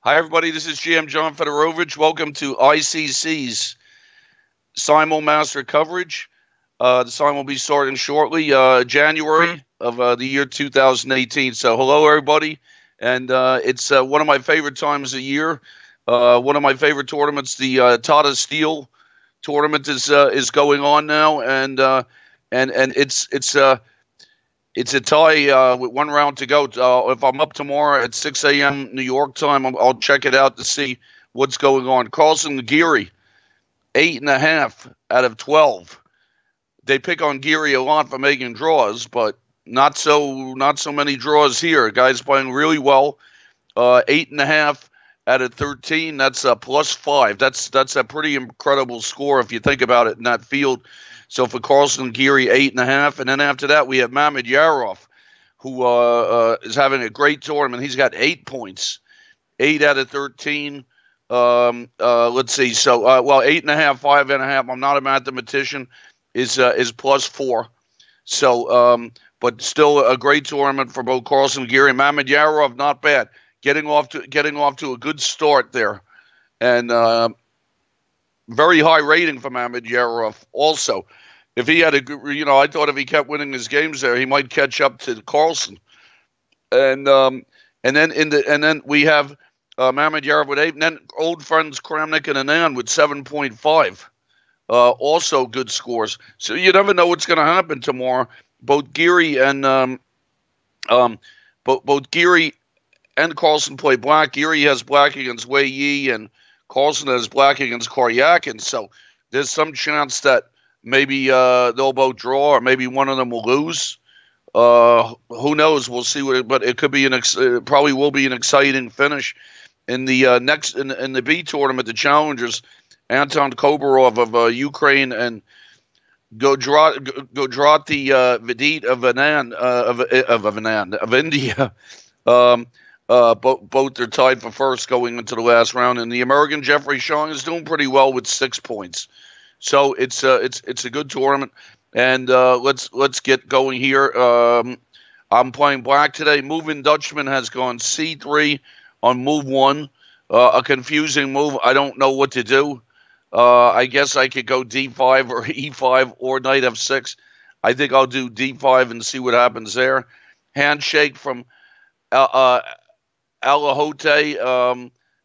Hi, everybody. This is GM John Fedorowicz. Welcome to ICC's SimulMaster coverage. The Sim will be starting shortly, January of the year 2018. So, hello, everybody. And it's one of my favorite times of year. One of my favorite tournaments, the Tata Steel tournament, is going on now, and it's a tie with one round to go. If I'm up tomorrow at 6 a.m. New York time, I'll check it out to see what's going on. Carlson Geary, 8.5 out of 12. They pick on Geary a lot for making draws, but not so many draws here. Guy's playing really well. 8.5 out of 13. That's a +5. That's a pretty incredible score if you think about it in that field. So for Carlson Geary, 8.5. And then after that, we have Mamad Yarov, who is having a great tournament. He's got 8 points, 8 out of 13. Let's see. So, 8.5, 5.5. I'm not a mathematician. Is +4. So, but still a great tournament for both Carlson Geary and Mamad Yarov. Not bad. Getting off to a good start there, and very high rating for Mamad Yarov also. If he had I thought if he kept winning his games there, he might catch up to Carlson. And then we have Mamad Yarov with 8, and then old friends Kramnik and Anand with 7.5. Also good scores. So you never know what's going to happen tomorrow. Both Geary and both Geary and Carlson play black. Geary has black against Wei Yi, and Carlson has black against Koryakin. So there's some chance that maybe they'll both draw, or maybe one of them will lose. Who knows? We'll see. But it could be probably will be an exciting finish in the next in the B tournament, the Challengers. Anton Kobarov of Ukraine and Gujarati Vidit of Anand of India. Both are tied for first going into the last round, and the American Jeffrey Shong is doing pretty well with 6 points. So it's a good tournament, and let's get going here. I'm playing black today. Moving Dutchman has gone C3 on move 1. A confusing move. I don't know what to do. I guess I could go D5 or E5 or Knight F6. I think I'll do D5 and see what happens there. Handshake from Alahote,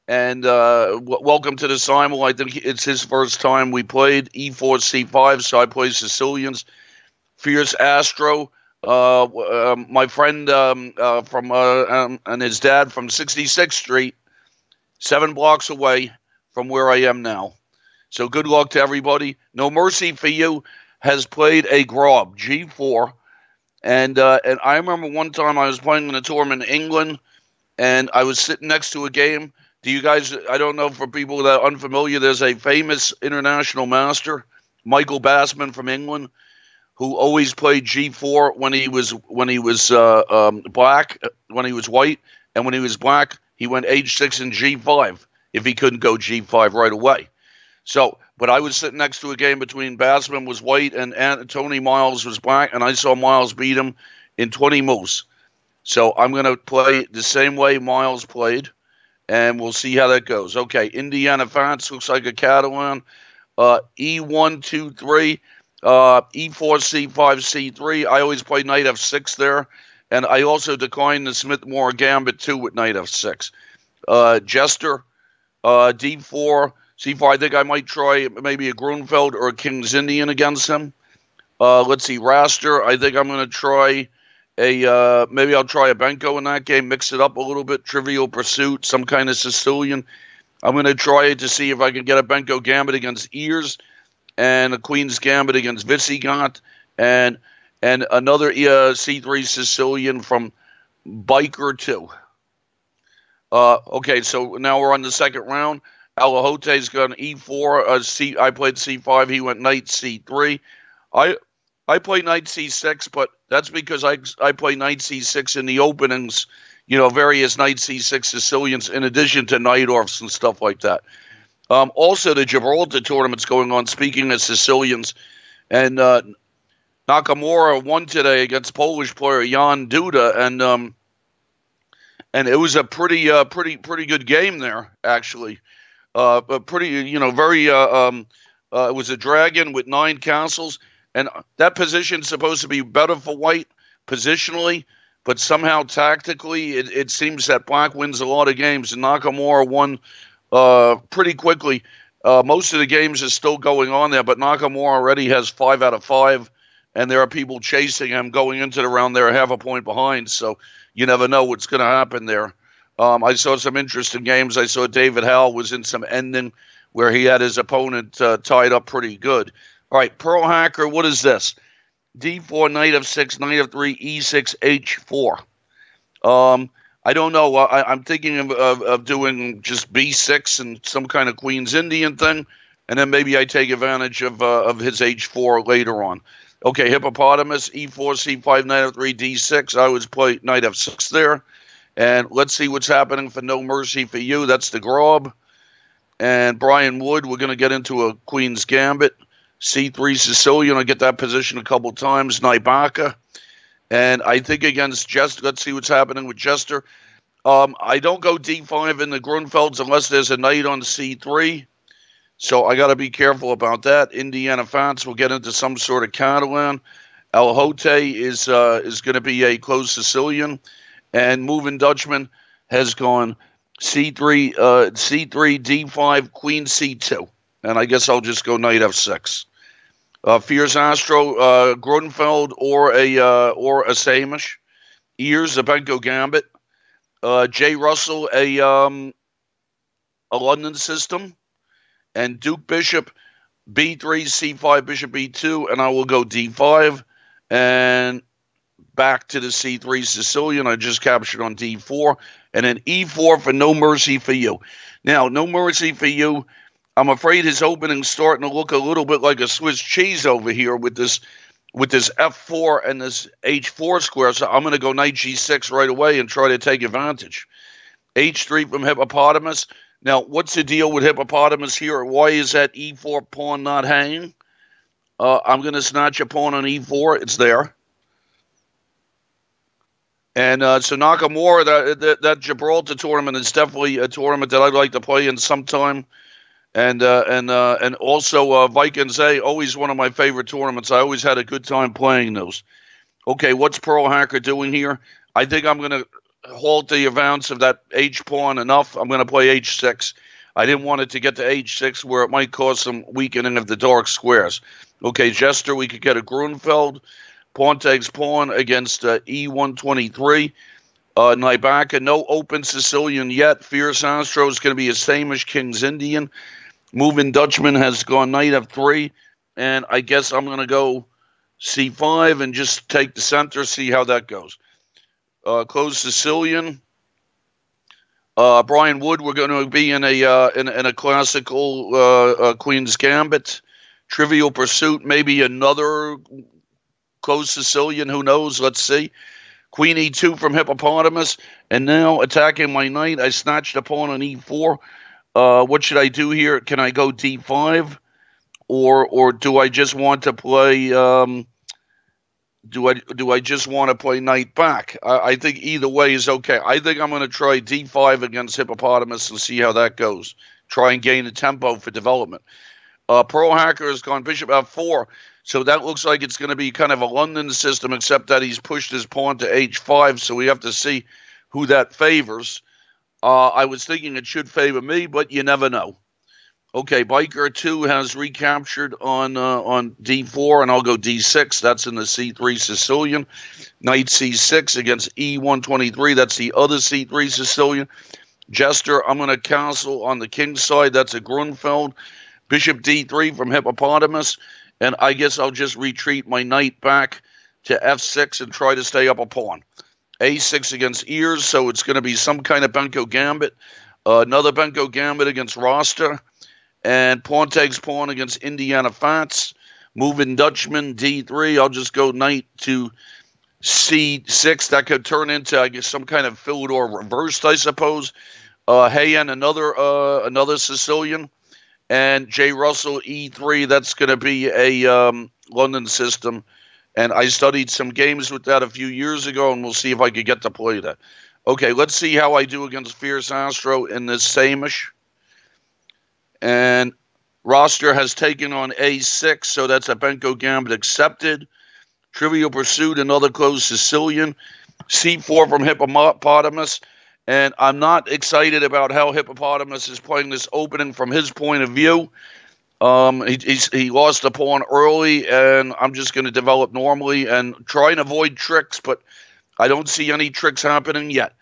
and welcome to the Simul. I think it's his first time we played E4, C5, so I play Sicilians. Fierce Astro, my friend from and his dad from 66th Street, 7 blocks away from where I am now. So good luck to everybody. No Mercy for You has played a Grob, G4. And I remember one time I was playing in a tournament in England, and I was sitting next to a game. Do you guys, I don't know, for people that are unfamiliar, there's a famous international master, Michael Bassman from England, who always played G4 when he was black, when he was white, and when he was black, he went H6 and G5 if he couldn't go G5 right away. So, but I was sitting next to a game between Bassman was white and Tony Miles was black, and I saw Miles beat him in 20 moves. So I'm going to play the same way Miles played, and we'll see how that goes. Okay, Indiana France looks like a Catalan. E1, 2, 3, E4, C5, C3. I always play Knight F6 there, and I also declined the Smith-Morra Gambit too with Knight F6. Jester, D4, C4. I think I might try maybe a Grunfeld or a King's Indian against him. Let's see, Raster. I think I'm going to try maybe I'll try a Benko in that game, mix it up a little bit. Trivial Pursuit, some kind of Sicilian. I'm going to try it to see if I can get a Benko Gambit against Ears, and a Queen's Gambit against Visigot, and another C3 Sicilian from Biker 2. Okay, so now we're on the second round. Alahote's got an E4. I played C5. He went Knight C3. I play Knight C6, but that's because I play Knight C6 in the openings, various Knight C6 Sicilians in addition to Knight-Orfs and stuff like that. Also, the Gibraltar tournament's going on, speaking of Sicilians, and Nakamura won today against Polish player Jan Duda, and and it was a pretty good game there, actually. A pretty, very. It was a dragon with 9 castles, and that position's supposed to be better for white positionally, but somehow tactically, it seems that black wins a lot of games, and Nakamura won pretty quickly. Most of the games are still going on there, but Nakamura already has 5 out of 5, and there are people chasing him going into the round. They're half a point behind, so you never know what's going to happen there. I saw some interesting games. I saw David Howell was in some ending where he had his opponent tied up pretty good. All right, Pearl Hacker, what is this? D4, knight f6, knight f3, e6, h4. I don't know. I'm thinking of doing just b6 and some kind of Queen's Indian thing, and then maybe I take advantage of his h4 later on. Okay, Hippopotamus, e4, c5, knight f3, d6. I always play knight f6 there. And let's see what's happening for No Mercy for You. That's the Grob. And Brian Wood, we're going to get into a Queen's Gambit. C3 Sicilian, I get that position a couple times. Knight Baka. And I think against Jester, let's see what's happening with Jester. I don't go d5 in the Grunfelds unless there's a knight on c3. So I got to be careful about that. Indiana Fats will get into some sort of Catalan. El Hote is going to be a closed Sicilian. And Moving Dutchman has gone c3, d5, queen c2. And I guess I'll just go knight f6. Fierce Astro, Grunfeld or a Samish. Ears, a Benko Gambit. Jay Russell, a London system. And Duke Bishop, b3, c5, bishop b2. And I will go d5. And back to the c3 Sicilian. I just captured on d4. And then e4 for No Mercy for You. Now, No Mercy for You, I'm afraid his opening's starting to look a little bit like a Swiss cheese over here with this f4 and this h4 square. So I'm going to go knight g6 right away and try to take advantage. h3 from Hippopotamus. Now, what's the deal with Hippopotamus here? Why is that e4 pawn not hanging? I'm going to snatch a pawn on e4. It's there. And so Nakamura, that Gibraltar tournament is definitely a tournament that I'd like to play in sometime. And also Vikings A, always one of my favorite tournaments. I always had a good time playing those. Okay, what's Pearl Hacker doing here? I think I'm going to halt the advance of that h-pawn enough. I'm going to play h6. I didn't want it to get to h6 where it might cause some weakening of the dark squares. Okay, Jester, we could get a Grunfeld. Pawn takes pawn against E123. Naibaka, no open Sicilian yet. Fierce Astro is going to be a Samish King's Indian. Moving Dutchman has gone knight f3. And I guess I'm going to go c5 and just take the center, see how that goes. Closed Sicilian. Brian Wood, we're going to be in a classical Queen's Gambit. Trivial Pursuit, maybe another closed Sicilian, who knows? Let's see. Queen e2 from Hippopotamus. And now attacking my knight, I snatched a pawn on e4. What should I do here? Can I go d5? Or do I just want to play do I just want to play knight back? I think either way is okay. I think I'm going to try d5 against Hippopotamus and see how that goes. Try and gain a tempo for development. Pearl Hacker has gone bishop f4. So that looks like it's going to be kind of a London system, except that he's pushed his pawn to h5, so we have to see who that favors. I was thinking it should favor me, but you never know. Okay, Biker 2 has recaptured on d4, and I'll go d6. That's in the c3 Sicilian. Knight c6 against e123. That's the other c3 Sicilian. Jester, I'm going to castle on the king's side. That's a Grunfeld. Bishop d3 from Hippopotamus. And I guess I'll just retreat my knight back to f6 and try to stay up a pawn. a6 against Ears, so it's going to be some kind of Benko Gambit. Another Benko Gambit against Roster. And pawn takes pawn against Indiana Fats. Moving Dutchman, d3. I'll just go knight to c6. That could turn into, I guess, some kind of Philidor reversed, I suppose. Hayen, another Sicilian. And J. Russell, E3, that's going to be a London system. And I studied some games with that a few years ago, and we'll see if I could get to play that. Okay, let's see how I do against Fierce Astro in this same-ish. And roster has taken on A6, so that's a Benko Gambit accepted. Trivial Pursuit, another closed Sicilian. C4 from Hippopotamus. And I'm not excited about how Hippopotamus is playing this opening from his point of view. He lost a pawn early, and I'm just going to develop normally and try and avoid tricks, but I don't see any tricks happening yet.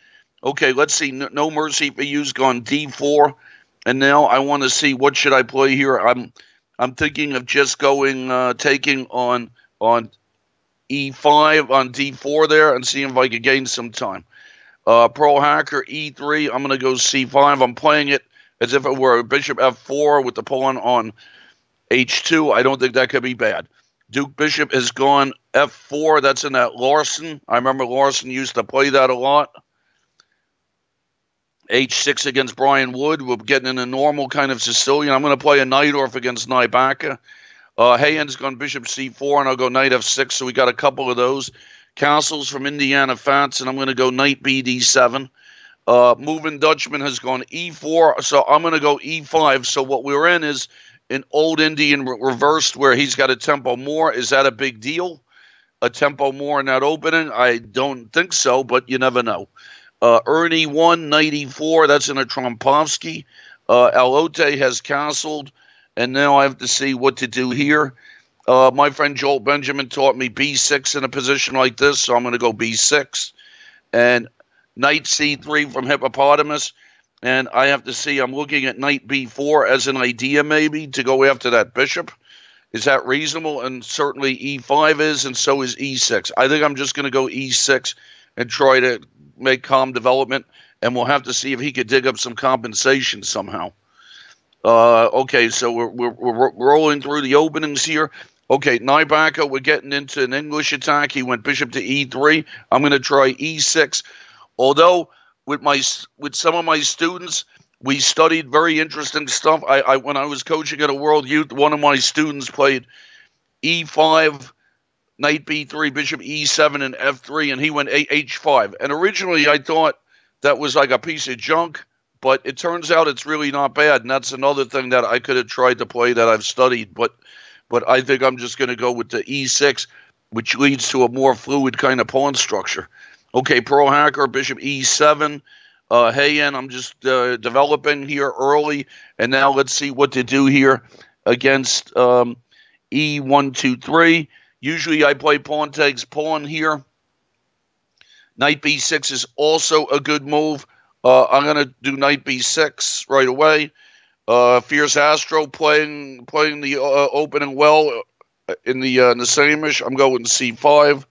Okay, let's see. No Mercy for You's gone D4, and now I want to see what should I play here. I'm thinking of just going taking on E5 on D4 there and seeing if I can gain some time. Pro Hacker E3. I'm going to go C5. I'm playing it as if it were Bishop F4 with the pawn on H2. I don't think that could be bad. Duke Bishop has gone F4. That's in that Larson. I remember Larson used to play that a lot. H6 against Brian Wood. We're getting in a normal kind of Sicilian. I'm going to play a Najdorf against Nybaka. Hayen's gone Bishop C4, and I'll go Knight F6, so we got a couple of those. Castles from Indiana Fats, and I'm going to go Knight BD7. Moving Dutchman has gone E4, so I'm going to go E5. So what we're in is an old Indian reversed where he's got a tempo more. Is that a big deal? A tempo more in that opening? I don't think so, but you never know. Ernie 1, Knight E4, that's in a Trompovsky. Alote has castled, and now I have to see what to do here. My friend Joel Benjamin taught me B6 in a position like this, so I'm going to go B6. And Knight C3 from Hippopotamus. And I have to see, I'm looking at Knight B4 as an idea maybe to go after that bishop. Is that reasonable? And certainly E5 is, and so is E6. I think I'm just going to go E6 and try to make calm development, and we'll have to see if he could dig up some compensation somehow. Okay, so we're rolling through the openings here. Okay, Nybaka, we're getting into an English attack. He went bishop to E3. I'm going to try E6. Although with some of my students, we studied very interesting stuff. When I was coaching at a World Youth, one of my students played E5, Knight B3, Bishop E7, and F3, and he went H5. And originally I thought that was like a piece of junk, but it turns out it's really not bad, and that's another thing that I could have tried to play that I've studied, but I think I'm just going to go with the E6, which leads to a more fluid kind of pawn structure. Okay, Pro Hacker, Bishop E7. Hayen, I'm just developing here early, and now let's see what to do here against E1, 2, 3. Usually I play pawn takes pawn here. Knight B6 is also a good move. I'm going to do Knight B6 right away. Fierce Astro playing the opening well in the same-ish. I'm going C5.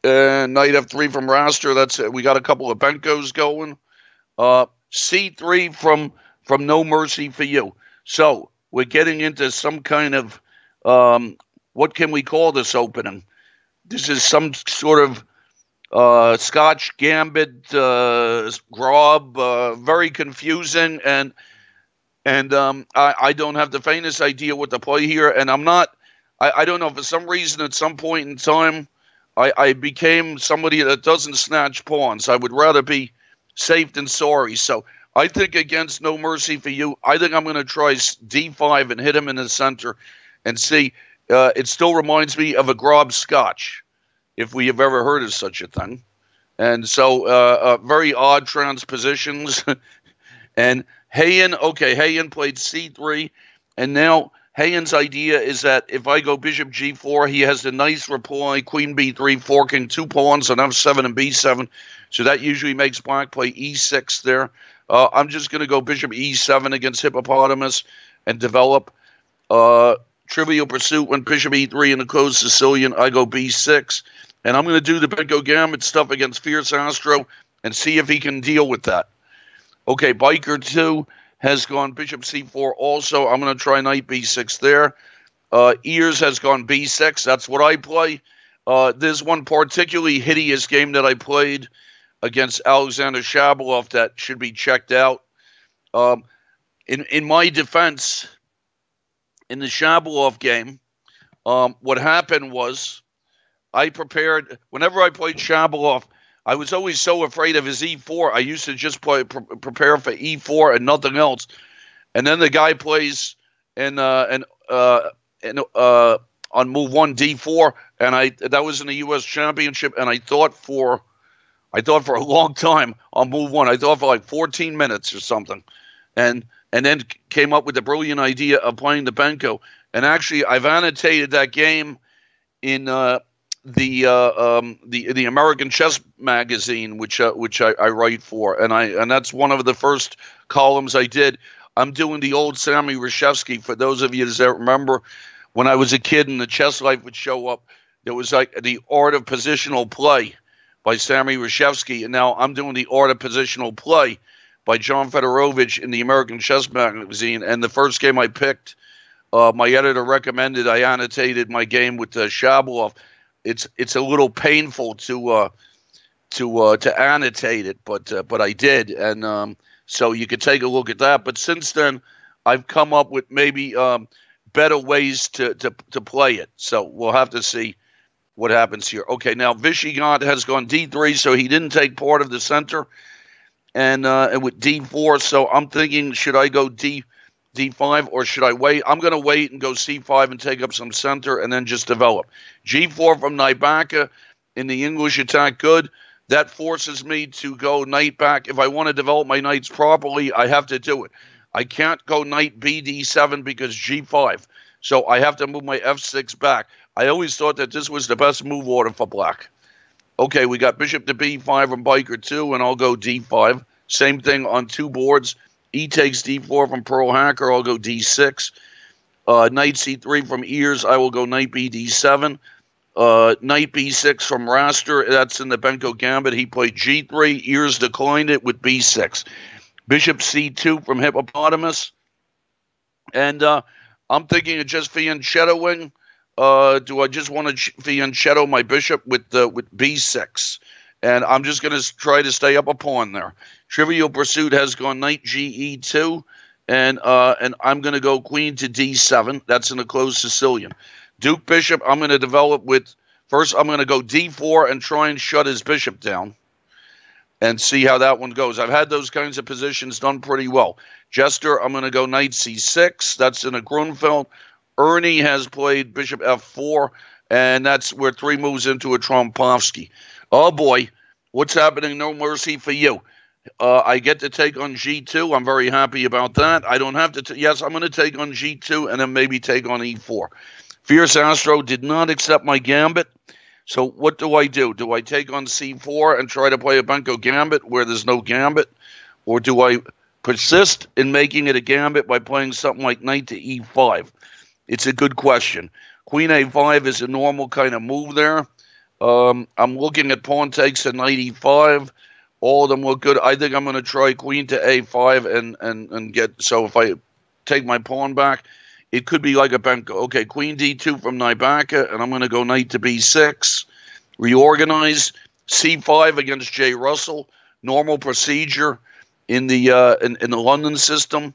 And Knight F3 from Raster. That's it. We got a couple of Benkos going. C3 from No Mercy for You. So we're getting into some kind of what can we call this opening? This is some sort of Scotch Gambit Grob, very confusing, and I don't have the faintest idea what to play here, and I don't know, for some reason at some point in time I became somebody that doesn't snatch pawns. I would rather be safe than sorry. So I think against No Mercy for You, I think I'm going to try D5 and hit him in the center and see. It still reminds me of a Grob Scotch, if we have ever heard of such a thing. And so very odd transpositions. And Hayen played C3, and now Hayen's idea is that if I go Bishop G4, he has the nice reply, Queen B3, forking two pawns on F7 and B7. So that usually makes Black play E6 there. I'm just going to go Bishop E7 against Hippopotamus and develop. Trivial Pursuit went Bishop E3 in the closed Sicilian. I go B6. And I'm going to do the Benko Gambit stuff against Fierce Astro and see if he can deal with that. Okay, Biker 2 has gone Bishop C4 also. I'm going to try Knight B6 there. Ears has gone B6. That's what I play. There's one particularly hideous game that I played against Alexander Shabalov that should be checked out. In my defense, in the Shabalov game, what happened was I prepared, whenever I played Shabalov, I was always so afraid of his e4. I used to just prepare for e4 and nothing else. And then the guy plays and on move 1 d4, and that was in the U.S. Championship, and I thought for a long time on move 1. I thought for like 14 minutes or something, and then came up with the brilliant idea of playing the Benko. And actually, I've annotated that game in the American Chess Magazine, which I write for, and that's one of the first columns I did. I'm doing the old Sammy Reshevsky. For those of you that remember, when I was a kid and the Chess Life would show up, there was like the Art of Positional Play by Sammy Reshevsky, and now I'm doing the Art of Positional Play by John Fedorowicz in the American Chess Magazine. And the first game I picked, my editor recommended I annotated my game with Shabalov. It's a little painful to annotate it, but I did, and so you could take a look at that. But since then, I've come up with maybe better ways to play it. So we'll have to see what happens here. Okay, now Vishigant has gone d3, so he didn't take part of the center, and with d4. So I'm thinking, should I go d5 or should I wait? I'm going to wait and go c5 and take up some center and then just develop. g4 from Nybaka in the English attack, good. That forces me to go knight back. If I want to develop my knights properly, I have to do it. I can't go knight bd7 because g5. So I have to move my f6 back. I always thought that this was the best move order for black. Okay, we got bishop to b5 from Biker 2, and I'll go d5. Same thing on 2 boards. E takes d4 from Pearl Hacker. I'll go d6. Knight c3 from Ears. I will go knight bd7. Knight b6 from Raster. That's in the Benko Gambit. He played g3. Ears declined it with b6. Bishop c2 from Hippopotamus. And I'm thinking of just fianchettoing. Do I just want to fianchetto my bishop with b6? And I'm just going to try to stay up a pawn there. Trivial Pursuit has gone knight ge2, and I'm going to go queen to d7. That's in a closed Sicilian. Duke Bishop, I'm going to develop with, first I'm going to go d4 and try and shut his bishop down and see how that one goes. I've had those kinds of positions done pretty well. Jester, I'm going to go knight c6. That's in a Grunfeld. Ernie has played bishop f4, and that's where 3 moves into a Trompovsky. Oh, boy, what's happening? No mercy for you. I get to take on g2. I'm very happy about that. I don't have to. Yes, I'm going to take on g2 and then maybe take on e4. Fierce Astro did not accept my gambit. So what do I do? Do I take on c4 and try to play a Benko gambit where there's no gambit? Or do I persist in making it a gambit by playing something like knight to e5? It's a good question. Queen a5 is a normal kind of move there. I'm looking at pawn takes and knight e5. All of them look good. I think I'm going to try queen to a5 and get, so if I take my pawn back, it could be like a Benko. Okay, queen d2 from Nybaka, and I'm going to go knight to b6. Reorganize. c5 against J. Russell. Normal procedure in the London system.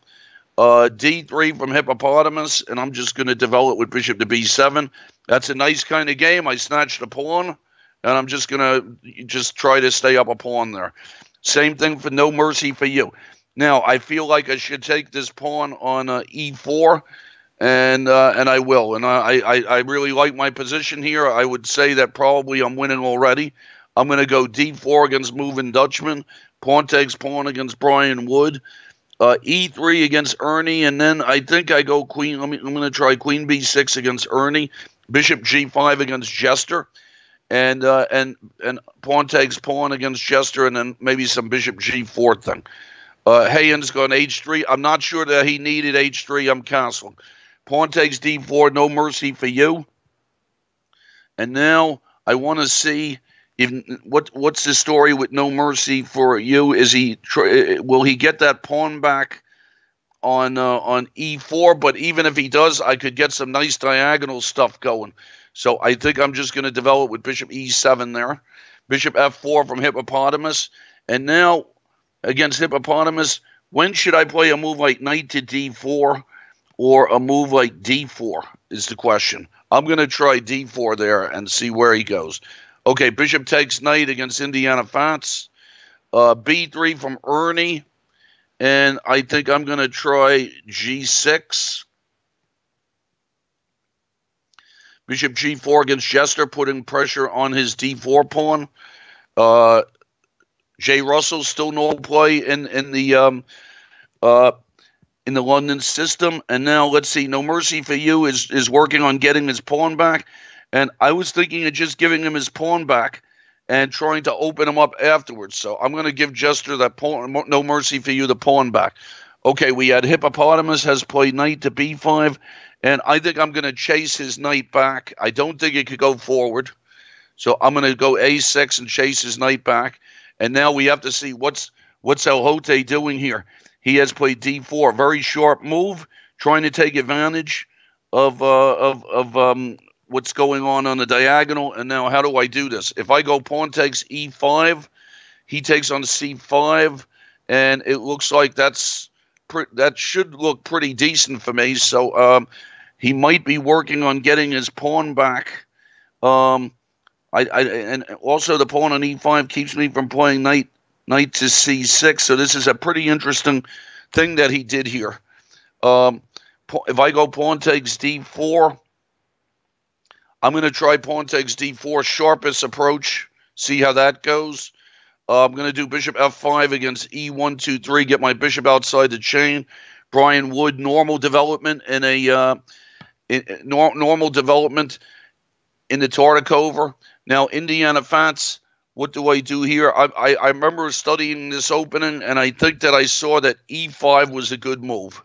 D3 from Hippopotamus, and I'm just going to develop with bishop to b7. That's a nice kind of game. I snatched a pawn, and I'm just going to try to stay up a pawn there. Same thing for No Mercy for you. Now, I feel like I should take this pawn on e4, and I will. And I really like my position here. I would say that probably I'm winning already. I'm going to go d4 against Moving Dutchman. Pawn takes pawn against Brian Wood. E3 against Ernie, and then I think I go queen. I'm going to try queen b6 against Ernie, bishop g5 against Jester, and pawn takes pawn against Jester, and then maybe some bishop g4 thing. Hayden's gone h3. I'm not sure that he needed h3. I'm castling. Pawn takes d4. No mercy for you. And now I want to see what's the story with No Mercy for you? Is will he get that pawn back on e4? But even if he does, I could get some nice diagonal stuff going. So I think I'm just going to develop with bishop e7 there. Bishop f4 from Hippopotamus. And now against Hippopotamus, when should I play a move like knight to d4 or a move like d4 is the question. I'm going to try d4 there and see where he goes. Okay, bishop takes knight against Indiana Fats. B3 from Ernie. And I think I'm going to try G6. Bishop G4 against Jester, putting pressure on his D4 pawn. Jay Russell still no play in the London system. And now let's see, No Mercy for You is working on getting his pawn back. And I was thinking of just giving him his pawn back and trying to open him up afterwards. So I'm going to give Jester that pawn, No Mercy for You, the pawn back. Okay, we had Hippopotamus has played knight to B5, and I think I'm going to chase his knight back. I don't think it could go forward. So I'm going to go A6 and chase his knight back. And now we have to see what's El Hote doing here. He has played D4, very sharp move, trying to take advantage of what's going on the diagonal. And now how do I do this? If I go pawn takes E5, he takes on C5, and it looks like that should look pretty decent for me. So he might be working on getting his pawn back. And also the pawn on E5 keeps me from playing knight to C6. So this is a pretty interesting thing that he did here. If I go pawn takes D4, I'm going to try pawn takes D4, sharpest approach, see how that goes. I'm going to do bishop F5 against E1, 2, 3, get my bishop outside the chain. Brian Wood, normal development in normal development in the Tartakover. Now, Indiana Fats, what do I do here? I remember studying this opening, and I think that I saw that E5 was a good move.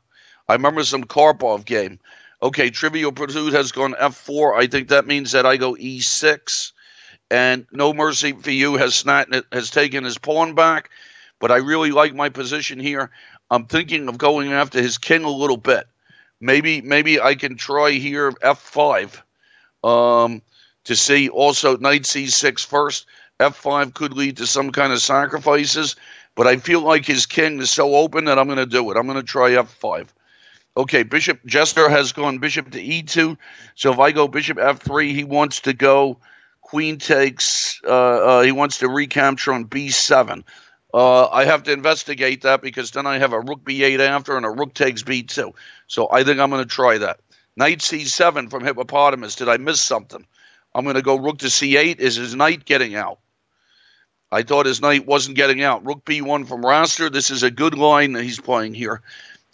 I remember some Karpov game. Okay, Trivial Pursuit has gone F4. I think that means that I go E6. And No Mercy for You has taken his pawn back. But I really like my position here. I'm thinking of going after his king a little bit. Maybe I can try here F5 to see. Also, knight C6 first. F5 could lead to some kind of sacrifices. But I feel like his king is so open that I'm going to do it. I'm going to try F5. Okay, Bishop Jester has gone bishop to E2. So if I go bishop F3, he wants to go queen takes. He wants to recapture on B7. I have to investigate that because then I have a rook B8 after and a rook takes B2. So I think I'm going to try that. Knight C7 from Hippopotamus. Did I miss something? I'm going to go rook to C8. Is his knight getting out? I thought his knight wasn't getting out. Rook B1 from Raster. This is a good line that he's playing here.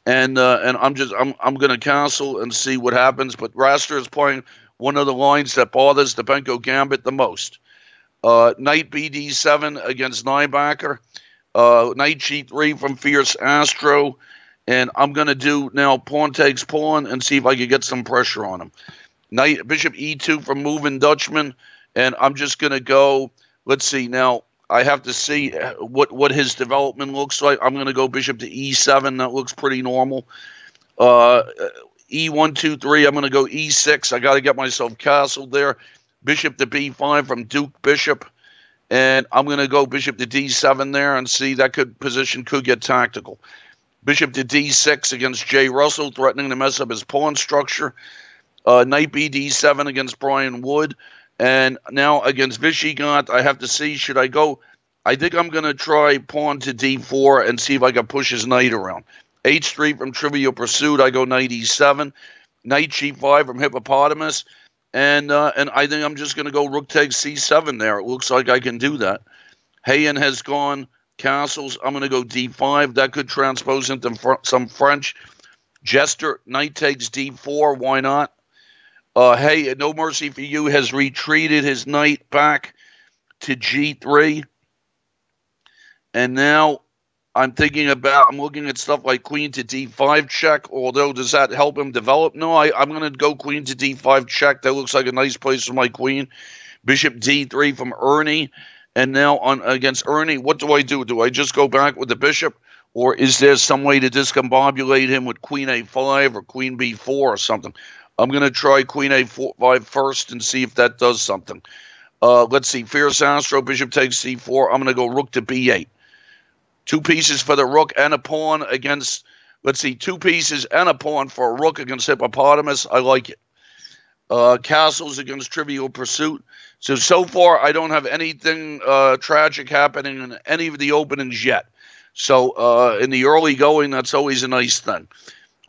And I'm going to castle and see what happens. But Raster is playing one of the lines that bothers the Benko Gambit the most. Knight BD7 against Nybacker. Knight G3 from Fierce Astro. And I'm going to do now pawn takes pawn and see if I can get some pressure on him. Knight Bishop E2 from Moving Dutchman. And I'm just going to go, let's see now. I have to see what his development looks like. I'm going to go bishop to E7. That looks pretty normal. E1, 2, 3. I'm going to go E6. I got to get myself castled there. Bishop to B5 from Duke Bishop. And I'm going to go bishop to D7 there and see that position could get tactical. Bishop to D6 against Jay Russell, threatening to mess up his pawn structure. Knight BD7 against Brian Wood. And now against Vishigat, I have to see, should I go? I think I'm going to try pawn to D4 and see if I can push his knight around. H3 from Trivial Pursuit, I go knight E7. Knight G5 from Hippopotamus. And I think I'm just going to go rook takes C7 there. It looks like I can do that. Hayen has gone castles. I'm going to go D5. That could transpose into some French. Jester, knight takes D4. Why not? Hey, No Mercy for You has retreated his knight back to G3. And now I'm looking at stuff like queen to D5 check, although does that help him develop? No, I'm going to go queen to D5 check. That looks like a nice place for my queen. Bishop D3 from Ernie. And now against Ernie, what do I do? Do I just go back with the bishop? Or is there some way to discombobulate him with queen A5 or queen B4 or something? I'm going to try queen A5 first and see if that does something. Let's see. Fierce Astro, bishop takes C4. I'm going to go rook to B8. 2 pieces for the rook and a pawn against, let's see, 2 pieces and a pawn for a rook against Hippopotamus. I like it. Castles against Trivial Pursuit. So far, I don't have anything tragic happening in any of the openings yet. So in the early going, that's always a nice thing.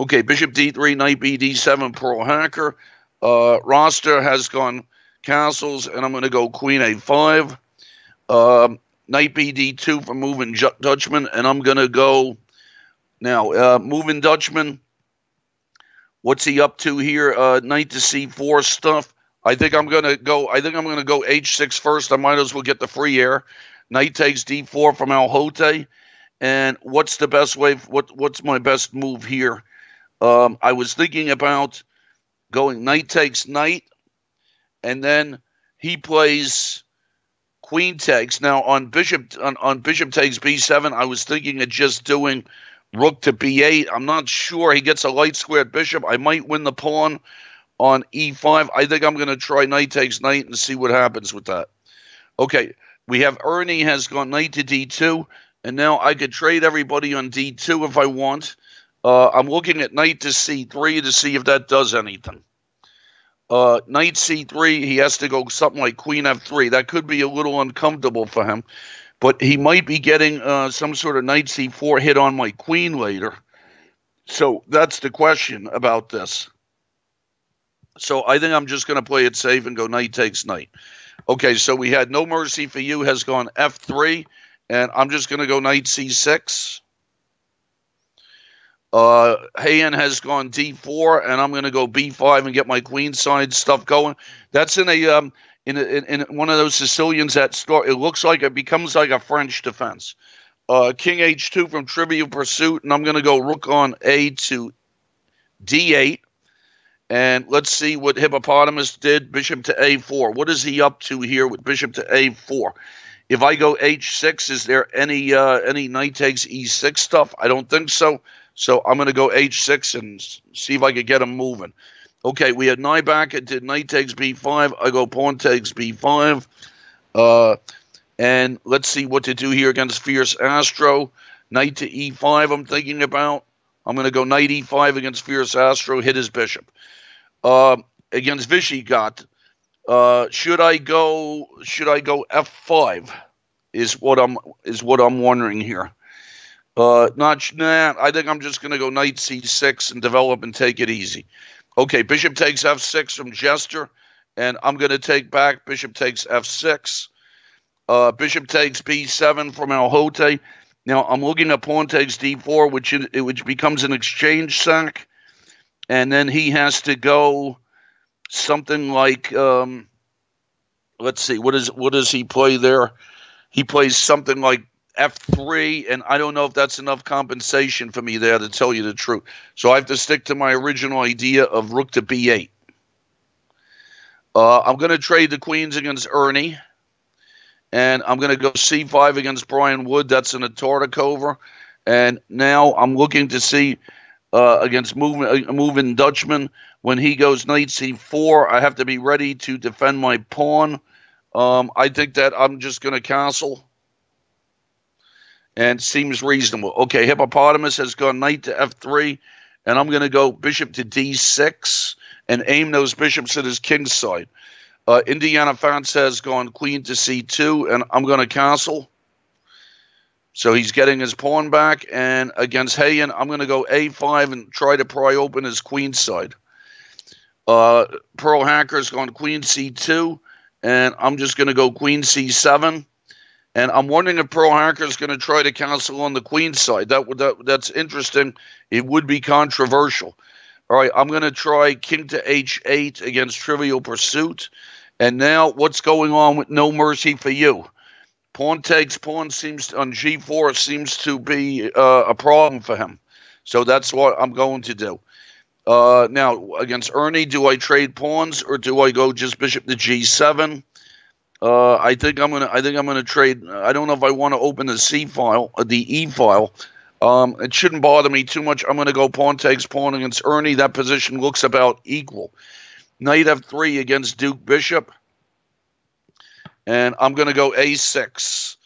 Okay, Bishop D3, Knight B D7, Pearl Hacker. Roster has gone Castles, and I'm going to go Queen A5. Knight B D2 for Moving Dutchman, and I'm going to go now Moving Dutchman. What's he up to here? Knight to C4 stuff. I think I'm gonna go H6 first. I might as well get the free air. Knight takes D4 from Al Hote. And what's the best way? What's my best move here? I was thinking about going Knight takes Knight, and then he plays Queen takes. Now on Bishop takes B7, I was thinking of just doing Rook to B8. I'm not sure. He gets a light squared bishop. I might win the pawn on E5. I think I'm going to try Knight takes Knight and see what happens with that. Okay, we have Ernie has gone Knight to D2, and now I could trade everybody on D2 if I want. I'm looking at Knight to C3 to see if that does anything. Knight C3, he has to go something like Queen F3. That could be a little uncomfortable for him. But he might be getting some sort of Knight C4 hit on my queen later. So that's the question about this. So I think I'm just going to play it safe and go Knight takes Knight. Okay, so we had No Mercy for You has gone F3, and I'm just going to go Knight C6. Heian has gone D4, and I'm going to go B5 and get my queen side stuff going. That's in a in one of those Sicilians that start. It looks like it becomes like a French defense. King H2 from Trivial Pursuit, and I'm going to go Rook on A to D8. And let's see what Hippopotamus did. Bishop to A4. What is he up to here with Bishop to A4? If I go H6, is there any Knight takes E6 stuff? I don't think so. So I'm going to go H6 and see if I can get him moving. Okay, we had Nyback. Did Knight takes B5. I go Pawn takes B5. And let's see what to do here against Fierce Astro. Knight to E5 I'm thinking about. I'm going to go Knight E5 against Fierce Astro, hit his bishop. Against Vishigat, should I go F5 is what I'm wondering here. I think I'm just going to go Knight C6 and develop and take it easy. Okay, Bishop takes F6 from Jester, and I'm going to take back. Bishop takes F6. Bishop takes B7 from Al Hote. Now, I'm looking at Pawn takes D4, which becomes an exchange sack. And then he has to go something like, let's see, what does he play there? He plays something like F3, and I don't know if that's enough compensation for me there, to tell you the truth. So I have to stick to my original idea of Rook to B8. I'm going to trade the queens against Ernie, and I'm going to go C5 against Brian Wood. That's an Tartakover. And now I'm looking to see against moving Dutchman. When he goes Knight C4, I have to be ready to defend my pawn. I think that I'm just going to castle. And seems reasonable. Okay, Hippopotamus has gone Knight to F3, and I'm going to go Bishop to D6 and aim those bishops at his king's side. Indiana Fantz has gone Queen to C2, and I'm going to castle. So he's getting his pawn back, and against Heian, I'm going to go A5 and try to pry open his queen side. Pearl Hacker's gone Queen C2, and I'm just going to go Queen C7. And I'm wondering if Pearl Hacker is going to try to castle on the queen side. That's interesting. It would be controversial. All right, I'm going to try King to H8 against Trivial Pursuit. And now what's going on with No Mercy for You? Pawn takes pawn on G4 seems to be a problem for him. So that's what I'm going to do. Now, against Ernie, do I trade pawns or do I go just Bishop to G7? I think I'm gonna trade. I don't know if I want to open the C file, the E file. It shouldn't bother me too much. I'm gonna go pawn takes pawn against Ernie. That position looks about equal. Knight F3 against Duke Bishop, and I'm gonna go A6.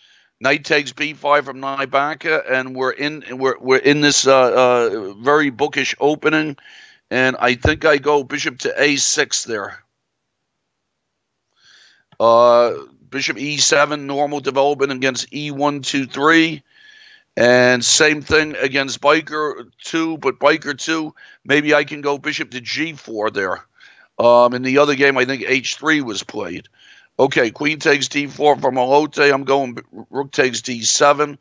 Knight takes B5 from Nybaka, and we're in this very bookish opening. and I think I go bishop to a6 there. Bishop e7, normal development against e1, 2, 3. And same thing against Biker 2, but Biker 2, maybe I can go bishop to g4 there. In the other game, I think h3 was played. Okay, queen takes d4 from Alote. I'm going rook takes d7.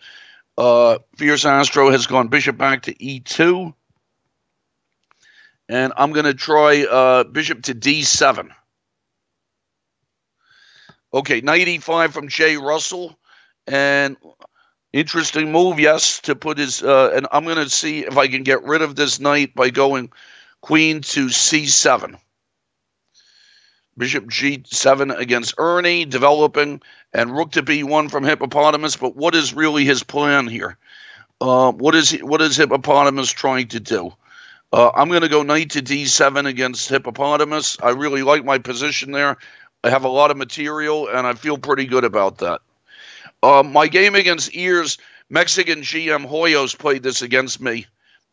Fierce Astro has gone bishop back to e2. And I'm going to try bishop to d7. Okay, knight e5 from Jay Russell. And interesting move, yes, to put his... and I'm going to see if I can get rid of this knight by going queen to c7. Bishop g7 against Ernie, developing, and rook to b1 from Hippopotamus. But what is really his plan here? What is Hippopotamus trying to do? I'm going to go knight to d7 against Hippopotamus. I really like my position there. I have a lot of material, and I feel pretty good about that. My game against Ears, Mexican GM Hoyos played this against me.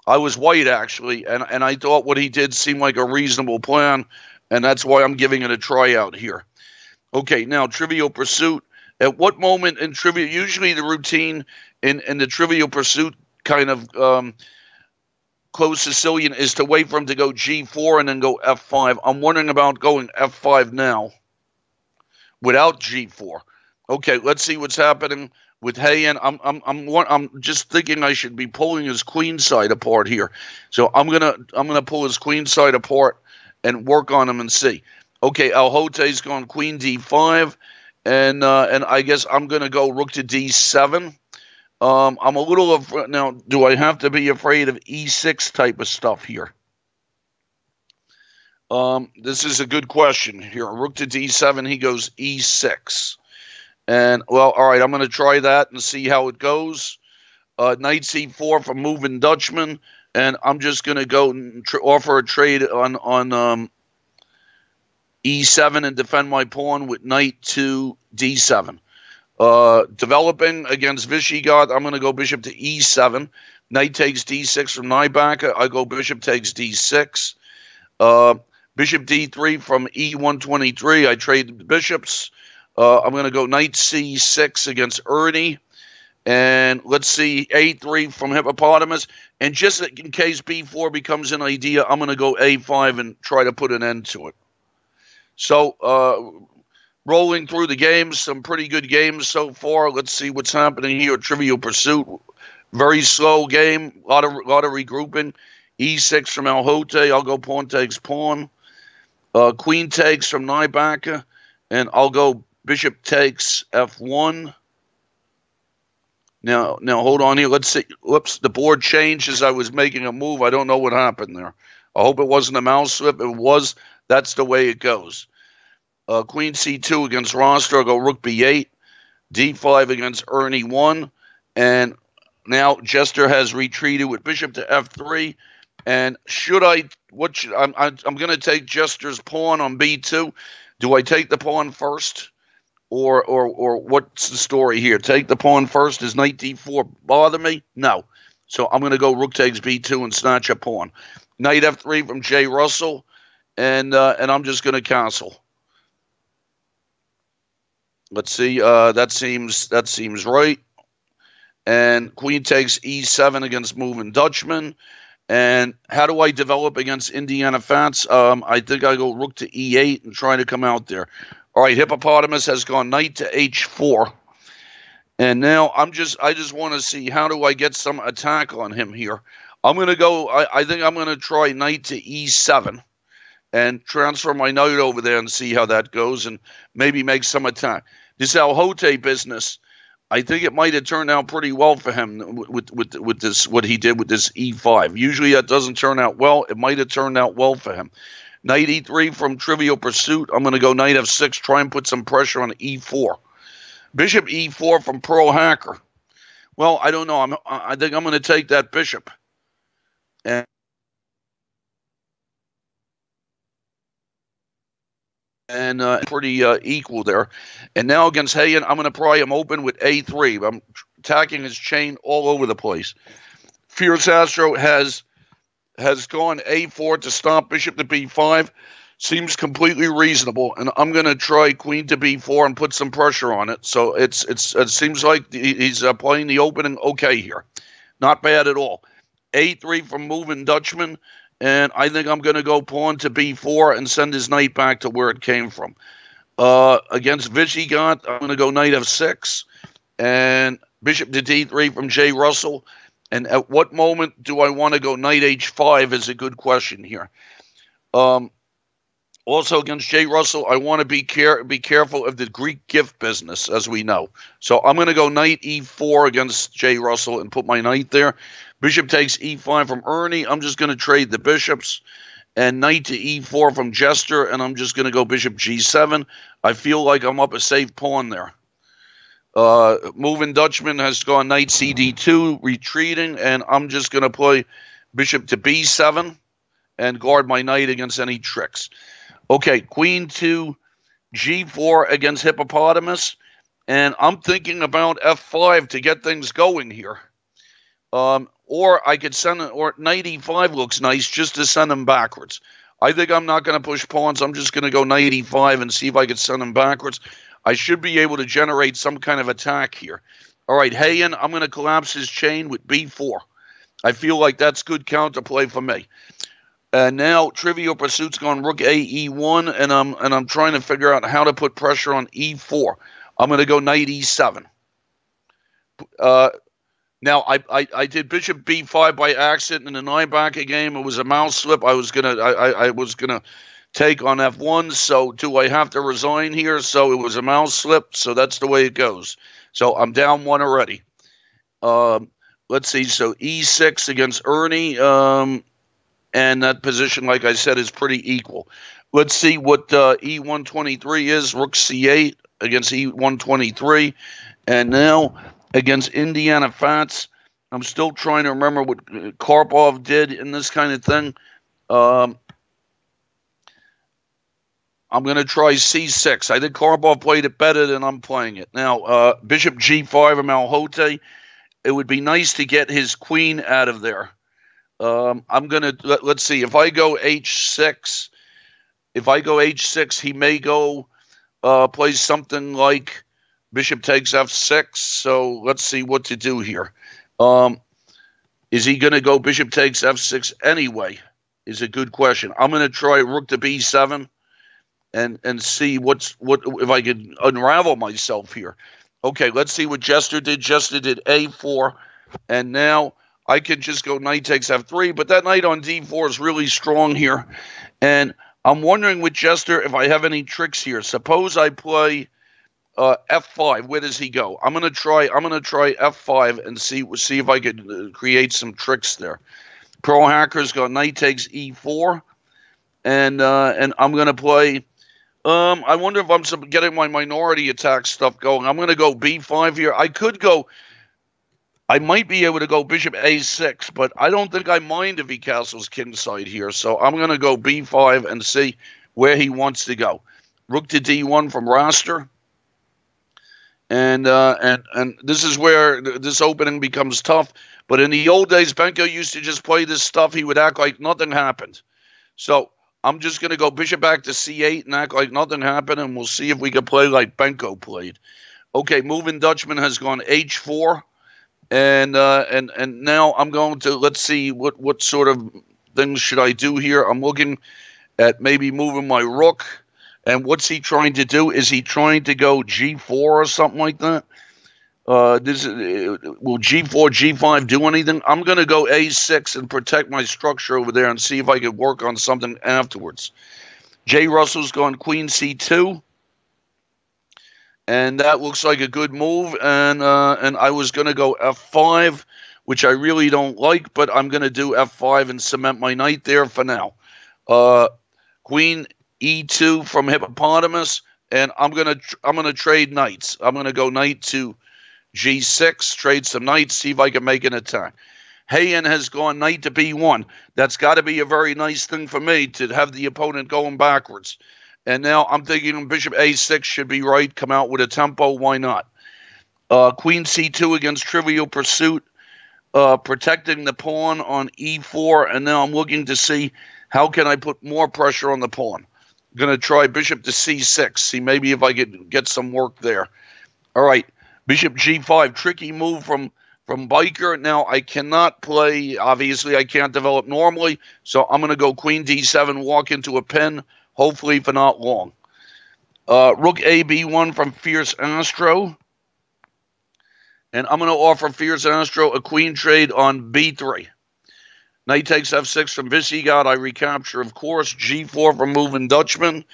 I was white, actually, and I thought what he did seemed like a reasonable plan, and that's why I'm giving it a tryout here. Okay, now Trivial Pursuit. At what moment in Trivial, usually the routine in the Trivial Pursuit kind of closed Sicilian is to wait for him to go g4 and then go f5. I'm wondering about going f5 now without g4. Okay, let's see what's happening with Hayen. I'm just thinking I should be pulling his queen side apart here. So I'm gonna pull his queen side apart and work on him and see. Okay, Alhote's gone queen d5, and I guess I'm gonna go rook to d7. I'm a little afraid now. Do I have to be afraid of e6 type of stuff here? This is a good question here. Rook to d7. He goes e6. And, well, all right, I'm going to try that and see how it goes. Knight c4 from Moving Dutchman. And I'm just going to go and offer a trade on e7 and defend my pawn with knight to d7. Developing against Vishigot, I'm going to go bishop to e7. Knight takes d6 from Nybaka. I go bishop takes d6. Bishop d3 from e123. I trade the bishops. I'm going to go knight c6 against Ernie. And let's see, a3 from Hippopotamus. And just in case b4 becomes an idea, I'm going to go a5 and try to put an end to it. So, rolling through the games, some pretty good games so far. Let's see what's happening here. Trivial Pursuit, very slow game, a lot of regrouping. e6 from Alhote. I'll go pawn takes pawn. Queen takes from Nybaka. And I'll go bishop takes f1. Now hold on here. Let's see. Whoops, the board changed as I was making a move. I don't know what happened there. I hope it wasn't a mouse slip. If it was, that's the way it goes. Queen c2 against Rostra. I'll go rook b8. d5 against Ernie 1. And now Jester has retreated with bishop to f3. And I'm going to take Jester's pawn on b2. Do I take the pawn first? Or what's the story here? Take the pawn first. Does knight d4 bother me? No. So I'm going to go rook takes b2 and snatch a pawn. Knight f3 from Jay Russell. And I'm just going to castle. Let's see. That seems right. And queen takes e7 against Moving Dutchman. And how do I develop against Indiana Fats? I think I go rook to e8 and try to come out there. All right, Hippopotamus has gone knight to h4. And now I just want to see how do I get some attack on him here. I'm going to go, I think I'm going to try knight to e7 and transfer my knight over there and see how that goes and maybe make some attack. This Alhote business, I think it might have turned out pretty well for him with this, what he did with this e5. Usually that doesn't turn out well. It might have turned out well for him. Knight e3 from Trivial Pursuit. I'm going to go knight f6, try and put some pressure on e4. Bishop e4 from Pearl Hacker. Well, I don't know. I think I'm going to take that bishop. And pretty equal there. And now against Hayen, I'm going to pry him open with a3. I'm attacking his chain all over the place. Fierce Astro has has gone a4 to stop bishop to b5. Seems completely reasonable, and I'm going to try queen to b4 and put some pressure on it. So it seems like he's playing the opening okay here. Not bad at all. a3 from moving Dutchman, and I think I'm going to go pawn to b4 and send his knight back to where it came from. Against Vichigot, I'm going to go knight f6 and bishop to d3 from J. Russell. And at what moment do I want to go knight h5 is a good question here. Also against J. Russell, I want to be careful of the Greek gift business, as we know. So I'm going to go knight e4 against J. Russell and put my knight there. Bishop takes e5 from Ernie. I'm just going to trade the bishops. And knight to e4 from Jester, and I'm just going to go bishop g7. I feel like I'm up a safe pawn there. Moving Dutchman has gone knight cd2, retreating, and I'm just going to play bishop to b7 and guard my knight against any tricks. Okay, queen to g4 against Hippopotamus, and I'm thinking about f5 to get things going here. Or I could send it, or knight e5 looks nice just to send him backwards. I think I'm not going to push pawns. I'm just going to go knight e5 and see if I could send him backwards. I should be able to generate some kind of attack here. All right, Hayen, I'm going to collapse his chain with b4. I feel like that's good counterplay for me. And now Trivial Pursuit's gone rook a e1, and I'm trying to figure out how to put pressure on e4. I'm going to go knight e7. Now, I did bishop b5 by accident in an Ibaka game. It was a mouse slip. I was gonna take on f1. So do I have to resign here? So it was a mouse slip. So that's the way it goes. So I'm down one already. Let's see. So e6 against Ernie, and that position, like I said, is pretty equal. Let's see what e123 is. Rook c8 against e123, and now. Against Indiana Fats, I'm still trying to remember what Karpov did in this kind of thing. I'm going to try c6. I think Karpov played it better than I'm playing it. Now, bishop g5 of Malhote. It would be nice to get his queen out of there. I'm going to, let's see, if I go h6, he may go play something like bishop takes f6, so let's see what to do here. Is he going to go bishop takes f6 anyway? Is a good question. I'm going to try rook to b7 and see what if I can unravel myself here. Okay, let's see what Jester did. Jester did a4, and now I can just go knight takes f3, but that knight on d4 is really strong here, and I'm wondering with Jester if I have any tricks here. Suppose I play f5. Where does he go? I'm gonna try f5 and see if I could create some tricks there. Pro Hacker's got knight takes e4, and I'm gonna play. I wonder if I'm getting my minority attack stuff going. I'm gonna go b5 here. I might be able to go bishop a6, but I don't think I mind if he castles kingside here. So I'm gonna go b5 and see where he wants to go. Rook to d1 from Raster. And this is where this opening becomes tough. But in the old days, Benko used to just play this stuff. He would act like nothing happened. So I'm just going to go bishop back to c8 and act like nothing happened, and we'll see if we can play like Benko played. Okay, moving Dutchman has gone h4, and now I'm going to, let's see what sort of things should I do here. I'm looking at maybe moving my rook. And what's he trying to do? Is he trying to go g4 or something like that? Will g4, g5 do anything? I'm going to go a6 and protect my structure over there and see if I can work on something afterwards. J. Russell's gone queen c2. And that looks like a good move. And I was going to go f5, which I really don't like, but I'm going to do f5 and cement my knight there for now. Queen e2 from Hippopotamus, and I'm gonna trade knights. I'm gonna go knight to g6, trade some knights, see if I can make an attack. Hayen has gone knight to b1. That's got to be a very nice thing for me to have the opponent going backwards. And now I'm thinking bishop a6 should be right. Come out with a tempo. Why not? Queen c2 against Trivial Pursuit. protecting the pawn on e4, and now I'm looking to see how can I put more pressure on the pawn. I'm going to try bishop to c6, see maybe if I could get some work there. All right, bishop g5, tricky move from Biker. Now, I cannot play, obviously I can't develop normally, so I'm going to go queen d7, walk into a pin, hopefully for not long. Rook a b1 from Fierce Astro. And I'm going to offer Fierce Astro a queen trade on b3. Knight takes f6 from Visigoth. I recapture, of course. g4 from Moving Dutchman.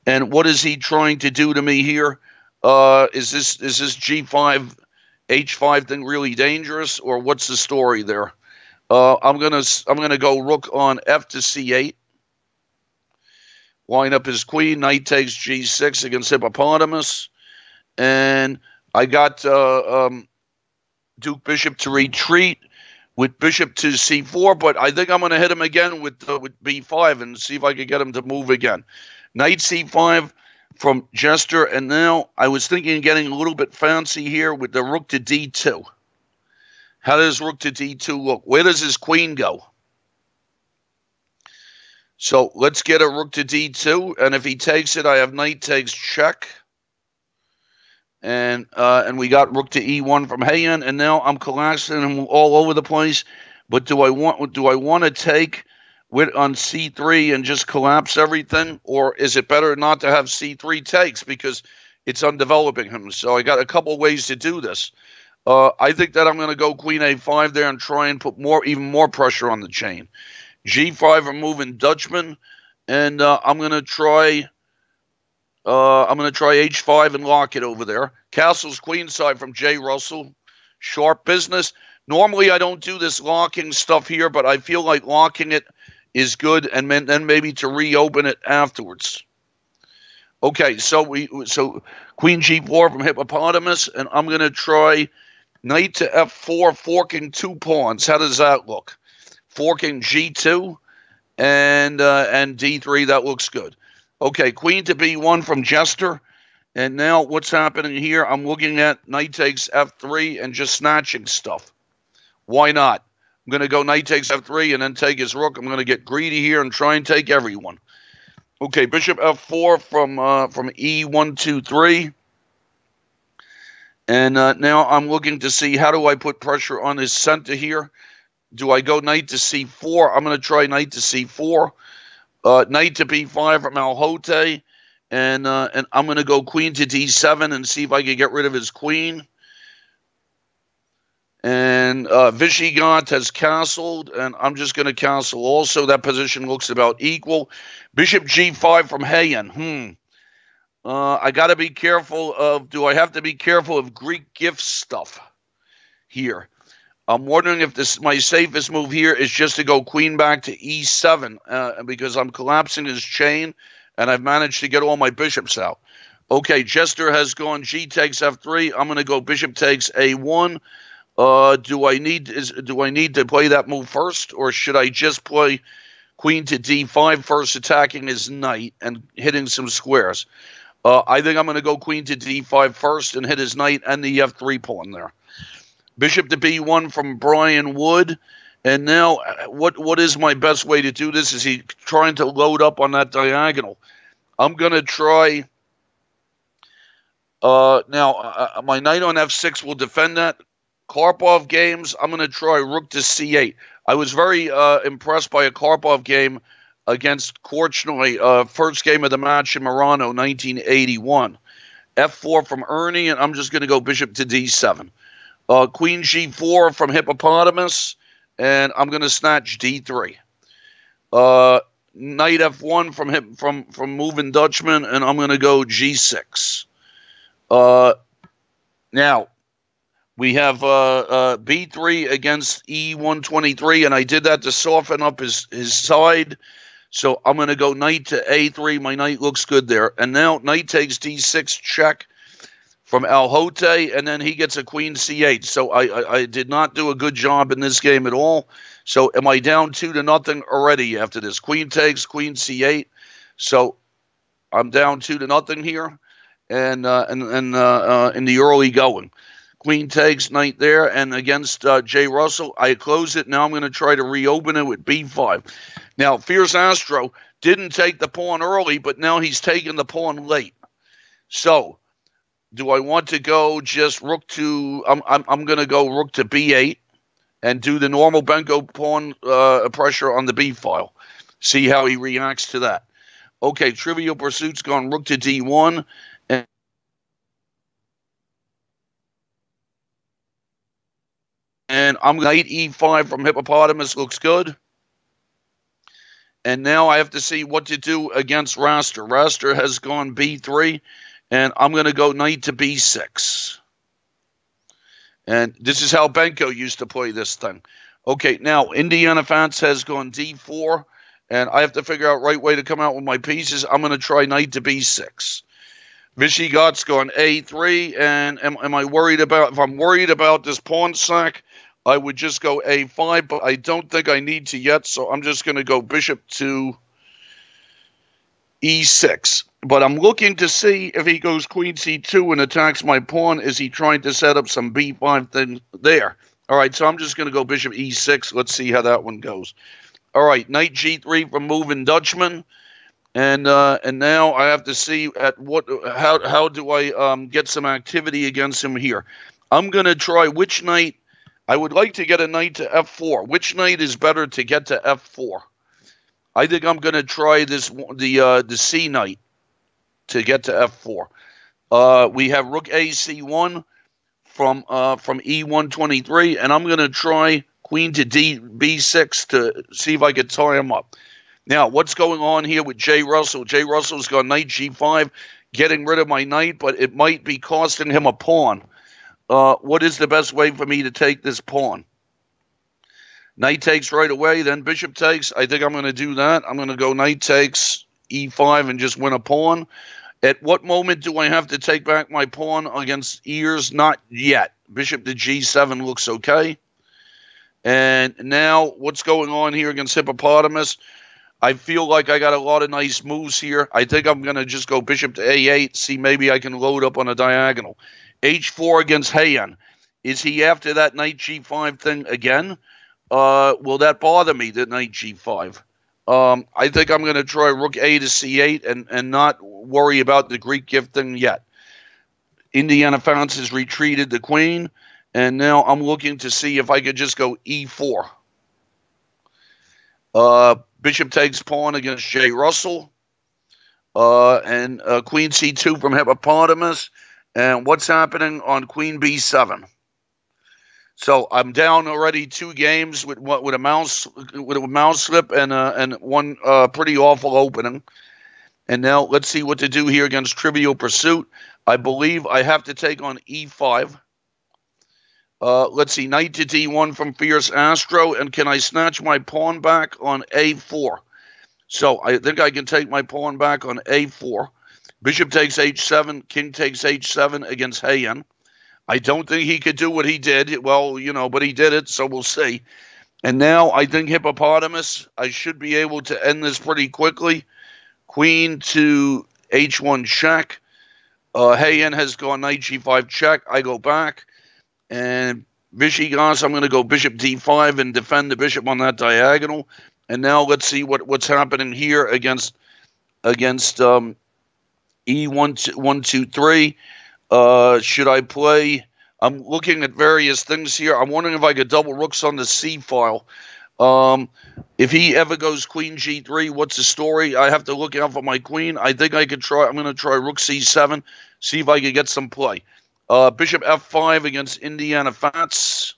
And what is he trying to do to me here? Is this g5, h5 thing really dangerous, or what's the story there? I'm gonna go rook on f to c8. Line up his queen. Knight takes g6 against Hippopotamus, and I got Duke Bishop to retreat with bishop to c4, but I think I'm going to hit him again with b5 and see if I can get him to move again. Knight c5 from Jester, and now I was thinking of getting a little bit fancy here with the rook to d2. How does rook to d2 look? Where does his queen go? So let's get a rook to d2, and if he takes it, I have knight takes check. And we got rook to e1 from Heian, and now I'm collapsing him all over the place. But do I want to take with on c3 and just collapse everything, or is it better not to have c3 takes because it's undeveloping him? So I got a couple ways to do this. I think that I'm going to go queen a5 there and try and put even more pressure on the chain. g5 removing Dutchman, and I'm going to try h5 and lock it over there. Castle's queenside from J. Russell. Sharp business. Normally I don't do this locking stuff here, but I feel like locking it is good, and then maybe to reopen it afterwards. Okay, so queen g4 from Hippopotamus, and I'm going to try knight to f4, forking 2 pawns. How does that look? Forking g2 and d3. That looks good. Okay, queen to b1 from Jester. And now what's happening here? I'm looking at knight takes f3 and just snatching stuff. Why not? I'm going to go knight takes f3 and then take his rook. I'm going to get greedy here and try and take everyone. Okay, bishop f4 from e1, 2, 3. And now I'm looking to see how do I put pressure on his center here. Do I go knight to c4? I'm going to try knight to c4. Knight to b5 from Alhote, and I'm going to go queen to d7 and see if I can get rid of his queen. And Visigoth has castled, and I'm just going to castle also. That position looks about equal. Bishop g5 from Heian. I got to be careful of, do I have to be careful of Greek gift stuff here? I'm wondering if my safest move here is just to go queen back to e7 because I'm collapsing his chain and I've managed to get all my bishops out. Okay, Jester has gone g takes f3. I'm going to go bishop takes a1. Do I need to play that move first, or should I just play queen to d5 first, attacking his knight and hitting some squares? I think I'm going to go queen to d5 first and hit his knight and the f3 pawn there. Bishop to b1 from Brian Wood. And now, what is my best way to do this? Is he trying to load up on that diagonal? I'm going to try... now, my knight on f6 will defend that. Karpov games, I'm going to try rook to c8. I was very impressed by a Karpov game against Korchnoi, first game of the match in Murano, 1981. f4 from Ernie, and I'm just going to go bishop to d7. Queen g4 from Hippopotamus, and I'm going to snatch d3. Knight f1 from Moving Dutchman, and I'm going to go g6. Now, we have b3 against e123, and I did that to soften up his side. So I'm going to go knight to a3. My knight looks good there. And now knight takes d6 check from Alhote, and then he gets a queen c8. So I did not do a good job in this game at all. So am I down 2-0 already after this? Queen takes, queen c8. So I'm down 2-0 here, and in the early going. Queen takes, knight there, and against J. Russell, I close it. Now I'm going to try to reopen it with b5. Now, Fierce Astro didn't take the pawn early, but now he's taking the pawn late. So, do I want to go just rook to? I'm going to go rook to b8 and do the normal Benko pawn pressure on the b file. See how he reacts to that. Okay, Trivial Pursuit's gone rook to d1. And I'm knight e5 from Hippopotamus. Looks good. And now I have to see what to do against Raster. Raster has gone b3, and I'm going to go knight to b6. And this is how Benko used to play this thing. Okay, now Indiana Fats has gone d4, and I have to figure out right way to come out with my pieces. I'm going to try knight to b6. Vichy Got's gone a3, and am I worried about, if I'm worried about this pawn sack, I would just go a5, but I don't think I need to yet, so I'm just going to go bishop to e6. But I'm looking to see if he goes queen c2 and attacks my pawn. Is he trying to set up some b5 thing there? All right, so I'm just going to go bishop e6. Let's see how that one goes. All right, knight g3 from Moving Dutchman. And now I have to see at how do I get some activity against him here. I'm going to try which knight. I would like to get a knight to f4. Which knight is better to get to f4? I think I'm going to try the C knight to get to f4. We have rook a c1 from e123, and I'm going to try queen to b6 to see if I could tie him up. Now, what's going on here with J. Russell? J. Russell's got knight g5, getting rid of my knight, but it might be costing him a pawn. What is the best way for me to take this pawn? Knight takes right away, then bishop takes. I think I'm going to do that. I'm going to go knight takes e5 and just win a pawn. At what moment do I have to take back my pawn against ears? Not yet. Bishop to g7 looks okay. And now what's going on here against Hippopotamus? I feel like I got a lot of nice moves here. I think I'm going to just go bishop to a8, see maybe I can load up on a diagonal. h4 against Heian. Is he after that knight g5 thing again? Will that bother me, the knight g5? I think I'm going to try rook a to c8 and not worry about the Greek gift thing yet. Indiana Founts has retreated the queen, and now I'm looking to see if I could just go e4. Bishop takes pawn against J. Russell. And queen c2 from Hippopotamus. And what's happening on queen b7? So I'm down already 2 games with a mouse slip and one pretty awful opening. And now let's see what to do here against Trivial Pursuit. I believe I have to take on e5. Let's see, knight to d1 from Fierce Astro, and can I snatch my pawn back on a4? So I think I can take my pawn back on a4. Bishop takes h7, king takes h7 against Heian. I don't think he could do what he did. Well, you know, but he did it, so we'll see. And now I think Hippopotamus, I should be able to end this pretty quickly. Queen to h1 check. Heian has gone knight g5 check. I go back. And Vishigas, I'm going to go bishop d5 and defend the bishop on that diagonal. And now let's see what's happening here against e1, 1, 2, 3. Should I play? I'm looking at various things here. I'm wondering if I could double rooks on the c file. If he ever goes queen g3, what's the story? I have to look out for my queen. I think I could try. I'm going to try rook c7, see if I could get some play. Bishop f5 against Indiana Fats.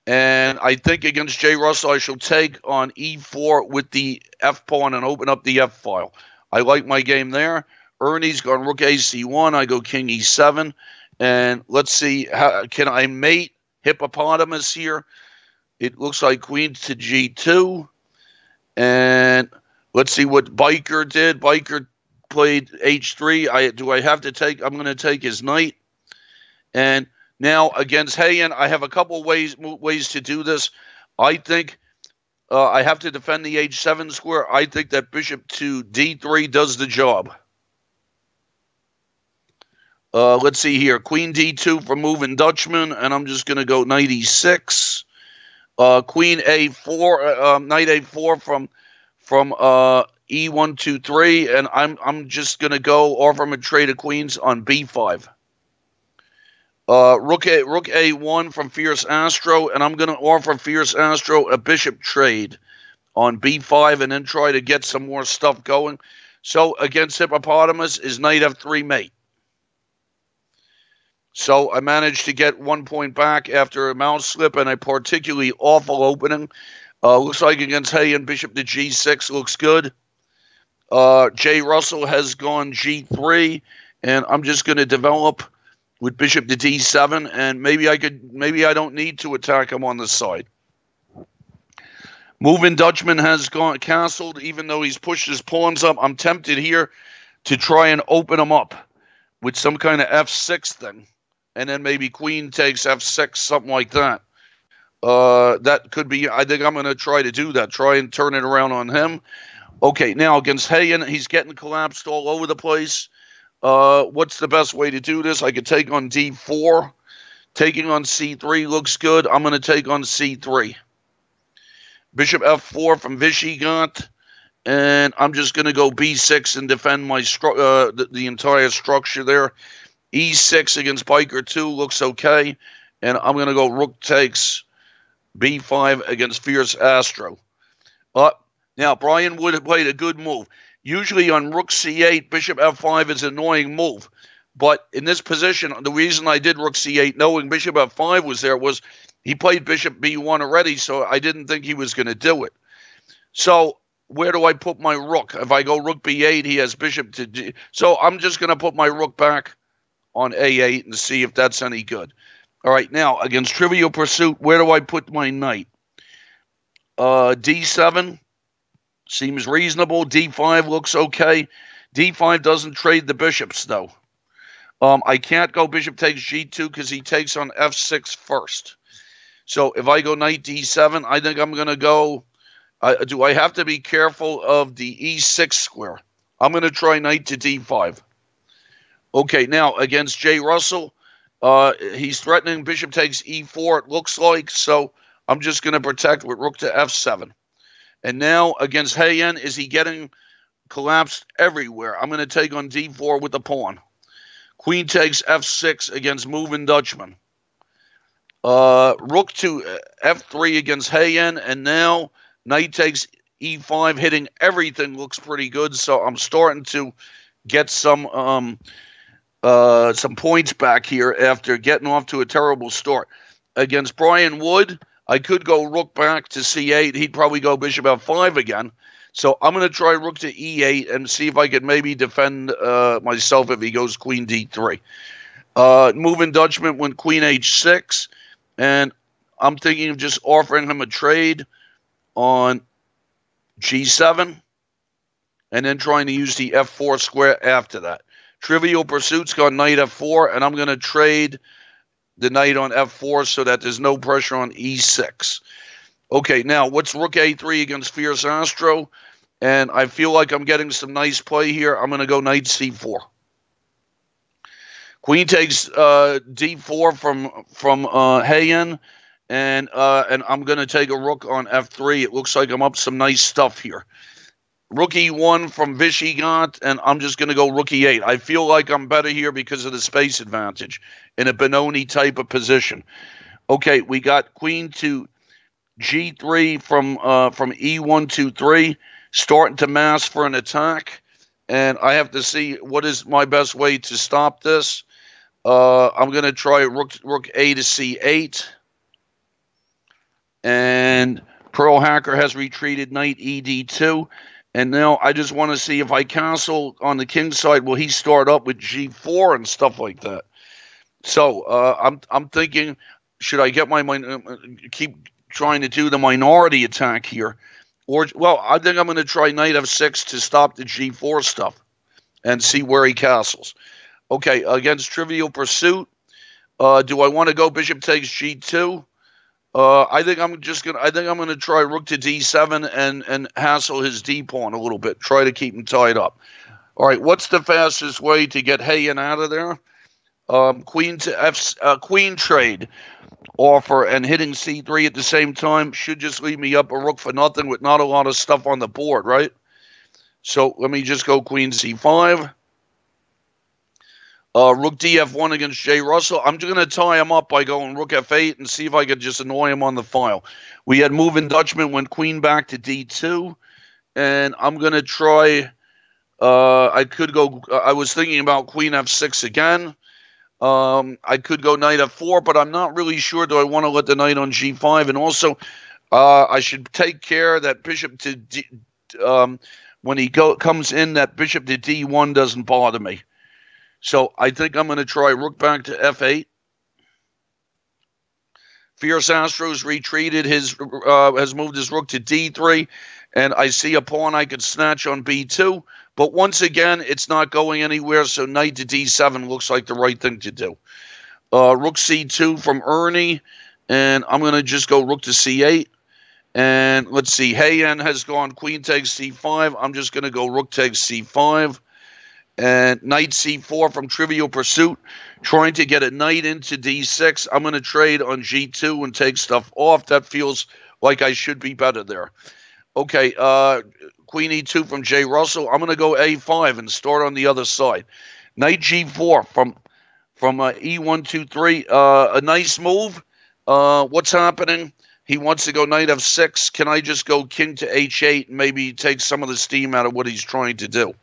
And I think against J. Russell, I shall take on e4 with the f pawn and open up the f file. I like my game there. Ernie's gone rook a c1. I go king e7. And let's see, can I mate Hippopotamus here? It looks like queen to g2. And let's see what Biker did. Biker played h3. Do I have to take? I'm going to take his knight. And now against Heian, I have a couple ways to do this. I think I have to defend the h7 square. I think that bishop to d3 does the job. Let's see here. Queen D2 for moving Dutchman, and I'm just going to go knight E6. Queen A4, knight A4 from E1, 2, 3, and I'm just going to go offer him a trade of queens on B5. Rook A1 from Fierce Astro, and I'm going to offer Fierce Astro a bishop trade on B5 and then try to get some more stuff going. So against Hippopotamus is knight F3 mate. So I managed to get 1 point back after a mouse slip and a particularly awful opening. Looks like against Hayen, bishop to G6 looks good. Jay Russell has gone G3, and I'm just going to develop with bishop to D7, and maybe I don't need to attack him on the side. Moving Dutchman has gone castled, even though he's pushed his pawns up. I'm tempted here to try and open him up with some kind of F6 thing, and then maybe queen takes F6, something like that. That could be, I think I'm going to try to do that, try and turn it around on him. Okay, now against Hayen, he's getting collapsed all over the place. What's the best way to do this? I could take on D4. Taking on C3 looks good. I'm going to take on C3. Bishop F4 from Vishigat. And I'm just going to go B6 and defend my the entire structure there. E6 against Biker 2 looks okay. And I'm going to go Rook takes B5 against Fierce Astro. Now, Brian Wood had played a good move. Usually on Rook C8, Bishop F5 is an annoying move. But in this position, the reason I did Rook C8, knowing Bishop F5 was there, was he played Bishop B1 already, so I didn't think he was going to do it. So where do I put my Rook? If I go Rook B8, he has Bishop to D. So I'm just going to put my Rook back on A8 and see if that's any good. All right, now, against Trivial Pursuit, where do I put my knight? D7 seems reasonable. D5 looks okay. D5 doesn't trade the bishops, though. I can't go bishop takes G2 because he takes on F6 first. So if I go knight D7, I think I'm going to go... do I have to be careful of the E6 square? I'm going to try knight to D5. Okay, now, against Jay Russell, he's threatening bishop takes E4, it looks like, so I'm just going to protect with rook to F7. And now, against Hayen, is he getting collapsed everywhere? I'm going to take on D4 with the pawn. Queen takes F6 against moving Dutchman. Rook to F3 against Hayen, and now knight takes E5, hitting everything looks pretty good, so I'm starting to get some points back here after getting off to a terrible start. Against Brian Wood, I could go rook back to C8. He'd probably go bishop F5 again. So I'm going to try rook to E8 and see if I could maybe defend myself if he goes queen D3. Moving Dutchman went queen H6. And I'm thinking of just offering him a trade on G7 and then trying to use the F4 square after that. Trivial Pursuit's got knight F4, and I'm going to trade the knight on F4 so that there's no pressure on E6. Okay, now, what's rook A3 against Fierce Astro? And I feel like I'm getting some nice play here. I'm going to go knight C4. Queen takes D4 from Hayen, and I'm going to take a rook on F3. It looks like I'm up some nice stuff here. Rook E1 from Vishigat, and I'm just going to go rook E8. I feel like I'm better here because of the space advantage in a Benoni type of position. Okay, we got queen to G3 from E1, 2, 3, starting to mass for an attack, and I have to see what is my best way to stop this. I'm going to try rook A to C8, and Pearl Hacker has retreated knight ED2. And now I just want to see if I castle on the king side, will he start up with G4 and stuff like that? So I'm thinking, should I get keep trying to do the minority attack here, or well, I think I'm going to try knight F6 to stop the G4 stuff and see where he castles. Okay, against Trivial Pursuit, do I want to go bishop takes G2? I think I'm going to try rook to D7 and hassle his D pawn a little bit. Try to keep him tied up. All right, what's the fastest way to get Hayen out of there? Queen to F, queen trade offer and hitting C3 at the same time should just leave me up a rook for nothing with not a lot of stuff on the board, right? So let me just go queen C5. Rook DF1 against Jay Russell. I'm just going to tie him up by going rook F8 and see if I could just annoy him on the file. We had moving Dutchman went queen back to D2. And I'm going to try, I could go, I was thinking about queen F6 again. I could go knight F4, but I'm not really sure. Do I want to let the knight on G5? And also, I should take care that bishop to D, when he comes in, that bishop to D1 doesn't bother me. So I think I'm going to try rook back to F8. Fierce Astros retreated. Has moved his rook to D3, and I see a pawn I could snatch on B2. But once again, it's not going anywhere, so knight to D7 looks like the right thing to do. Rook C2 from Ernie, and I'm going to just go rook to C8. And let's see, Hayen has gone queen takes C5. I'm just going to go rook takes C5. And knight C4 from Trivial Pursuit, trying to get a knight into D6. I'm going to trade on G2 and take stuff off. That feels like I should be better there. Okay, Queen E2 from Jay Russell. I'm going to go A5 and start on the other side. Knight G4 from E1, 2, 3. A nice move. What's happening? He wants to go knight F6. Can I just go king to H8 and maybe take some of the steam out of what he's trying to do?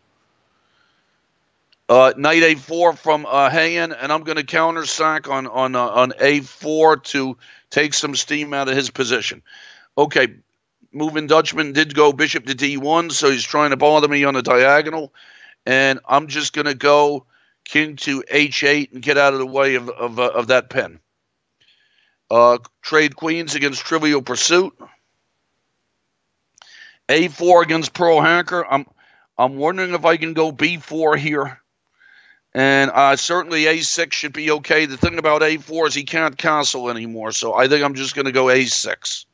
Knight A4 from Hayen, and I'm going to counter sack on A4 to take some steam out of his position. Okay, moving Dutchman did go bishop to D1, so he's trying to bother me on a diagonal, and I'm just going to go king to H8 and get out of the way of that pin. Trade queens against Trivial Pursuit. A4 against Pearl Hacker. I'm wondering if I can go B4 here. And certainly A6 should be okay. The thing about A4 is he can't castle anymore, so I think I'm just going to go A6.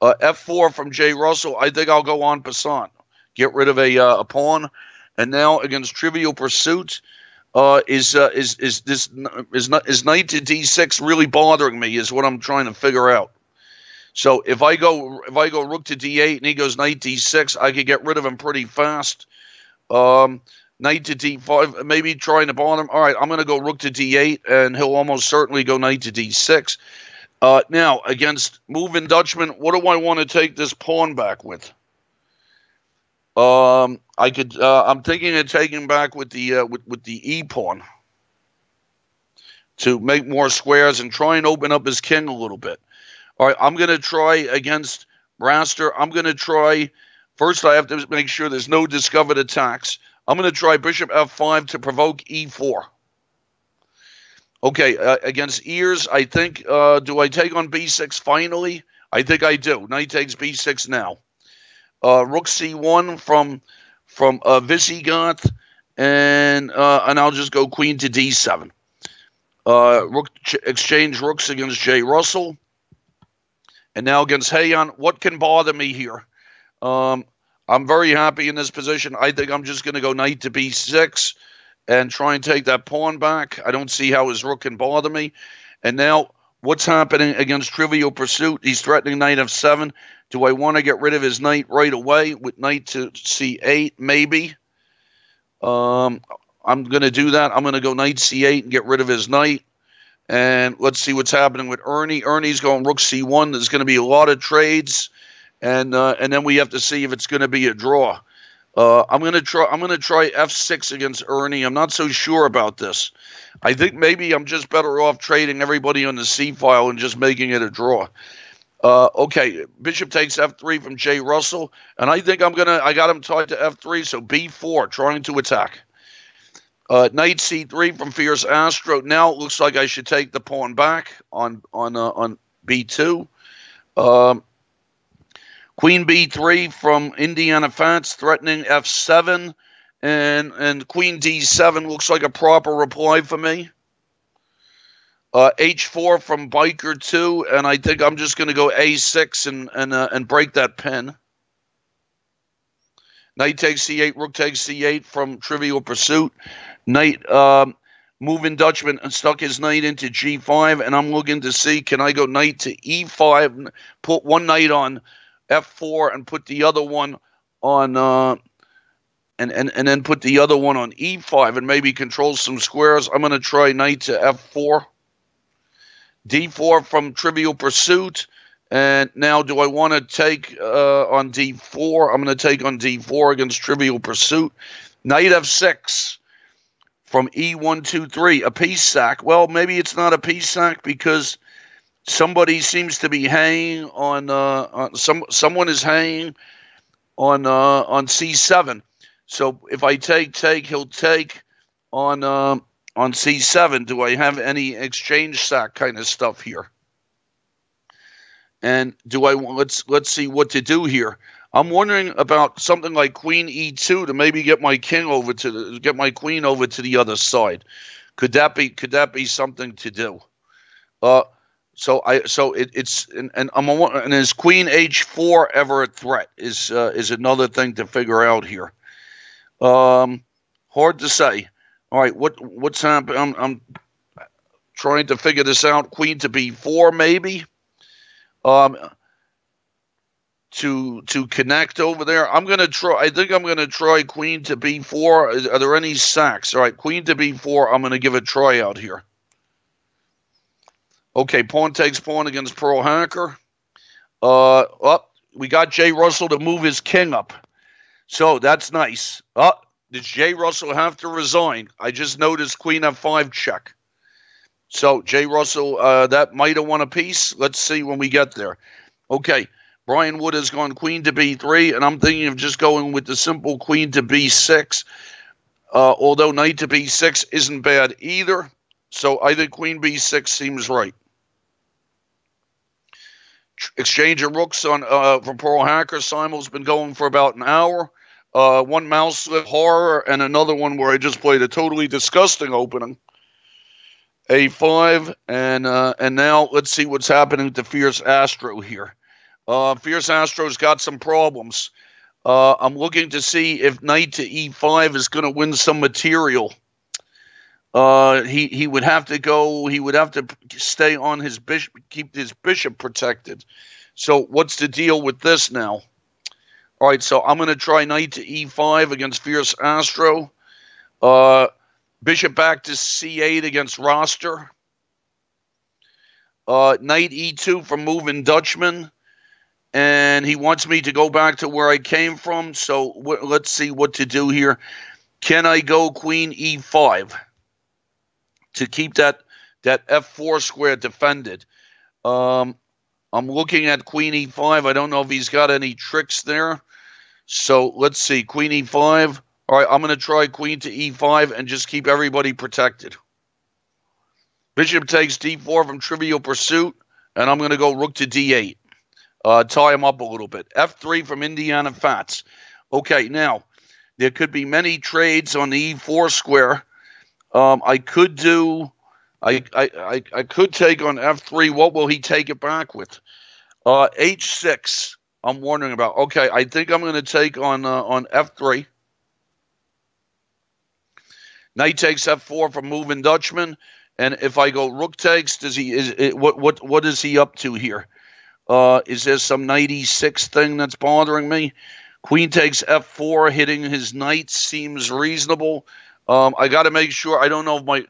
F4 from Jay Russell. I think I'll go en passant. Get rid of a pawn. And now against Trivial Pursuit, is knight to D6 really bothering me? Is what I'm trying to figure out. So if I go rook to D8 and he goes knight D6, I could get rid of him pretty fast. Knight to D5, maybe trying to bother him. All right, I'm going to go rook to D8, and he'll almost certainly go knight to D6. Now, against moving Dutchman, what do I want to take this pawn back with? I'm thinking of taking back with the E pawn to make more squares and try and open up his king a little bit. All right, I'm going to try against Braster. I'm going to try. First, I have to make sure there's no discovered attacks. I'm going to try bishop F5 to provoke E4. Okay, against Ears, I think, do I take on B6 finally? I think I do. Knight takes B6 now. Rook C1 from Visigoth, and I'll just go queen to D7. Exchange rooks against Jay Russell. And now against Hayen, what can bother me here? I'm very happy in this position. I think I'm just going to go knight to B6 and try and take that pawn back. I don't see how his rook can bother me. And now, what's happening against Trivial Pursuit? He's threatening knight F7. Do I want to get rid of his knight right away with knight to C8? Maybe. I'm going to do that. I'm going to go knight C8 and get rid of his knight. And let's see what's happening with Ernie. Ernie's going rook C1. There's going to be a lot of trades. And then we have to see if it's going to be a draw. I'm going to try F6 against Ernie. I'm not so sure about this. I think maybe I'm just better off trading everybody on the C file and just making it a draw. Okay, bishop takes F3 from Jay Russell, and I think I got him tied to F3, so B4, trying to attack. Knight C3 from Fierce Astro. Now it looks like I should take the pawn back on B2. Queen B3 from Indiana Fats, threatening F7. And Queen D7 looks like a proper reply for me. H4 from Biker 2, and I think I'm just going to go A6 and break that pin. Knight takes C8, rook takes C8 from Trivial Pursuit. Knight moving Dutchman and stuck his knight into G5, and I'm looking to see, can I go knight to E5, put one knight on F4, and put the other one on and then put the other one on E5 and maybe control some squares. I'm going to try knight to F4, D4 from Trivial Pursuit. And now do I want to take on D4? I'm going to take on D4 against Trivial Pursuit. Knight F6 from E1, 2, 3. A piece sack. Well, maybe it's not a piece sack because somebody seems to be hanging on someone is hanging on C7. So if I take, he'll take on C7. Do I have any exchange sack kind of stuff here? And do I let's see what to do here. I'm wondering about something like Queen E2 to maybe get my queen over to the other side. Could that be something to do? So is Queen H4 ever a threat? Is another thing to figure out here. Hard to say. All right, what's happening? I'm trying to figure this out. Queen to B4 maybe. To connect over there. I think I'm gonna try Queen to B4. Are there any sacks? All right, Queen to B4. I'm gonna give a try out here. Okay, pawn takes pawn against Pearl Hacker. We got Jay Russell to move his king up. So that's nice. Does Jay Russell have to resign? I just noticed Queen F5 check. So Jay Russell, that might have won a piece. Let's see when we get there. Okay, Brian Wood has gone Queen to B3, and I'm thinking of just going with the simple Queen to B6. Although Knight to B6 isn't bad either. So I think Queen B6 seems right. Exchange of rooks from Pearl Hacker. Simon's been going for about an hour. One mouse slip horror and another one where I just played a totally disgusting opening. A5 and now let's see what's happening to Fierce Astro here. Fierce Astro's got some problems. I'm looking to see if Knight to E5 is going to win some material. He would have to go. He would have to stay on his bishop, keep his bishop protected. So what's the deal with this now? All right, so I'm going to try Knight to E5 against Fierce Astro. Bishop back to C8 against Roster. Knight E2 from Moving Dutchman. And he wants me to go back to where I came from. So let's see what to do here. Can I go Queen E5 to keep that F4 square defended? I'm looking at Queen E5. I don't know if he's got any tricks there. So let's see. Queen E5. All right, I'm going to try Queen to E5 and just keep everybody protected. Bishop takes D4 from Trivial Pursuit, and I'm going to go Rook to D8. Tie him up a little bit. F3 from Indiana Fats. Okay, now, there could be many trades on the E4 square. I could take on F3. What will he take it back with? H6, I'm wondering about. Okay, I think I'm going to take on F3. Knight takes F4 from Moving Dutchman, and if I go Rook takes, what is he up to here? Is there some Knight E6 thing that's bothering me? Queen takes F4, hitting his knight seems reasonable. I got to make sure. I don't know if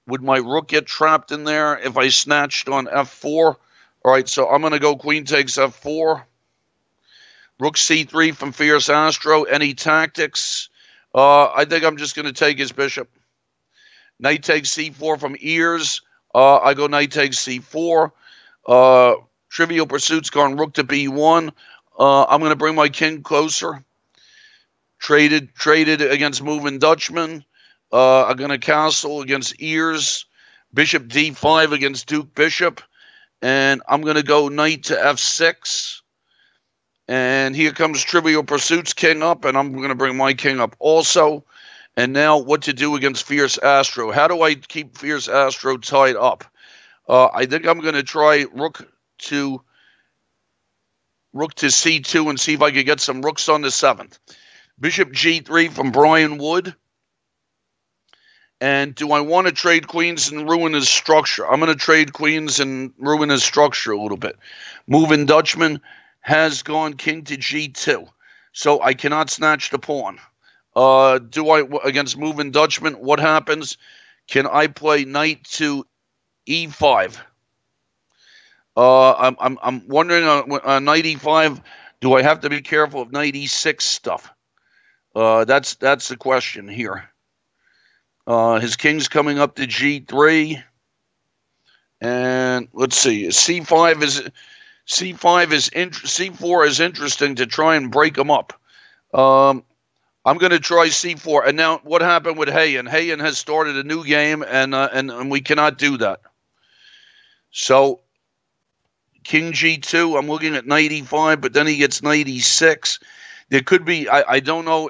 would my Rook get trapped in there if I snatched on F4. All right, so I'm going to go Queen takes F4. Rook C3 from Fierce Astro. Any tactics? I think I'm just going to take his bishop. Knight takes C4 from Ears. I go Knight takes C4. Trivial Pursuit's gone Rook to B1. I'm going to bring my king closer. Traded against Moving Dutchman. I'm going to castle against Ears. Bishop D5 against Duke Bishop. And I'm going to go Knight to F6. And here comes Trivial Pursuit's king up, and I'm going to bring my king up also. And now what to do against Fierce Astro. How do I keep Fierce Astro tied up? I think I'm going to try Rook to C2 and see if I can get some rooks on the 7th. Bishop G3 from Brian Wood. And do I want to trade queens and ruin his structure? I'm going to trade queens and ruin his structure a little bit. Moving Dutchman has gone king to g2. So I cannot snatch the pawn. Against moving Dutchman, what happens? Can I play knight to e5? I'm wondering on knight e5, do I have to be careful of knight e6 stuff? That's the question here. His king's coming up to g3, and let's see. C4 is interesting to try and break him up. I'm going to try c4. And now, what happened with Hayen? Hayen has started a new game, and we cannot do that. So king g2. I'm looking at knight e5, but then he gets knight e6. There could be, I don't know.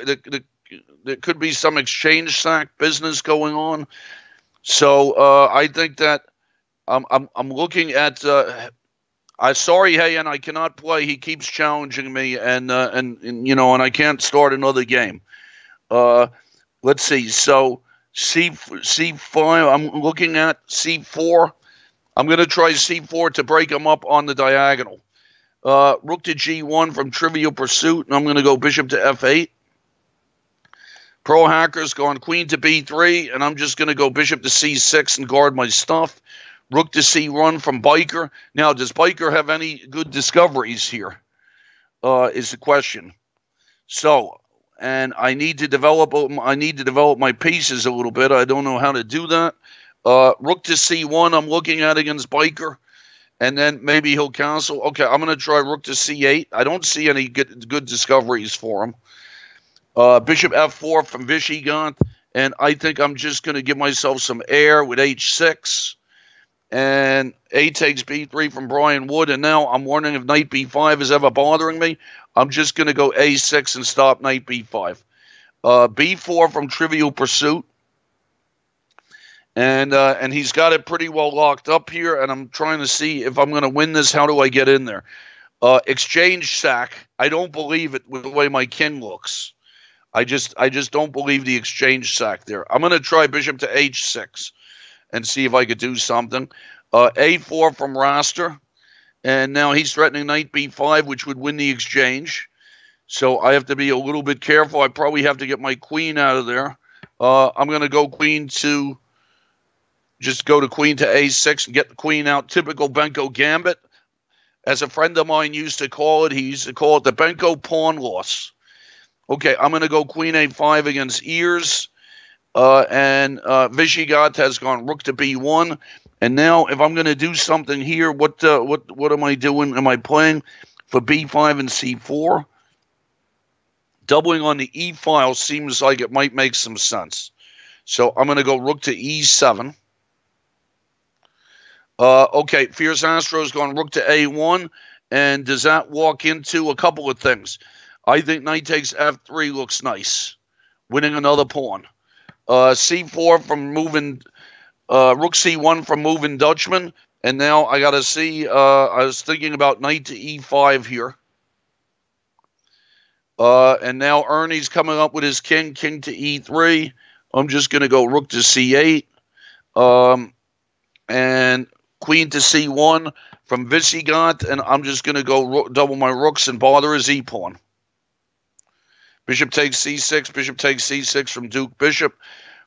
There could be some exchange sack business going on. So I think that I'm looking at. Sorry, Hayen, I cannot play. He keeps challenging me, and I can't start another game. Let's see. So c5. I'm looking at c4. I'm going to try c4 to break him up on the diagonal. Rook to g1 from Trivial Pursuit, and I'm going to go bishop to f8. Pro Hacker's gone queen to b3, and I'm just going to go bishop to c6 and guard my stuff. Rook to c1 from Biker. Now, does Biker have any good discoveries here? Is the question. So, and I need to develop my pieces a little bit. I don't know how to do that. Rook to c1, I'm looking at against Biker. And then maybe he'll cancel. Okay, I'm going to try rook to c8. I don't see any good discoveries for him. Bishop f4 from Vishiganth. And I think I'm just going to give myself some air with h6. And a takes b3 from Brian Wood. And now I'm wondering if knight b5 is ever bothering me. I'm just going to go a6 and stop knight b5. b4 from Trivial Pursuit. And he's got it pretty well locked up here, and I'm trying to see if I'm going to win this. How do I get in there? Exchange sack. I don't believe it with the way my king looks. I just don't believe the exchange sack there. I'm going to try bishop to h6 and see if I could do something. a4 from Raster, and now he's threatening knight b5, which would win the exchange. So I have to be a little bit careful. I probably have to get my queen out of there. I'm going to go queen to... Just go to queen to a6 and get the queen out. Typical Benko gambit. As a friend of mine used to call it, he used to call it the Benko pawn loss. Okay, I'm going to go queen a5 against ears. And Vishiganth has gone rook to b1. And now if I'm going to do something here, what am I doing? Am I playing for b5 and c4? Doubling on the e file seems like it might make some sense. So I'm going to go rook to e7. Okay, Fierce Astro's gone rook to a1, and does that walk into a couple of things? I think knight takes f3 looks nice, winning another pawn. c4 from moving, rook c1 from moving Dutchman, and now I got to see, I was thinking about knight to e5 here. And now Ernie's coming up with his king to e3. I'm just going to go rook to c8. And queen to c1 from Vishiganth, and I'm just going to go double my rooks and bother his e-pawn. Bishop takes c6, bishop takes c6 from Duke Bishop.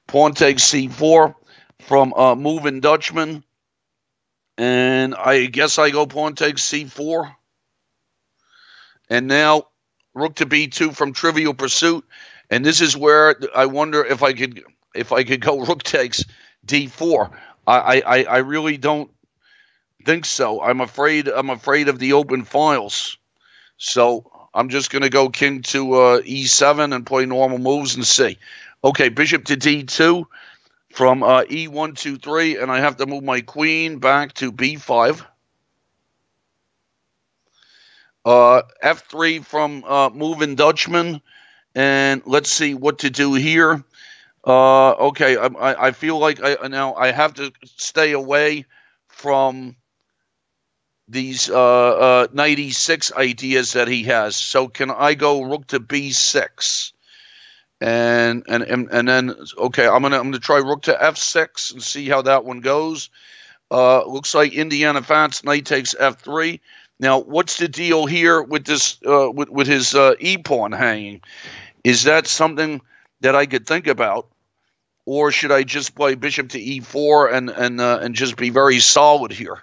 Pawn takes c4 from moving Dutchman. And I guess I go pawn takes c4. And now rook to b2 from Trivial Pursuit. And this is where I wonder if I could go rook takes d4. I really don't think so. I'm afraid of the open files. So I'm just going to go king to e7 and play normal moves and see. Okay, bishop to d2 from e1, 2, 3, and I have to move my queen back to b5. F3 from moving Dutchman, and let's see what to do here. Okay, I feel like now I have to stay away from these knight e6 ideas that he has. So can I go rook to b6? And then okay, I'm gonna try rook to f6 and see how that one goes. Looks like Indiana Fats knight takes f3. Now, what's the deal here with this with his e pawn hanging? Is that something that I could think about, or should I just play bishop to e4 and just be very solid here?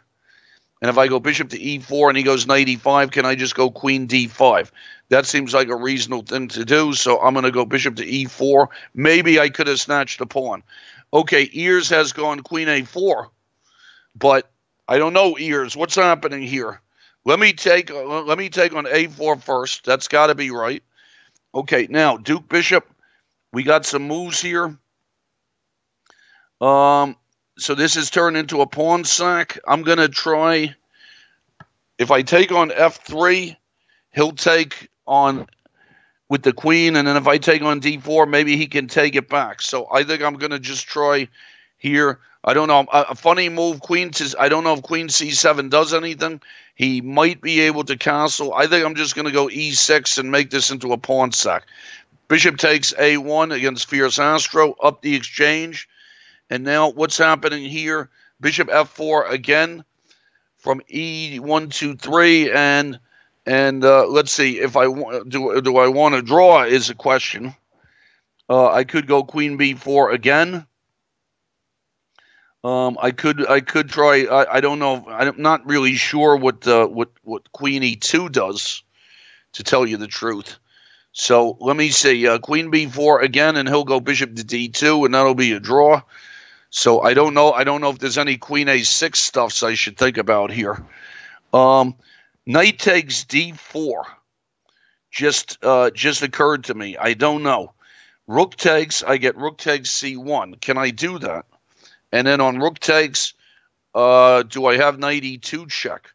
And if I go bishop to e4 and he goes knight e5, can I just go queen d5? That seems like a reasonable thing to do, so I'm going to go bishop to e4. Maybe I could have snatched the pawn. Okay, Ears has gone queen a4, but I don't know, Ears. What's happening here? Let me take on a4 first. That's got to be right. Okay, now Duke Bishop. We got some moves here. So this is turned into a pawn sack. I'm going to try, if I take on f3, he'll take on with the queen, and then if I take on d4, maybe he can take it back. So I think I'm going to just try here. I don't know. A funny move, I don't know if queen c7 does anything. He might be able to castle. I think I'm just going to go e6 and make this into a pawn sack. Bishop takes a1 against Fierce Astro, up the exchange. And now what's happening here? Bishop f4 again from e1, 2, 3, and let's see if I do I want to draw is a question. I could go queen b4 again. I could try. I don't know. I'm not really sure what queen e2 does, to tell you the truth. So let me see. Queen b4 again, and he'll go bishop to d2, and that'll be a draw. So I don't know. I don't know if there's any queen a6 stuffs I should think about here. Knight takes d4. Just occurred to me. I don't know. Rook takes. I get rook takes c1. Can I do that? And then on rook takes, do I have knight e2 check?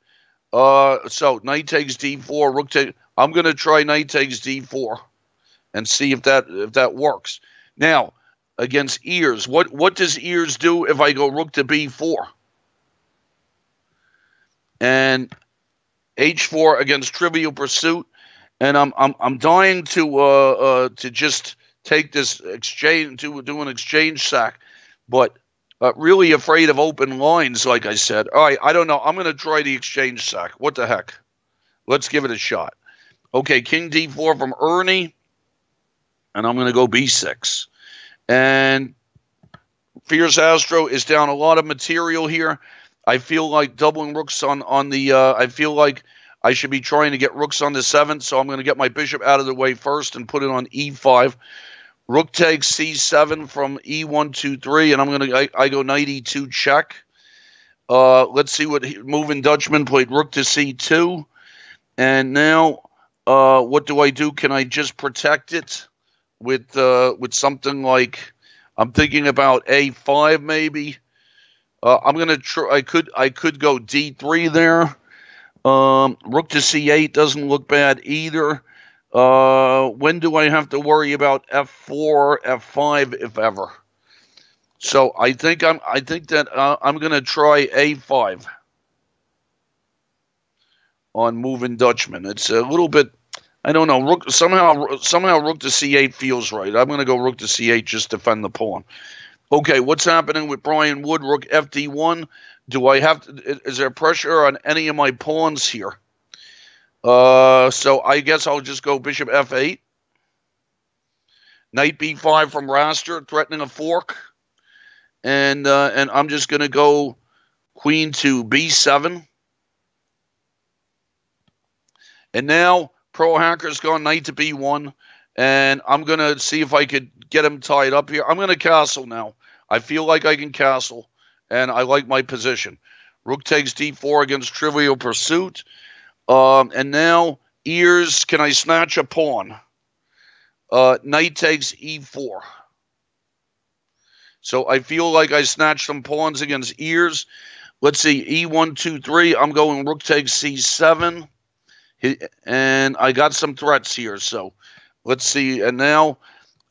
So knight takes d4. Rook takes. I'm going to try knight takes d4 and see if that works. Now, against Ears, what does Ears do if I go rook to b4? And h4 against Trivial Pursuit, and I'm dying to just take this exchange, to do an exchange sack, but really afraid of open lines, like I said. All right, I don't know. I'm going to try the exchange sack. What the heck? Let's give it a shot. Okay, king d4 from Ernie, and I'm going to go b6. And Fierce Astro is down a lot of material here. I feel like doubling rooks on the. I feel like I should be trying to get rooks on the 7th, so I'm going to get my bishop out of the way first and put it on e5. Rook takes c7 from e1, 2, 3, and I go knight e2 check. Let's see what moving Dutchman played. Rook to c2, and now what do I do? Can I just protect it with something like, I'm thinking about a5 maybe? I'm gonna try. I could go d3 there. Rook to c8 doesn't look bad either. When do I have to worry about f4, f5, if ever? So I think that I'm gonna try a5 on moving Dutchman. It's a little bit, I don't know. Rook somehow rook to c8 feels right. I'm gonna go rook to c8, just defend the pawn. Okay, what's happening with Brian Wood? Rook fd1. Do I have to? Is there pressure on any of my pawns here? So I guess I'll just go bishop f8. Knight b5 from Raster, threatening a fork. And I'm just going to go queen to b7. And now Pro Hacker's gone knight to b1. And I'm going to see if I could get him tied up here. I'm going to castle now. I feel like I can castle. And I like my position. Rook takes d4 against Trivial Pursuit. And now, Ears, can I snatch a pawn? Knight takes e4. So I feel like I snatched some pawns against Ears. Let's see, e1, 2, 3. I'm going rook takes c7. And I got some threats here. So let's see. And now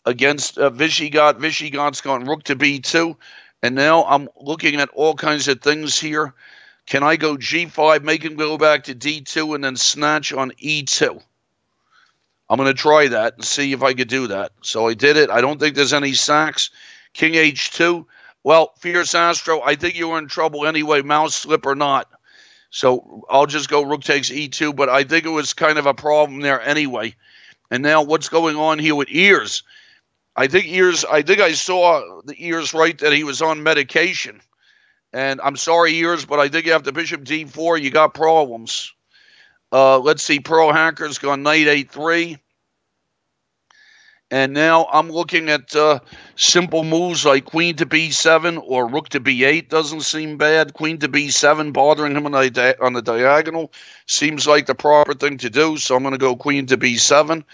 against Vishigot's gone rook to b2. And now I'm looking at all kinds of things here. Can I go g5, make him go back to d2, and then snatch on e2? I'm going to try that and see if I could do that. So I did it. I don't think there's any sacks. King H2. Well, Fierce Astro, I think you were in trouble anyway, mouse slip or not. So I'll just go rook takes E2, but I think it was kind of a problem there anyway. And now what's going on here with Ears? I think I saw the Ears right that he was on medication. And I'm sorry, Ears, but I think after Bishop D4, you got problems. Let's see, Pro Hacker's gone Knight A3. And now I'm looking at simple moves like Queen to B7 or Rook to B8 doesn't seem bad. Queen to B7 bothering him on the diagonal seems like the proper thing to do. So I'm going to go Queen to B7.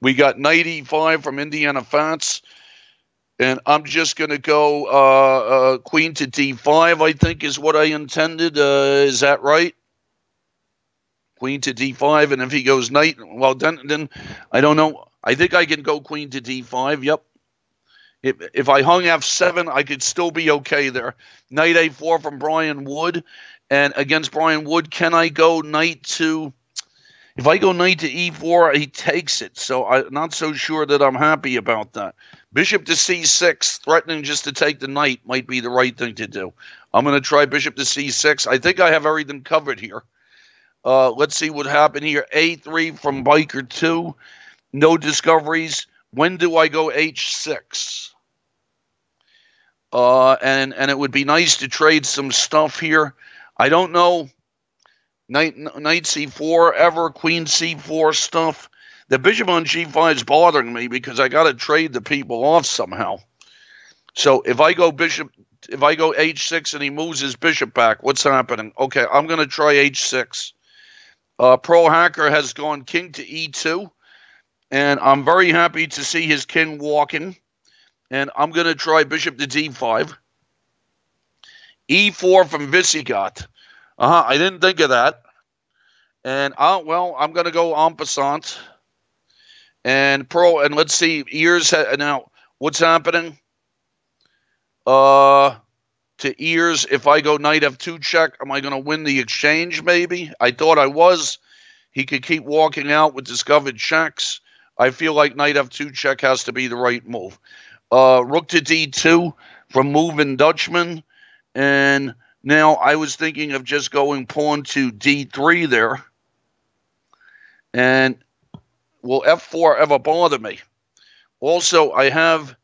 We got Knight E5 from Indiana Fats. And I'm just going to go Queen to D5, I think is what I intended. Is that right? Queen to D5. And if he goes Knight, well, then I don't know. I think I can go Queen to D5. Yep. If I hung F7, I could still be okay there. Knight A4 from Brian Wood. And against Brian Wood, can I go Knight to... If I go Knight to E4, he takes it. So I'm not so sure that I'm happy about that. Bishop to C6, threatening just to take the knight might be the right thing to do. I'm going to try Bishop to C6. I think I have everything covered here. Let's see what happened here. A3 from Biker 2. No discoveries. When do I go H6? And it would be nice to trade some stuff here. I don't know. Knight C4 ever, Queen C4 stuff. The bishop on G5 is bothering me because I got to trade the people off somehow. So if I go H6 and he moves his bishop back, what's happening? Okay, I'm going to try H6. Pro Hacker has gone King to E2. And I'm very happy to see his king walking. And I'm going to try Bishop to D5. E4 from Visigoth. I didn't think of that. And, well, I'm going to go en passant. And let's see, Ears, now, what's happening? To Ears, if I go Knight F2 check, am I going to win the exchange, maybe? I thought I was. He could keep walking out with discovered checks. I feel like Knight F2 check has to be the right move. Rook to D2 from Moving Dutchman. And now I was thinking of just going pawn to D3 there. And will F4 ever bother me? Also, I have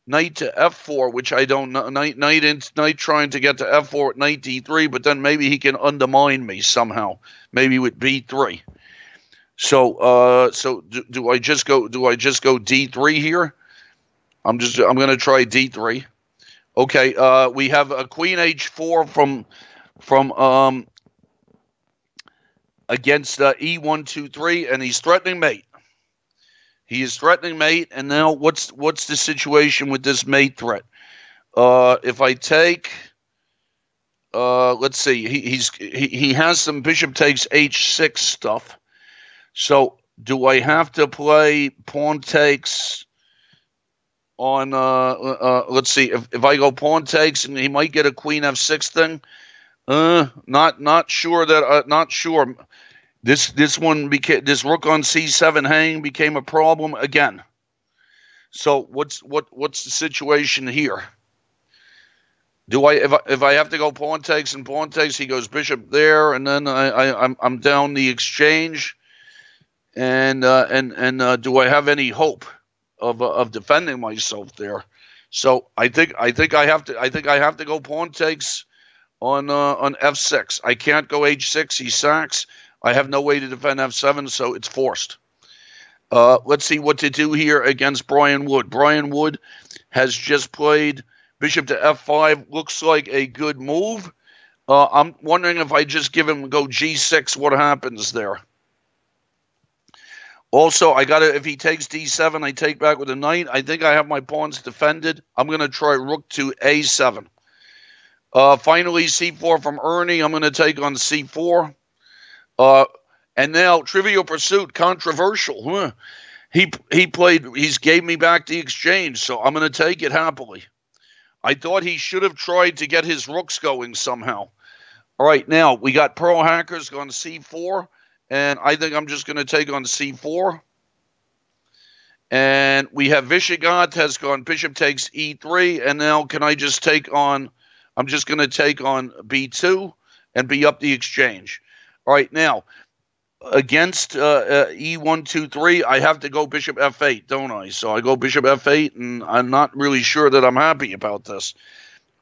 Knight to F4, which I don't know. Knight trying to get to F4 at Knight D3, but then maybe he can undermine me somehow. Maybe with B3. So, do I just go D3 here? I'm going to try D3. Okay. We have a Queen H4 from against E1, 2, 3, and he's threatening mate. He is threatening mate, and now what's the situation with this mate threat? If I take, let's see, he has some bishop takes H6 stuff. So do I have to play pawn takes on, let's see, if I go pawn takes and he might get a Queen F6 thing? Not sure that, not sure. This rook on C7 hang became a problem again. So what's the situation here? Do I if I have to go pawn takes and pawn takes, he goes bishop there, and then I'm down the exchange. And do I have any hope of defending myself there? So I think I have to go pawn takes on F6. I can't go H6. He sacks. I have no way to defend F7, so it's forced. Let's see what to do here against Brian Wood. Brian Wood has just played bishop to F5. Looks like a good move. I'm wondering if I just give him go G6, what happens there? Also, if he takes D7, I take back with a knight. I think I have my pawns defended. I'm going to try rook to A7. Finally, C4 from Ernie. I'm going to take on C4. And now, Trivial Pursuit, controversial. Huh? He's gave me back the exchange, so I'm going to take it happily. I thought he should have tried to get his rooks going somehow. All right, now, we got Pearl Hackers going to C4. And I think I'm just going to take on C4. And we have Vishigat has gone bishop takes e3. And now can I just take on, I'm just going to take on b2 and be up the exchange. All right, now, against e1, 2, 3, I have to go bishop f8, don't I? So I go bishop f8, and I'm not really sure that I'm happy about this.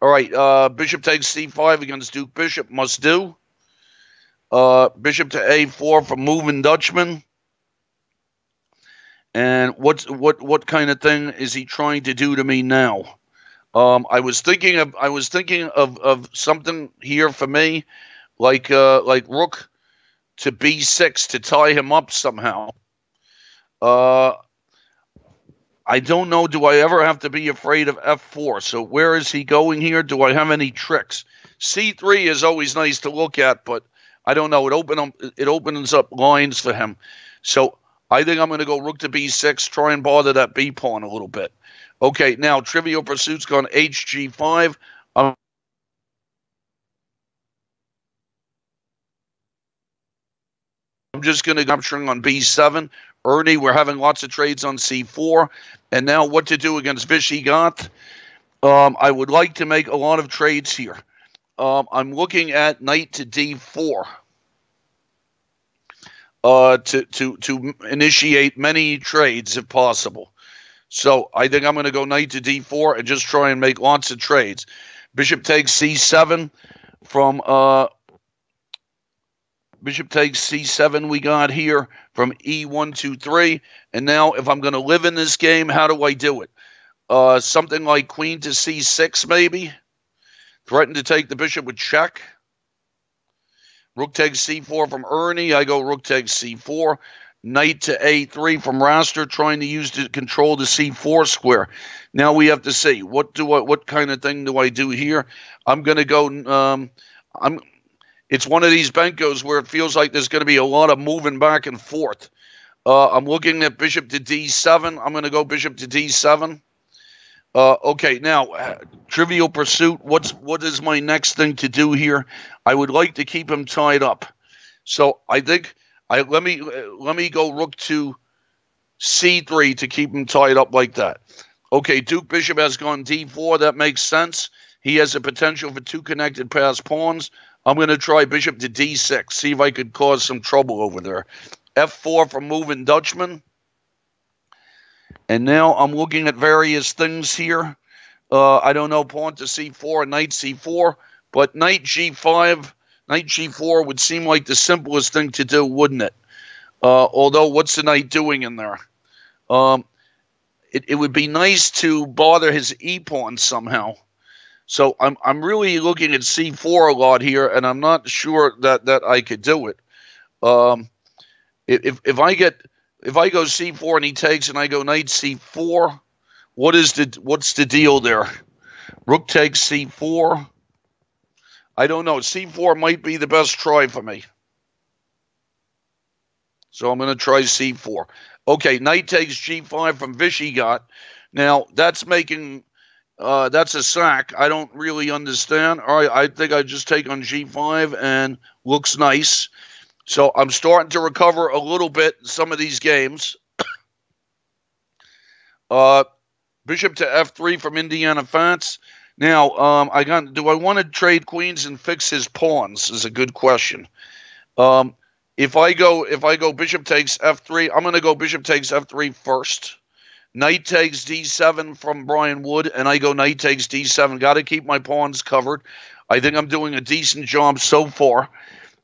All right, bishop takes c5 against Duke bishop, must do. Bishop to a4 from moving Dutchman. And what kind of thing is he trying to do to me now? I was thinking of something here for me, like rook to b6 to tie him up somehow. I don't know. Do I ever have to be afraid of f4? So where is he going here? Do I have any tricks? c3 is always nice to look at, but I don't know. It opens up lines for him. So I think I'm going to go rook to b6, try and bother that b pawn a little bit. Okay, now Trivial Pursuit's gone hg5. I'm just going to capturing on b7. Ernie, we're having lots of trades on c4. And now what to do against Vishigat. I would like to make a lot of trades here. I'm looking at knight to d4. To initiate many trades if possible. So I think I'm going to go knight to d4 and just try and make lots of trades. Bishop takes c7 from bishop takes c7 we got here from e1, 2, 3. And now if I'm going to live in this game, how do I do it? Something like queen to c6 maybe. Threaten to take the bishop with check. Rook takes c4 from Ernie. I go rook takes c4. Knight to a3 from Raster, trying to use to control the c4 square. Now we have to see what kind of thing do I do here? I'm going to go. It's one of these Benkos where it feels like there's going to be a lot of moving back and forth. I'm looking at bishop to d7. I'm going to go bishop to d7. Okay, now Trivial Pursuit. What is my next thing to do here? I would like to keep him tied up, so I think let me go rook to c3 to keep him tied up like that. Okay, Duke bishop has gone d4. That makes sense. He has a potential for two connected passed pawns. I'm going to try bishop to d6. See if I could cause some trouble over there. f4 from moving Dutchman. And now I'm looking at various things here. I don't know, pawn to c4 and knight c4, but knight g5, knight g4 would seem like the simplest thing to do, wouldn't it? Although, what's the knight doing in there? It would be nice to bother his e-pawn somehow. So I'm really looking at c4 a lot here, and I'm not sure that I could do it. If I go c4 and he takes and I go knight c4, what's the deal there? Rook takes c4. I don't know. c4 might be the best try for me. So I'm going to try c4. Okay, knight takes g5 from Vishigat. Now, that's making... that's a sack. I don't really understand. All right, I think I just take on g5 and looks nice. So I'm starting to recover a little bit in some of these games. Bishop to f3 from Indiana Fats. Now, do I want to trade queens and fix his pawns? Is a good question. If I go bishop takes f3, I'm going to go bishop takes f3 first. Knight takes d7 from Brian Wood, and I go knight takes d7. Got to keep my pawns covered. I think I'm doing a decent job so far.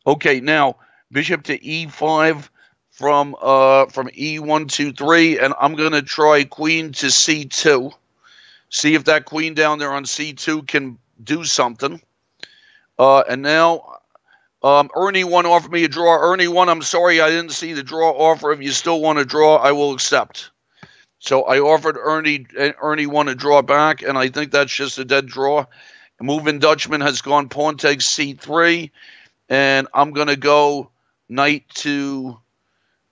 Okay, now bishop to e5 from e1, 2, 3, and I'm going to try queen to c2. See if that queen down there on c2 can do something. And now Ernie 1 offered me a draw. Ernie 1, I'm sorry I didn't see the draw offer. If you still want to draw, I will accept. So I offered Ernie 1 a draw back, and I think that's just a dead draw. Moving Dutchman has gone pawn takes c3, and I'm going to go knight to,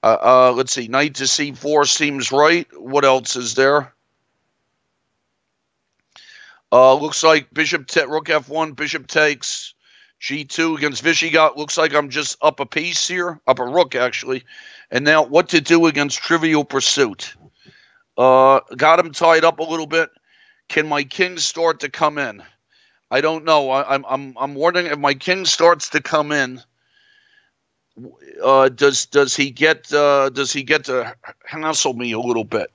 let's see, knight to c4 seems right. What else is there? Looks like rook f1, bishop takes g2 against Vishigat. Looks like I'm just up a piece here, up a rook actually. And now what to do against Trivial Pursuit? Got him tied up a little bit. Can my king start to come in? I don't know. I'm wondering if my king starts to come in. Does he get to hassle me a little bit?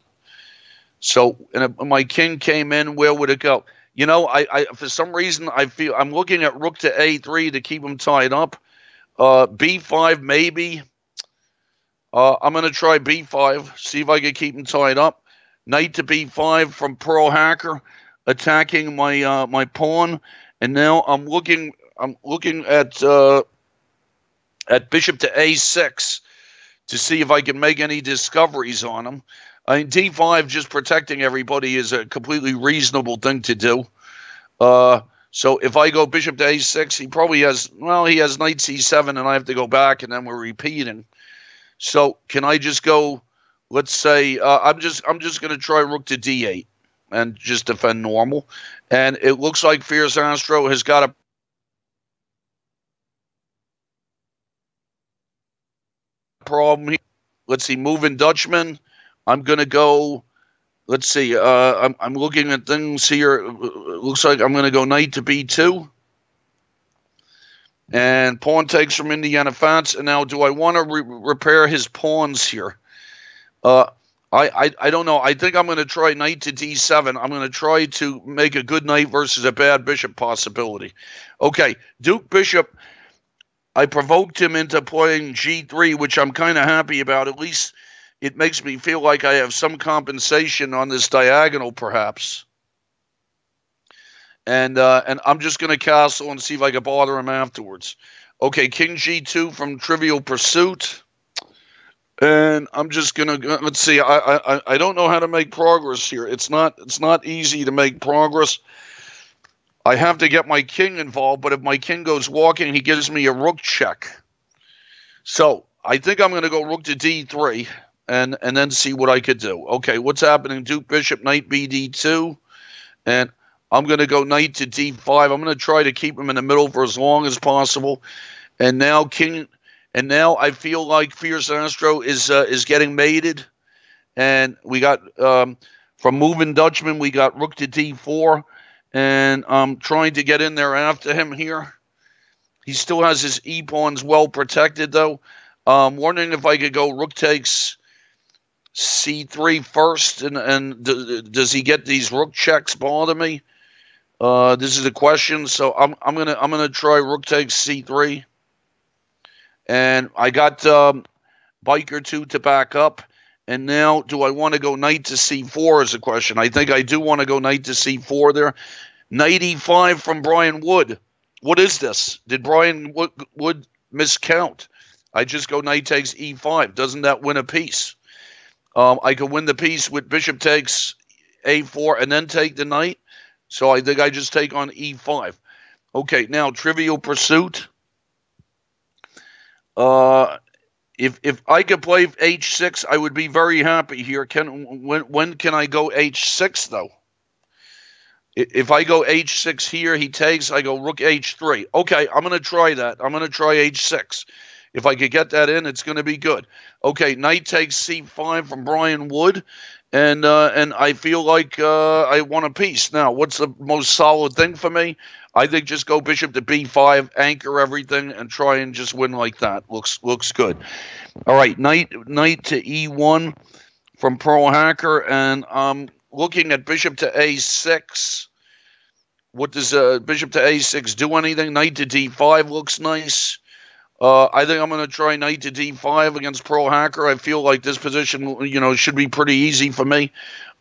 So, and if my king came in, where would it go? You know, I for some reason I feel I'm looking at rook to a3 to keep him tied up. B5 maybe. I'm going to try b5, see if I can keep him tied up. Knight to b5 from Pearl Hacker, attacking my my pawn, and now I'm looking at bishop to a6 to see if I can make any discoveries on him. I mean, d5 just protecting everybody is a completely reasonable thing to do. So if I go bishop to a6, he probably has, well, he has knight c7, and I have to go back, and then we're repeating. So can I just go, let's say, I'm just going to try rook to d8 and just defend normal. And it looks like Fierce Astro has got a problem here. Let's see, moving Dutchman. I'm going to go, let's see, I'm looking at things here. It looks like I'm going to go knight to b2. And pawn takes from Indiana Fats. And now, do I want to repair his pawns here? I don't know. I think I'm going to try knight to d7. I'm going to try to make a good knight versus a bad bishop possibility. Okay, Duke Bishop. I provoked him into playing g3, which I'm kind of happy about. At least it makes me feel like I have some compensation on this diagonal, perhaps. And I'm just going to castle and see if I can bother him afterwards. Okay, king g2 from Trivial Pursuit. And I'm just going to, let's see, I don't know how to make progress here. It's not easy to make progress. I have to get my king involved, but if my king goes walking, he gives me a rook check. So I think I'm going to go rook to d3 and then see what I could do. Okay, what's happening? Duke Bishop, knight bd2. And I'm going to go knight to d5. I'm going to try to keep him in the middle for as long as possible. And now I feel like Fierce Astro is getting mated. And we got, from moving Dutchman, we got rook to d4. And I'm trying to get in there after him here. He still has his e-pawns well protected, though. I'm wondering if I could go rook takes c3 first. And does he get these rook checks bother me? This is a question, so I'm gonna try rook takes c3, and I got Biker 2 to back up. And now, do I want to go knight to c4 is a question. I think I do want to go knight to c4 there. Knight e5 from Brian Wood. What is this? Did Brian Wood miscount? I just go knight takes e5. Doesn't that win a piece? I could win the piece with bishop takes a4 and then take the knight. So I think I just take on e5. Okay, now Trivial Pursuit. If I could play h6, I would be very happy here. When can I go h6 though? If I go h6 here, he takes. I go rook h3. Okay, I'm going to try that. I'm going to try h6. If I could get that in, it's going to be good. Okay, knight takes c5 from Brian Wood. And I feel like I want a piece. Now, what's the most solid thing for me? I think just go bishop to b5, anchor everything, and try and just win like that. Looks good. All right, knight to e1 from Pearl Hacker, and I'm looking at bishop to a6. What does bishop to a6 do anything? Knight to d5 looks nice. I think I'm going to try knight to d5 against Pearl Hacker. I feel like this position, should be pretty easy for me.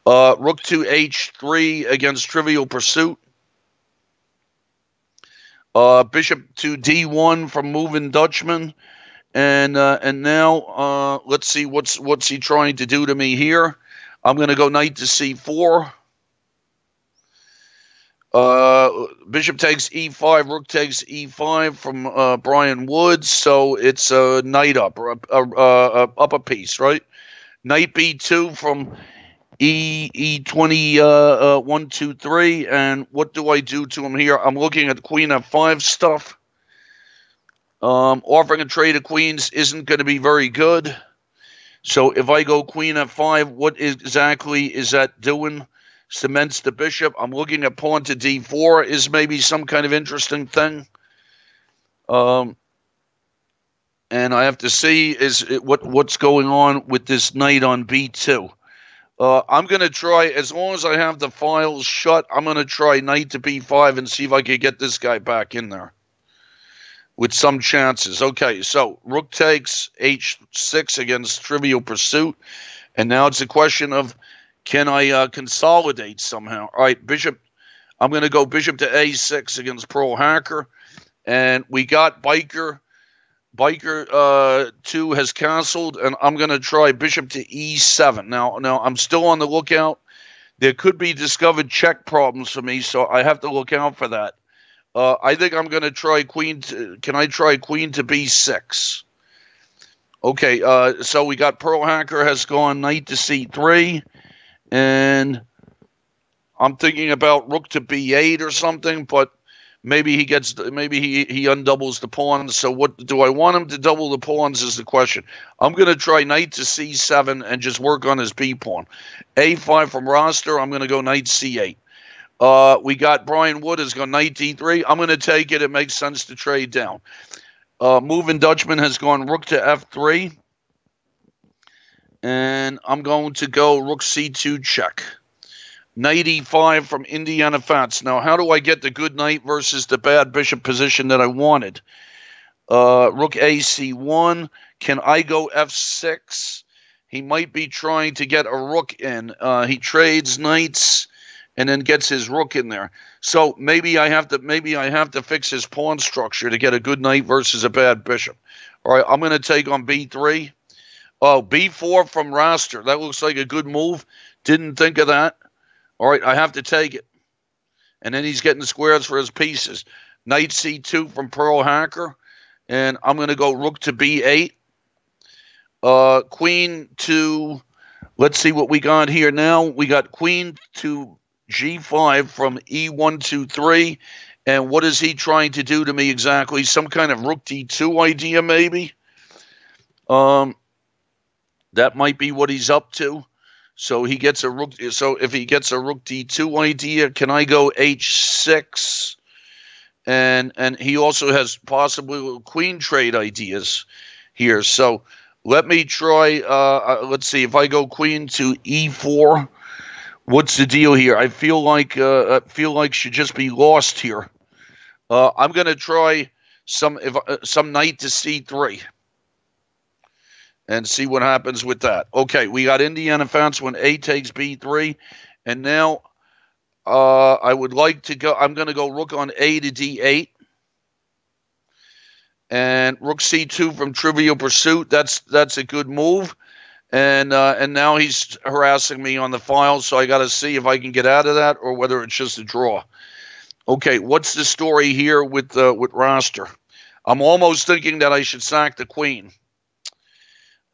Rook to h3 against Trivial Pursuit. Bishop to d1 from moving Dutchman. And now let's see what's he trying to do to me here. I'm going to go knight to c4. Bishop takes e5, rook takes e5 from Brian Woods, so it's a knight up, or up a piece, right? Knight b2 from e20, 1, 2, 3, and what do I do to him here? I'm looking at queen f5 stuff. Offering a trade of queens isn't going to be very good. So if I go queen f5, what exactly is that doing? Cements the bishop. I'm looking at pawn to d4 is maybe some kind of interesting thing. And I have to see what's going on with this knight on b2. I'm going to try, as long as I have the files shut, I'm going to try knight to b5 and see if I can get this guy back in there with some chances. Okay, so rook takes h6 against Trivial Pursuit. And now it's a question of, can I consolidate somehow? All right, bishop. I'm going to go bishop to a6 against Pearl Hacker. And we got Biker. Biker 2 has canceled, and I'm going to try bishop to e7. Now, I'm still on the lookout. There could be discovered check problems for me, so I have to look out for that. I think I'm going to try queen to... Can I try queen to b6? Okay, so we got Pearl Hacker has gone knight to c3, and I'm thinking about rook to b8 or something, but maybe he undoubles the pawns. So what do I want him to double the pawns is the question. I'm going to try knight to c7 and just work on his b pawn. a5 from roster. I'm going to go knight c8. We got Brian Wood has gone knight d3. I'm going to take it. It makes sense to trade down. Moving Dutchman has gone rook to f3. And I'm going to go rook c2 check. Knight e5 from Indiana Fats. Now, how do I get the good knight versus the bad bishop position that I wanted? Rook ac1. Can I go f6? He might be trying to get a rook in. He trades knights and then gets his rook in there. So maybe I have to fix his pawn structure to get a good knight versus a bad bishop. All right, I'm going to take on b3. Oh, b4 from Raster. That looks like a good move. Didn't think of that. All right, I have to take it. And then he's getting squares for his pieces. Knight c2 from Pearl Hacker. And I'm going to go rook to b8. Queen to... Let's see what we got here now. We got queen to g5 from e123. And what is he trying to do to me exactly? Some kind of rook d2 idea, maybe? That might be what he's up to. So he gets a rook. So if he gets a rook d2 idea, can I go h6? And he also has possibly queen trade ideas here. So let me try. Let's see if I go queen to e4. What's the deal here? I feel like should just be lost here. I'm going to try some knight to c3. And see what happens with that. Okay, we got Indiana Fans when A takes b3. And now I would like to go. I'm going to go rook on a to d8. And rook c2 from Trivial Pursuit. That's a good move. And now he's harassing me on the file. So I got to see if I can get out of that or whether it's just a draw. Okay, what's the story here with Raster? I'm almost thinking that I should sack the queen.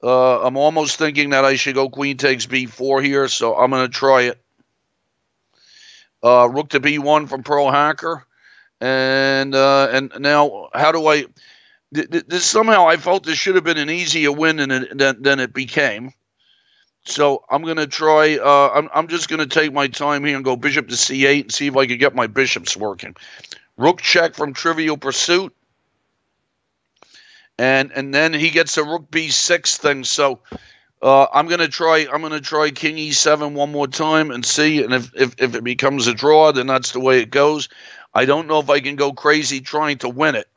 I'm almost thinking that I should go queen takes b4 here, so I'm going to try it. Rook to b1 from Pearl Hacker. And now, how do I... This somehow I felt this should have been an easier win than it became. So I'm going to try... I'm just going to take my time here and go bishop to c8 and see if I can get my bishops working. Rook check from Trivial Pursuit. And then he gets a rook b6 thing. So I'm gonna try king e7 one more time and see. And if it becomes a draw, then that's the way it goes. I don't know if I can go crazy trying to win it.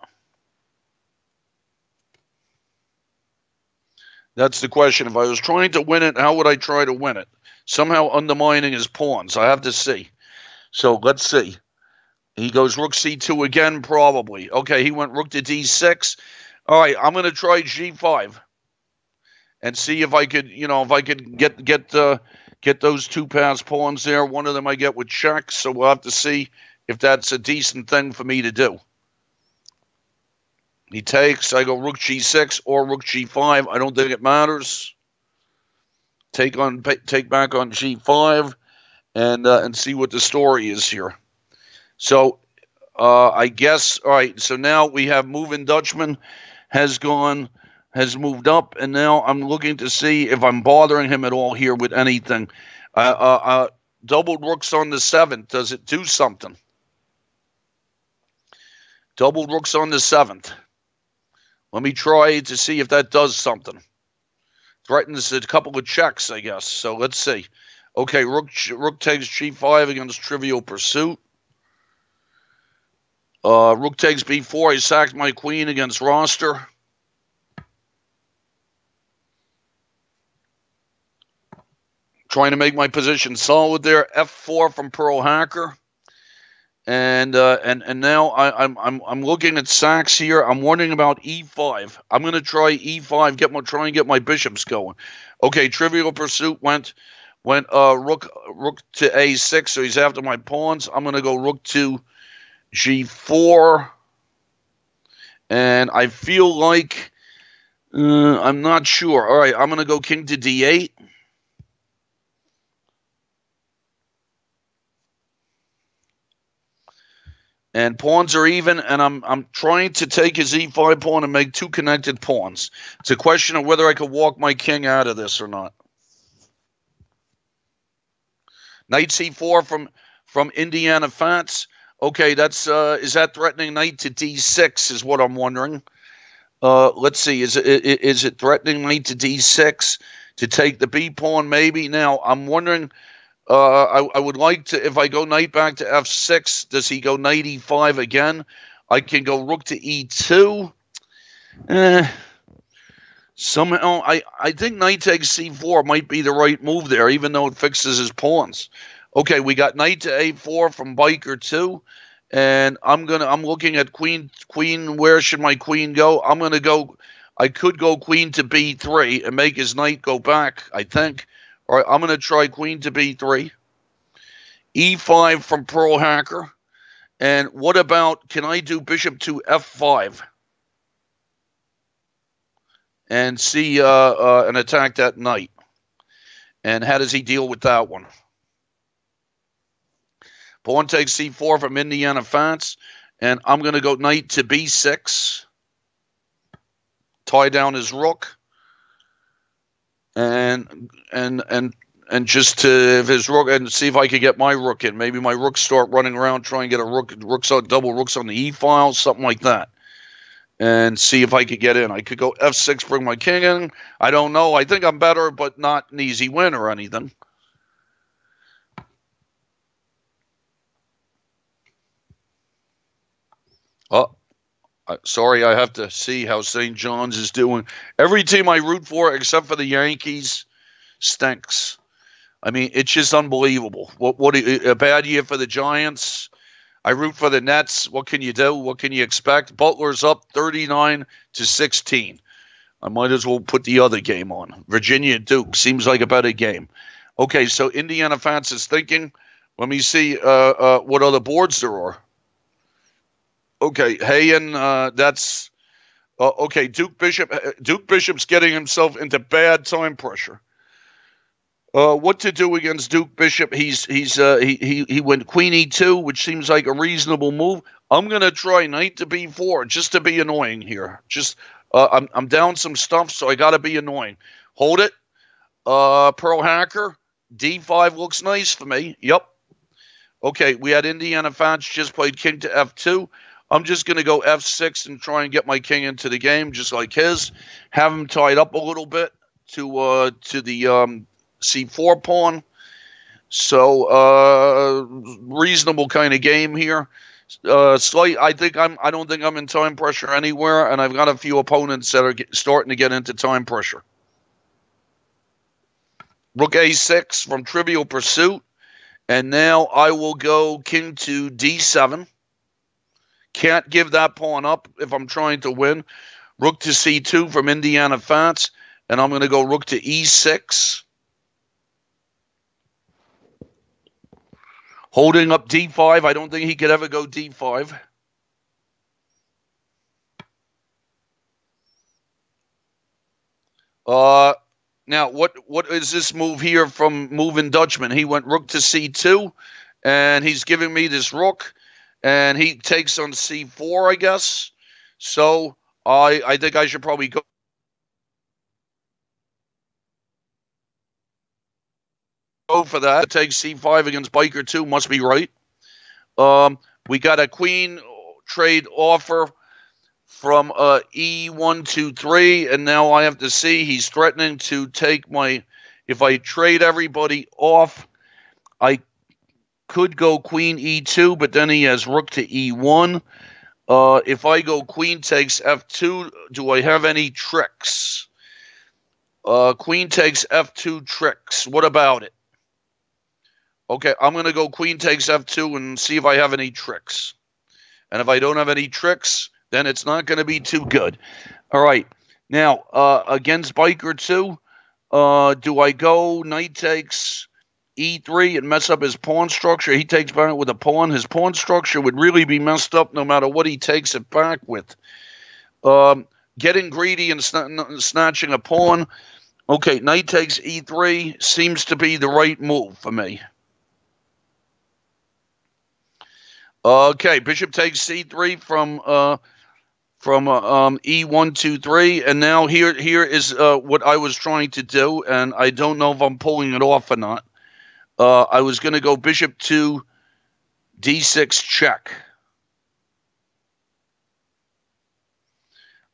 That's the question. If I was trying to win it, how would I try to win it? Somehow undermining his pawns. I have to see. So let's see. He goes rook c2 again, probably. Okay, he went rook to d6. All right, I'm going to try g5 and see if I could, get those two pass pawns there. One of them I get with checks, so we'll have to see if that's a decent thing for me to do. He takes, I go rook g6 or rook g5. I don't think it matters. Take back on g5 and see what the story is here. So I guess, all right, so now we have Moving Dutchman has gone has moved up, and now I'm looking to see if I'm bothering him at all here with anything. Doubled rooks on the 7th. Does it do something? Doubled rooks on the 7th. Let me try to see if that does something. Threatens a couple of checks, I guess. So let's see. Okay, rook takes g5 against Trivial Pursuit. Rook takes b4. I sacked my queen against roster. Trying to make my position solid there. F4 from Pearl Hacker. And now I'm looking at sacks here. I'm wondering about e5. I'm going to try e5. Try and get my bishops going. Okay, Trivial Pursuit went rook to a6, so he's after my pawns. I'm going to go rook to g4, and I feel like I'm not sure. All right, I'm going to go king to d8. And pawns are even, and I'm trying to take his e5 pawn and make 2 connected pawns. It's a question of whether I could walk my king out of this or not. Knight c4 from Indiana Fats. Okay, that's is that threatening knight to d6 is what I'm wondering. Let's see, is it threatening knight to d6 to take the b pawn maybe? Now I'm wondering. I would like to, if I go knight back to f6, does he go knight e5 again? I can go rook to e2. Somehow, I think knight takes c4 might be the right move there, even though it fixes his pawns. Okay, we got knight to a4 from Biker 2, and I'm looking at queen. Where should my queen go? I could go queen to b3 and make his knight go back, I think. All right, I'm going to try queen to b3. e5 from Pearl Hacker. And what about, can I do bishop to f5? And see, and attack that knight. And how does he deal with that one? Pawn takes c4 from Indiana Fats. And I'm going to go knight to b6. Tie down his rook. And just to if his rook and see if I could get my rook in. Maybe my rooks start running around, try and get double rooks on the e file, something like that, and see if I could get in. I could go f6, bring my king in. I don't know. I think I'm better, but not an easy win or anything. Sorry, I have to see how St. John's is doing. Every team I root for, except for the Yankees, stinks. I mean, it's just unbelievable. What a bad year for the Giants. I root for the Nets. What can you do? What can you expect? Butler's up 39-16. I might as well put the other game on. Virginia Duke seems like a better game. Okay, so Indiana Fans is thinking. Let me see what other boards there are. Okay, Hayen, that's okay. Duke Bishop's getting himself into bad time pressure. What to do against Duke Bishop? He went queen e2, which seems like a reasonable move. I'm gonna try knight to b4 just to be annoying here. Just I'm down some stuff, so I gotta be annoying. Hold it. Pearl Hacker, d5 looks nice for me. Yep. Okay, we had Indiana Fans just played king to f2. I'm just going to go f6 and try and get my king into the game, just like his. Have him tied up a little bit to the c4 pawn. So reasonable kind of game here. I don't think I'm in time pressure anywhere, and I've got a few opponents that are starting to get into time pressure. Rook a6 from Trivial Pursuit, and now I will go king to d7. Can't give that pawn up if I'm trying to win. Rook to c2 from Indiana Fats. And I'm going to go rook to e6. Holding up d5. I don't think he could ever go d5. Now, what is this move here from Moving Dutchman? He went rook to c2. And he's giving me this rook. And he takes on c4, I guess. So I think I should probably go go for that. Take C5 against Biker 2. Must be right. We got a queen trade offer from E123, and now I have to see. He's threatening to take my... If I trade everybody off, I could go queen E2, but then he has rook to E1. If I go queen takes F2, do I have any tricks? Queen takes F2 tricks. What about it? Okay, I'm going to go queen takes F2 and see if I have any tricks. And if I don't have any tricks, then it's not going to be too good. All right. Now, against Biker 2, do I go knight takes E3 and mess up his pawn structure? He takes back with a pawn. His pawn structure would really be messed up no matter what he takes it back with. Getting greedy and snatching a pawn. Okay, knight takes E3 seems to be the right move for me. Okay, bishop takes C3 from E123, and now here is what I was trying to do, and I don't know if I'm pulling it off or not. I was going to go bishop to D6 check.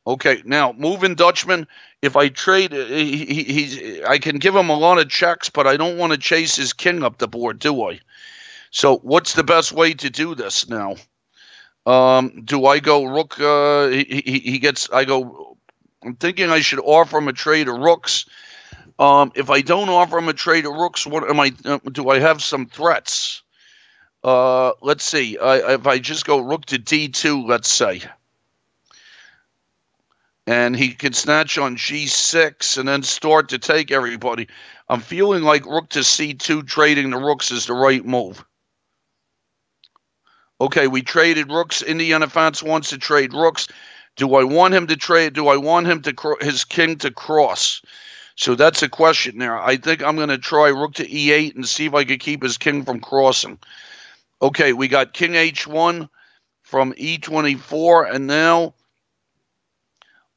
Okay, now moving Dutchman. If I trade, I can give him a lot of checks, but I don't want to chase his king up the board, do I? So what's the best way to do this now? Do I go rook? He gets. I go. I'm thinking I should offer him a trade of rooks. If I don't offer him a trade of rooks, what am I? Do I have some threats? Let's see. If I just go rook to D2, let's say, and he can snatch on G6 and then start to take everybody. I'm feeling like rook to C2 trading the rooks is the right move. Okay, we traded rooks. Indiana Fats wants to trade rooks. Do I want him to trade? Do I want him to his king to cross? So that's a question there. I think I'm going to try rook to E8 and see if I can keep his king from crossing. Okay, we got king H1 from E24, and now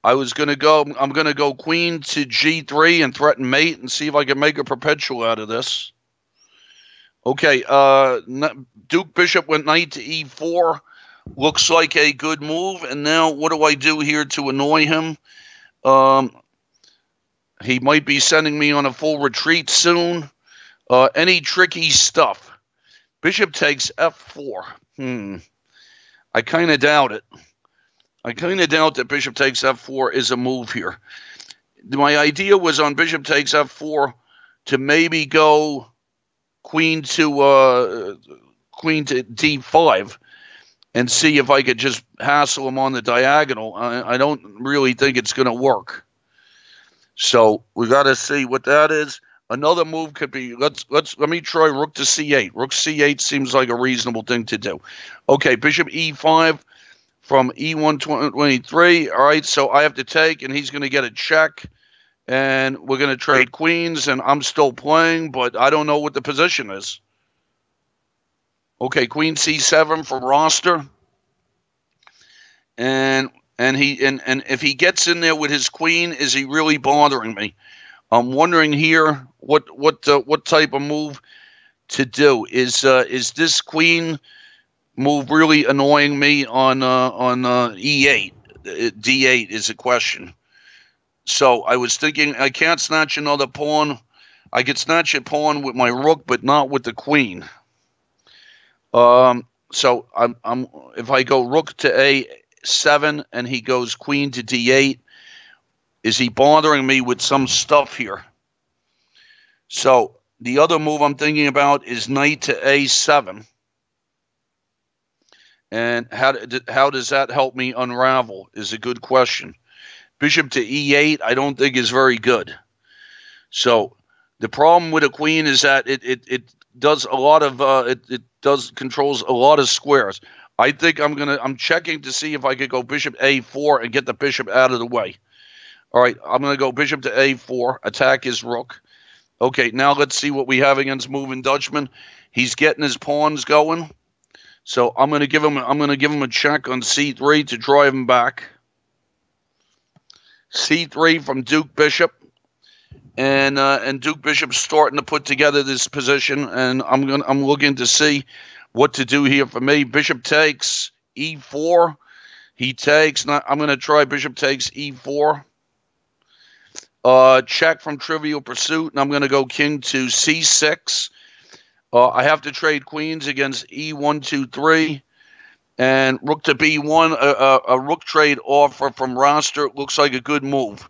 I'm going to go queen to G3 and threaten mate and see if I can make a perpetual out of this. Okay, Duke Bishop went knight to E4. Looks like a good move. And now what do I do here to annoy him? He might be sending me on a full retreat soon. Any tricky stuff? Bishop takes F4. I kind of doubt it. I kind of doubt that bishop takes F4 is a move here. My idea was on bishop takes F4 to maybe go queen to D5 and see if I could just hassle him on the diagonal. I don't really think it's going to work. So we got to see what that is. Another move could be let me try rook to C8. Rook C8 seems like a reasonable thing to do. Okay, bishop E5 from E123. All right, so I have to take, and he's going to get a check. And we're going to trade queens, and I'm still playing, but I don't know what the position is. Okay, queen C7 from roster. And if he gets in there with his queen, is he really bothering me? I'm wondering here what type of move to do. Is this queen move really annoying me on E8? D8 is a question. So I was thinking I can't snatch another pawn. I could snatch a pawn with my rook, but not with the queen. So I'm if I go rook to A7 and he goes queen to D8, is he bothering me with some stuff here? So the other move I'm thinking about is knight to A7. And how does that help me unravel is a good question. Bishop to E8 I don't think is very good. So the problem with a queen is that it does a lot of controls a lot of squares. I think I'm checking to see if I could go bishop A4 and get the bishop out of the way. All right, I'm going to go bishop to A4, attack his rook. Okay, now let's see what we have against moving Dutchman. He's getting his pawns going. So I'm going to give him a check on C3 to drive him back. C3 from Duke Bishop. and Duke Bishop's starting to put together this position, and I'm looking to see what to do here for me. Bishop takes e4. He takes. I'm going to try Bishop takes e4. Check from Trivial Pursuit, and I'm going to go king to c6. I have to trade queens against e1, 2, 3, and rook to b1. A rook trade offer from roster looks like a good move,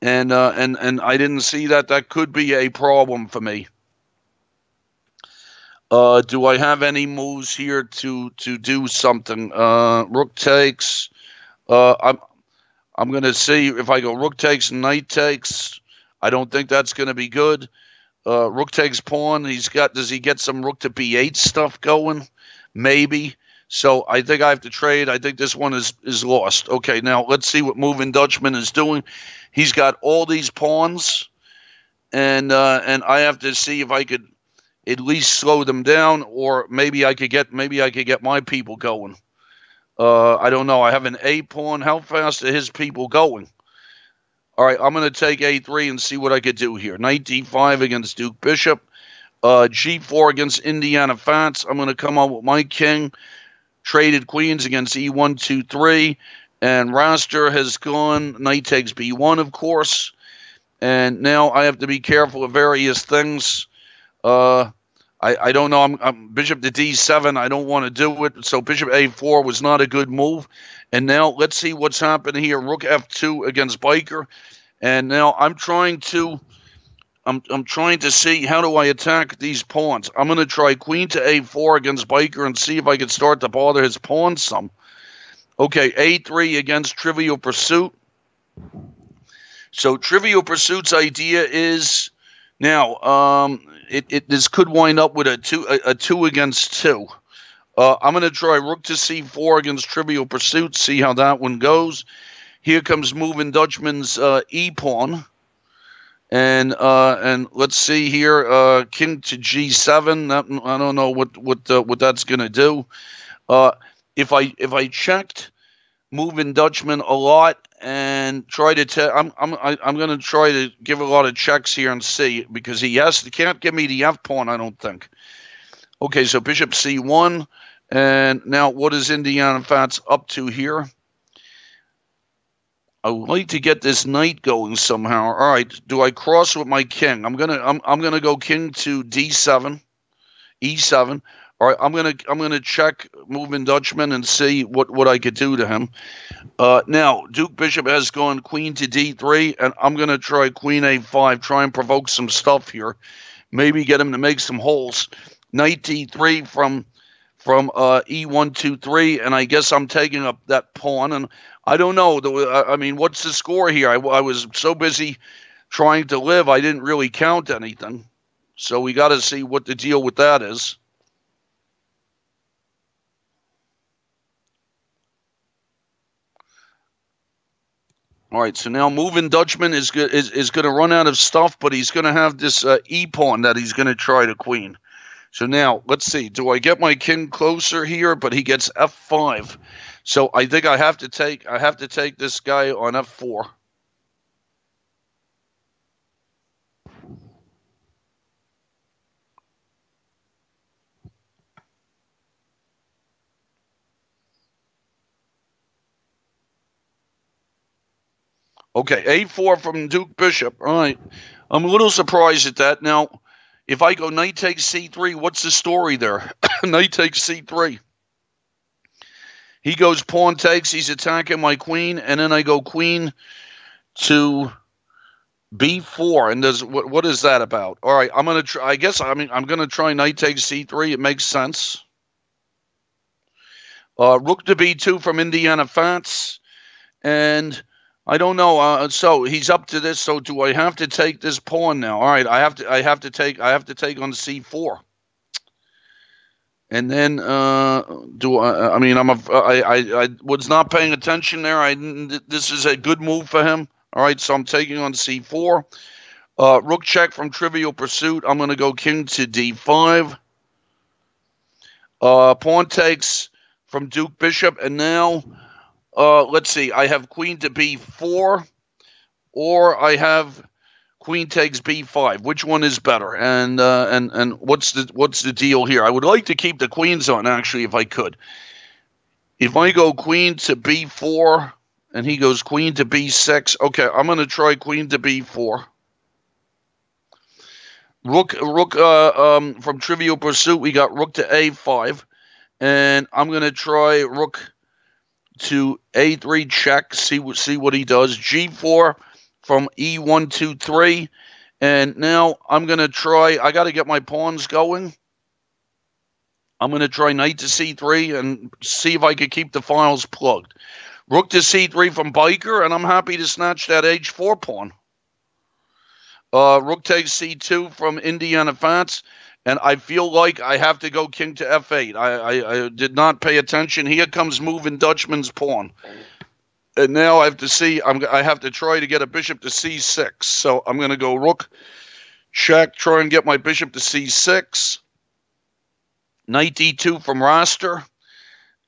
and I didn't see that. That could be a problem for me. Do I have any moves here to do something? Rook takes. I'm going to see if I go rook takes, knight takes. I don't think that's going to be good. Rook takes pawn. Does he get some rook to b8 stuff going? Maybe. So I think I have to trade. I think this one is lost. Okay, now let's see what Moving Dutchman is doing. He's got all these pawns, and I have to see if I could at least slow them down, or maybe I could get my people going. I don't know. I have an A pawn. How fast are his people going? All right, I'm going to take A3 and see what I could do here. Knight D5 against Duke Bishop. G4 against Indiana Fats. I'm going to come up with my king. Traded queens against E1, 2, 3. And Raster has gone. Knight takes B1, of course. And now I have to be careful of various things. I don't know. I'm Bishop to D7. I don't want to do it. So Bishop A4 was not a good move. And now let's see what's happening here. Rook F2 against Biker. And now I'm trying to see how do I attack these pawns. I'm going to try Queen to A4 against Biker and see if I can start to bother his pawns some. Okay, A3 against Trivial Pursuit. So Trivial Pursuit's idea is now this could wind up with a two against 2. I'm going to try Rook to C4 against Trivial Pursuit, see how that one goes. Here comes Moving Dutchman's E pawn. And let's see here, King to G7. I don't know what that's going to do. If I checked Moving Dutchman a lot and try to I'm going to try to give a lot of checks here and see, because he can't give me the F pawn, I don't think. Okay, so Bishop C1, and now what is Indiana Fats up to here? I would like to get this knight going somehow. All right, do I cross with my king? I'm gonna go king to D7, E7. All right, I'm gonna check Moving Dutchman and see what I could do to him. Now Duke Bishop has gone Queen to D3, and I'm gonna try Queen A5, try and provoke some stuff here, maybe get him to make some holes. Knight D3 from E1, 2, 3, and I guess I'm taking up that pawn. And I don't know. I mean, what's the score here? I was so busy trying to live, I didn't really count anything. So we got to see what the deal with that is. All right, so now Moving Dutchman is going to run out of stuff, but he's going to have this E pawn that he's going to try to queen. So now let's see. Do I get my king closer here? But he gets F5. So I think I have to take this guy on F4. Okay, A4 from Duke Bishop. All right. I'm a little surprised at that. Now, if I go knight takes C3, what's the story there? Knight takes C3. He goes pawn takes. He's attacking my queen, and then I go queen to B4. And what is that about? All right, I'm gonna try. I guess I'm gonna try knight takes C3. It makes sense. Rook to B2 from Indiana Fats, and I don't know. So he's up to this. So do I have to take this pawn now? All right, I have to take on C4. And then do I? I mean, I was not paying attention there. This is a good move for him. All right, so I'm taking on C4. Rook check from Trivial Pursuit. I'm going to go king to D5. Pawn takes from Duke Bishop, and now let's see. I have queen to B4, or I have queen takes b5. Which one is better? And what's the deal here? I would like to keep the queens on, actually, if I could. If I go queen to b4 and he goes queen to b6, okay, I'm going to try queen to b4. Rook from Trivial Pursuit, we got rook to a5, and I'm going to try rook to a3 check, see what he does. g4 from e1, 2, 3, and now I'm going to try, I got to get my pawns going. I'm going to try knight to c3 and see if I could keep the files plugged. Rook to c3 from Biker, and I'm happy to snatch that h4 pawn. Rook takes c2 from Indiana Fats, and I feel like I have to go king to f8. I did not pay attention. Here comes moving Dutchman's pawn. And now I have to see, I have to try to get a bishop to c6. So I'm going to go rook, check, try and get my bishop to c6. Knight d2 from Raster.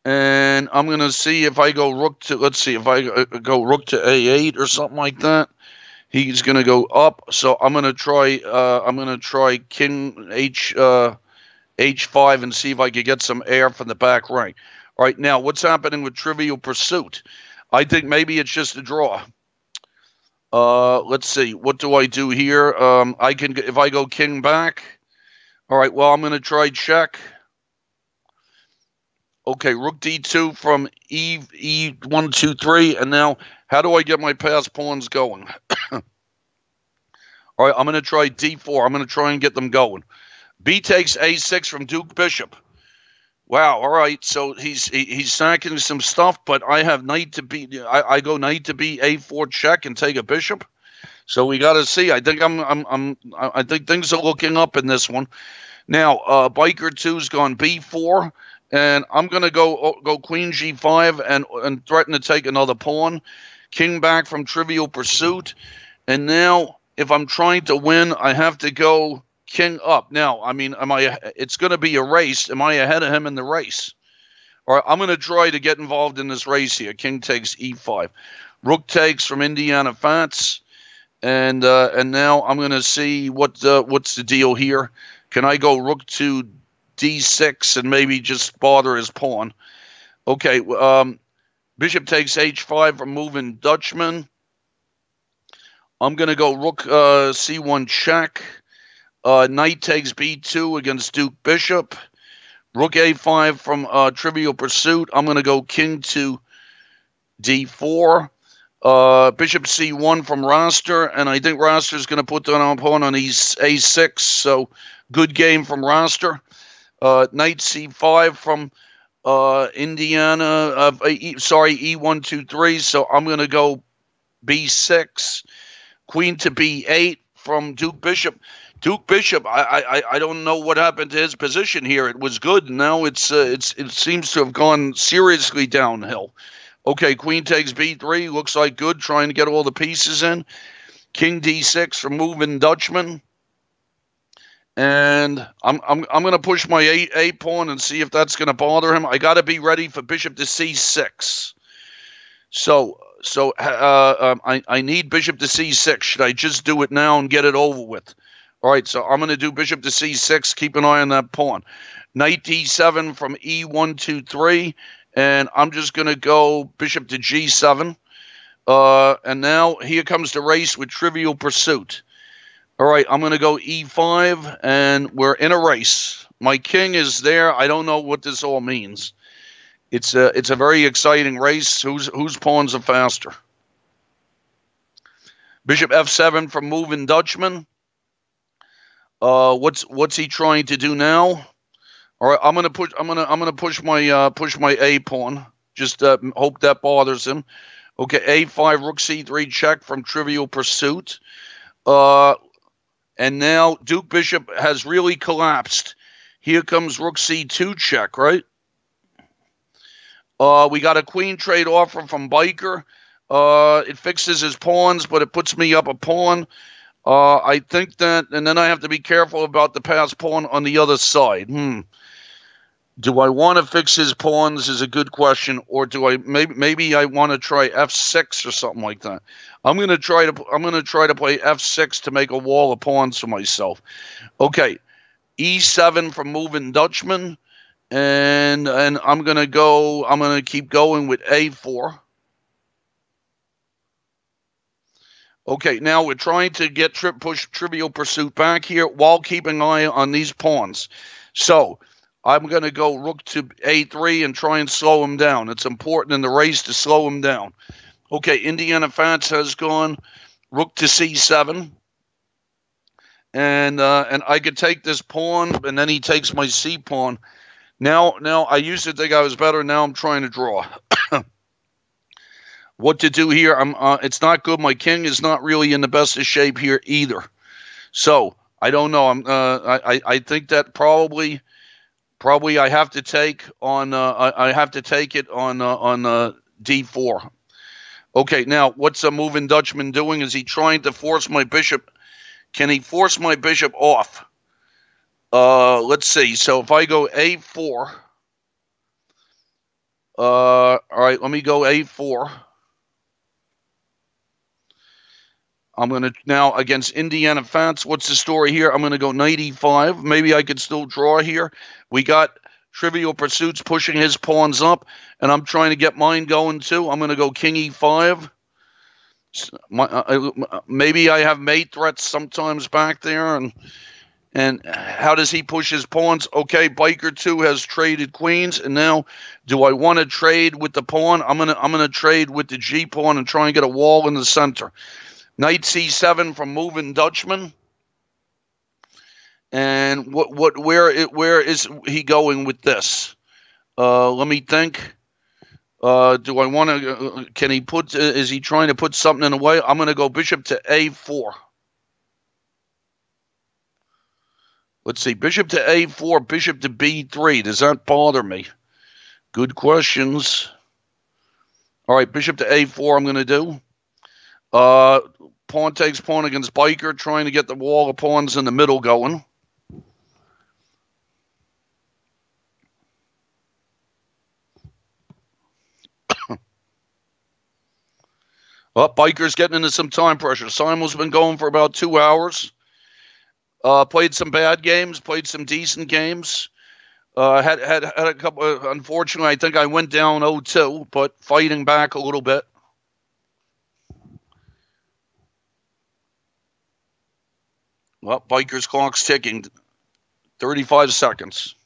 And I'm going to see if I go rook to, let's see, if I go rook to a8 or something like that. He's going to go up, so I'm going to try king h5 and see if I could get some air from the back rank. All right, now what's happening with Trivial Pursuit? I think maybe it's just a draw. Let's see, what do I do here? I can, if I go king back. All right, well, I'm going to try check. Okay, rook d2 from e1, 2, 3, and now how do I get my pass pawns going? All right, I'm going to try d4. I'm going to try and get them going. B takes a6 from Duke Bishop. Wow, all right, so he's sacking some stuff, but I have knight to b. I go knight to b, a4 check and take a bishop. So we got to see. I think I think things are looking up in this one. Now, Biker 2's gone b4. And I'm going to go queen g5 and threaten to take another pawn. King back from Trivial Pursuit. And now, if I'm trying to win, I have to go king up. Now, I mean, it's going to be a race. Am I ahead of him in the race? All right, I'm going to try to get involved in this race here. King takes e5. Rook takes from Indiana Fats. And now I'm going to see what's the deal here. Can I go rook to d6 and maybe just bother his pawn? Okay, bishop takes h5 from moving Dutchman. I'm going to go rook c1 check. Knight takes b2 against Duke Bishop. Rook a5 from Trivial Pursuit. I'm going to go king to d4. Bishop c1 from Raster, and I think Raster's going to put down a pawn on a6, so good game from Raster. Knight c5 from Indiana, e1, 2, 3, so I'm going to go b6. Queen to b8 from Duke Bishop. Duke Bishop, I don't know what happened to his position here. It was good, and now it seems to have gone seriously downhill. Okay, queen takes b3, looks like good, trying to get all the pieces in. King d6 from moving Dutchman. And I'm going to push my a pawn and see if that's going to bother him. I got to be ready for bishop to c6. So I need bishop to c6. Should I just do it now and get it over with? All right, so I'm going to do bishop to c6. Keep an eye on that pawn. Knight d7 from e1, 2, 3. And I'm just going to go bishop to g7. And now here comes the race with Trivial Pursuit. All right, I'm going to go e5, and we're in a race. My king is there. I don't know what this all means. It's a very exciting race. Whose pawns are faster? Bishop f7 from moving Dutchman. What's he trying to do now? All right, I'm gonna push my a pawn. Just hope that bothers him. Okay, a5 rook c3 check from Trivial Pursuit. And now Duke Bishop has really collapsed. Here comes rook c2 check, right? We got a queen trade offer from Biker. It fixes his pawns, but it puts me up a pawn. I think that, and then I have to be careful about the pass pawn on the other side. Do I want to fix his pawns is a good question, or do I maybe I want to try f6 or something like that. I'm gonna try to play f6 to make a wall of pawns for myself. Okay, e7 from moving Dutchman, and I'm gonna keep going with a4. Okay, now we're trying to get push Trivial Pursuit back here while keeping an eye on these pawns. So I'm going to go rook to a3 and try and slow him down. It's important in the race to slow him down. Okay, Indiana Fats has gone rook to c7. And I could take this pawn, and then he takes my c pawn. Now I used to think I was better. Now I'm trying to draw. What to do here? It's not good. My king is not really in the best of shape here either. So I don't know. I think that probably I have to take on. I have to take it on d4. Okay, now what's a moving Dutchman doing? Is he trying to force my bishop? Can he force my bishop off? Let's see. So if I go a4. All right, let me go a4. I'm going to now against Indiana Fats. What's the story here? I'm going to go knight e5. Maybe I could still draw here. We got Trivial Pursuits pushing his pawns up, and I'm trying to get mine going too. I'm going to go king e5. Maybe I have mate threats sometimes back there, and how does he push his pawns? Okay, Biker 2 has traded queens, and now do I want to trade with the pawn? I'm gonna trade with the G pawn and try and get a wall in the center. Knight c7 from moving Dutchman. And where is he going with this? Let me think. Do I want to? Can he put? Is he trying to put something in the way? I'm going to go bishop to a4. Let's see. Bishop to a4. Bishop to b3. Does that bother me? Good questions. All right. Bishop to a4. I'm going to do. Pawn takes pawn against Biker, trying to get the wall of pawns in the middle going. Well, Biker's getting into some time pressure. Simon's been going for about 2 hours. Played some bad games, played some decent games. Had a couple. Unfortunately, I think I went down 0-2, but fighting back a little bit. Well, Biker's clock's ticking. 35 seconds.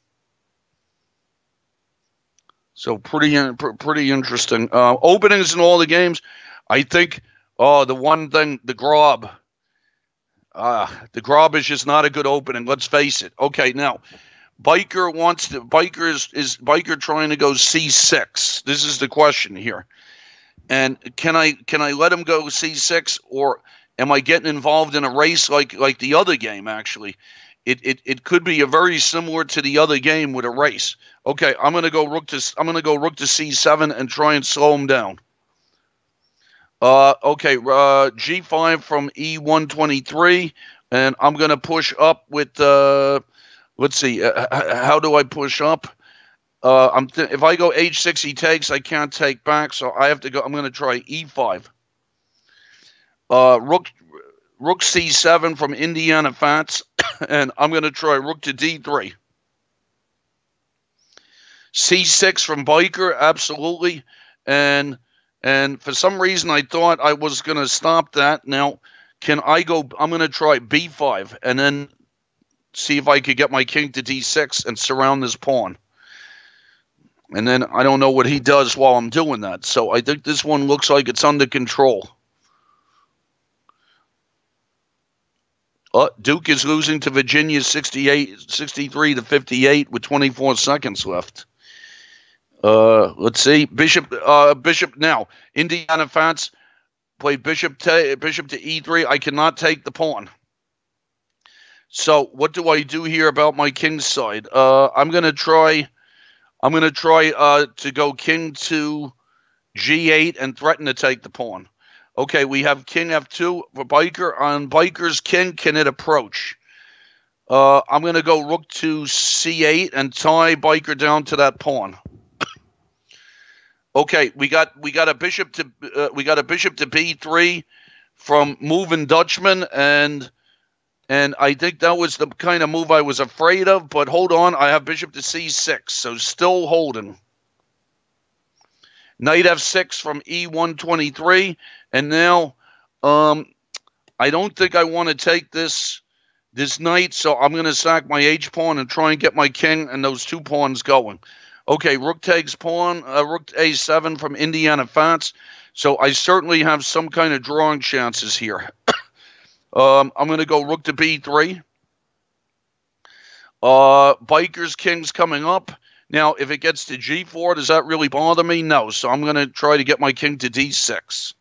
So pretty interesting. Openings in all the games. I think, the one thing, the Grob. The Grob is just not a good opening. Let's face it. Okay, now, Biker is Biker trying to go c6. This is the question here. And can I let him go c6, or am I getting involved in a race like the other game? Actually, it could be a very similar to the other game with a race. Okay, I'm gonna go rook to c7 and try and slow him down. Okay, g5 from e123, and I'm gonna push up with let's see, how do I push up? If I go h6, he takes. I can't take back, so I have to go. I'm gonna try e5. Rook c7 from Indiana Fats, and I'm going to try rook to d3. c6 from Biker, absolutely. And for some reason, I thought I was going to stop that. Now, can I go? I'm going to try b5 and then see if I could get my king to d6 and surround this pawn. And then I don't know what he does while I'm doing that. So I think this one looks like it's under control. Duke is losing to Virginia 63 to 58 with 24 seconds left. Let's see. Bishop now. Indiana Fats played bishop to e3. I cannot take the pawn. So what do I do here about my king's side? I'm gonna try to go king to g8 and threaten to take the pawn. Okay, we have king f2 for Biker. On Biker's king, can it approach? I'm going to go rook to c8 and tie Biker down to that pawn. Okay, we got a bishop to b3 from moving Dutchman, and I think that was the kind of move I was afraid of. But hold on, I have bishop to c6, so still holding. Knight f6 from e123, and now I don't think I want to take this knight, so I'm going to sack my h-pawn and try and get my king and those 2 pawns going. Okay, rook takes pawn, rook a7 from Indiana Fats. So I certainly have some kind of drawing chances here. I'm going to go rook to b3. Biker's king's coming up. Now, if it gets to g4, does that really bother me? No. So I'm going to try to get my king to d6.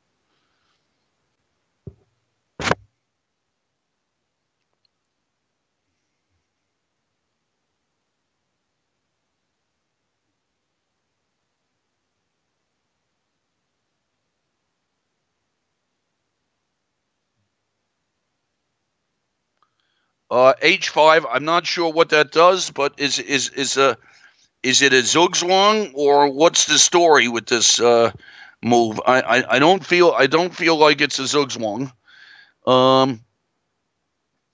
H5. I'm not sure what that does, but is it a zugzwang, or what's the story with this move? I don't feel like it's a zugzwang.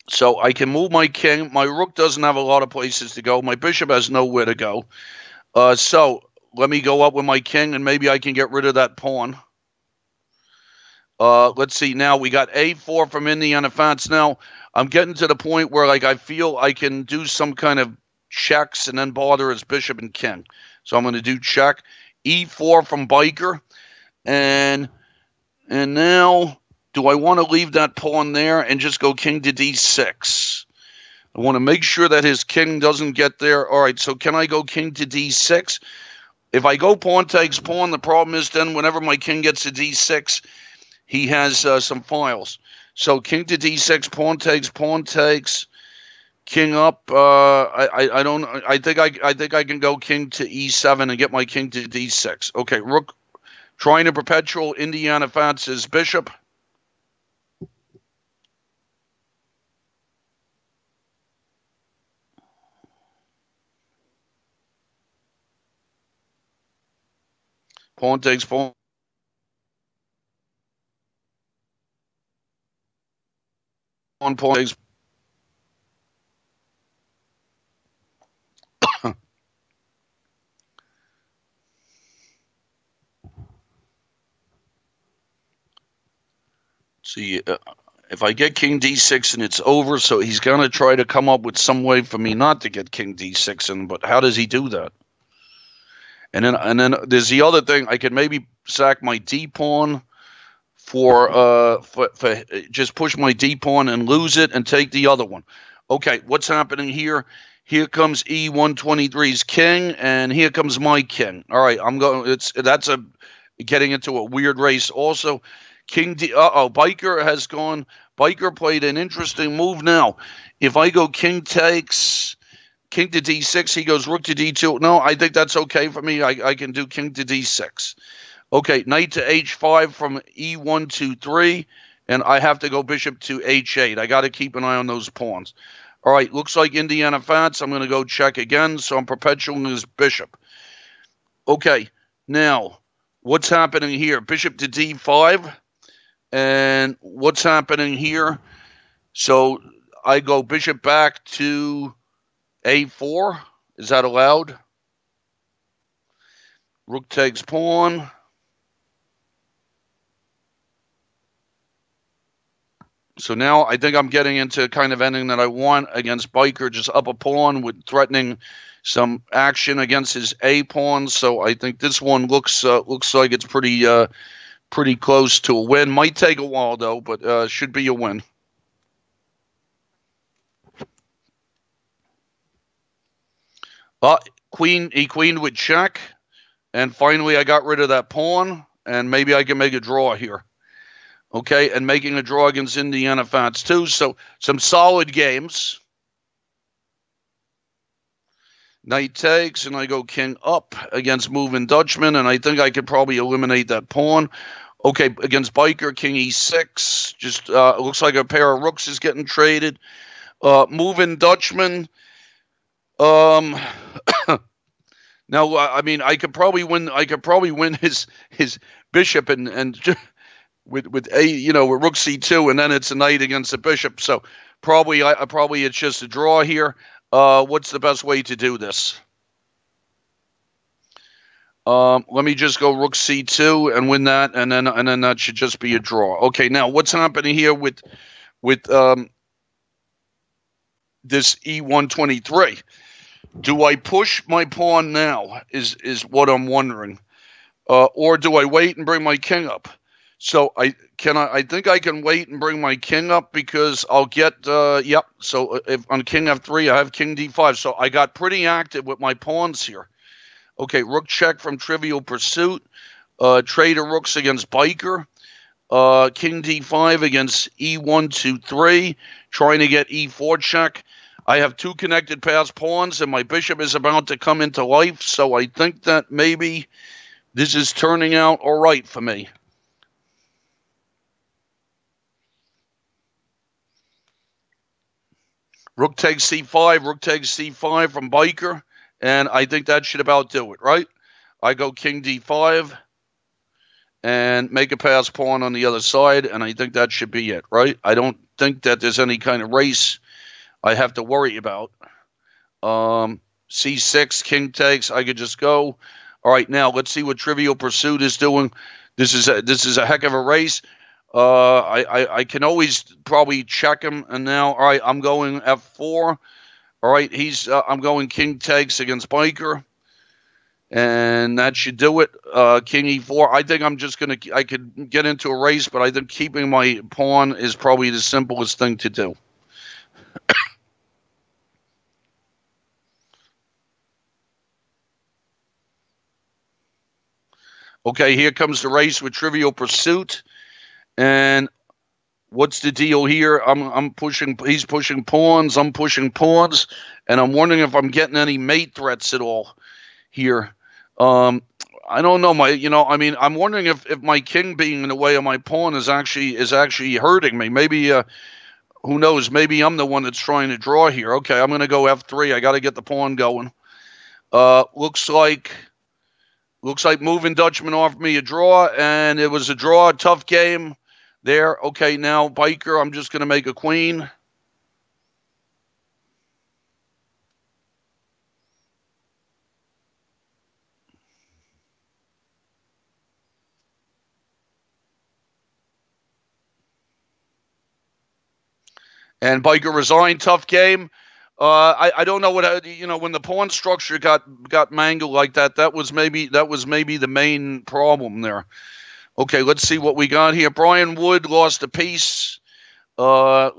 So I can move my king. My rook doesn't have a lot of places to go. My bishop has nowhere to go. So let me go up with my king, and maybe I can get rid of that pawn. Let's see. Now we got a4 from Indiana Fats. Now I'm getting to the point where, like, I feel I can do some kind of checks and then bother his bishop and king. So I'm going to do check. e4 from Biker. And now, do I want to leave that pawn there and just go king to d6? I want to make sure that his king doesn't get there. All right, so can I go king to d6? If I go pawn takes pawn, the problem is then whenever my king gets to d6, he has some files. So king to d6, pawn takes, king up. I think I can go king to e7 and get my king to d6. Okay, rook trying to perpetual Indiana Fats' bishop. Pawn takes pawn. Pawn takes. See, if I get king d6 and it's over, so he's going to try to come up with some way for me not to get king d6 in, but how does he do that? And then there's the other thing. I could maybe sack my d-pawn for just push my d-pawn and lose it and take the other one. Okay, what's happening here? Here comes e123's king, and here comes my king. All right, I'm going. That's getting into a weird race. Also, king d. Biker has gone. Biker played an interesting move. Now, if I go king takes, king to d6, he goes rook to d2. No, I think that's okay for me. I can do king to d6. Okay, knight to h5 from e123, and I have to go bishop to h8. I got to keep an eye on those pawns. All right, looks like Indiana Fats. I'm going to go check again, so I'm perpetuating his bishop. Okay, now, what's happening here? Bishop to d5, and what's happening here? So I go bishop back to a4. Is that allowed? Rook takes pawn. So now I think I'm getting into kind of ending that I want against Biker, just up a pawn with threatening some action against his a pawn. So I think this one looks like it's pretty close to a win. Might take a while though, but should be a win. He queened with check, and finally I got rid of that pawn, and maybe I can make a draw here. Okay, and making a draw against Indiana Fats too. So some solid games. Knight takes, and I go king up against moving Dutchman, and I think I could probably eliminate that pawn. Okay, against Biker, king e6. Just looks like a pair of rooks is getting traded. Moving Dutchman. Um, Now, I mean, I could probably win. I could probably win his bishop and with a with rook c2, and then it's a knight against the bishop. So probably probably it's just a draw here. What's the best way to do this? Let me just go rook c2 and win that, and then that should just be a draw. Okay, now what's happening here with this e123? Do I push my pawn now? Is what I'm wondering, or do I wait and bring my king up? So I think I can wait and bring my king up because I'll get yep. So if on king f3, I have king d5. So I got pretty active with my pawns here. Okay, rook check from Trivial Pursuit. Trade of rooks against Biker. King d5 against e123. Trying to get e4 check. I have two connected pass pawns, and my bishop is about to come into life. So I think that maybe this is turning out all right for me. Rook takes c5, rook takes c5 from Biker, and I think that should about do it, right? I go king d5 and make a pass pawn on the other side, and I think that should be it, right? I don't think that there's any kind of race I have to worry about. c6, king takes, I could just go. All right, now let's see what Trivial Pursuit is doing. This is a heck of a race. I can always probably check him. And now, all right, I'm going f4. All right, I'm going king takes against Biker, and that should do it. King e4. I think I could get into a race, but I think keeping my pawn is probably the simplest thing to do. Okay, here comes the race with Trivial Pursuit. And what's the deal here? He's pushing pawns, I'm pushing pawns, and I'm wondering if I'm getting any mate threats at all here. I don't know. I'm wondering if my king being in the way of my pawn is actually hurting me. Maybe who knows? Maybe I'm the one that's trying to draw here. Okay, I'm gonna go f3. I got to get the pawn going. Looks like Moving Dutchman offered me a draw, and it was a draw. Tough game there. Okay, now Biker, I'm just going to make a queen. And Biker resigned. Tough game. I don't know what when the pawn structure got mangled like that. That was maybe the main problem there. Okay, let's see what we got here. Brian Wood lost a piece. Are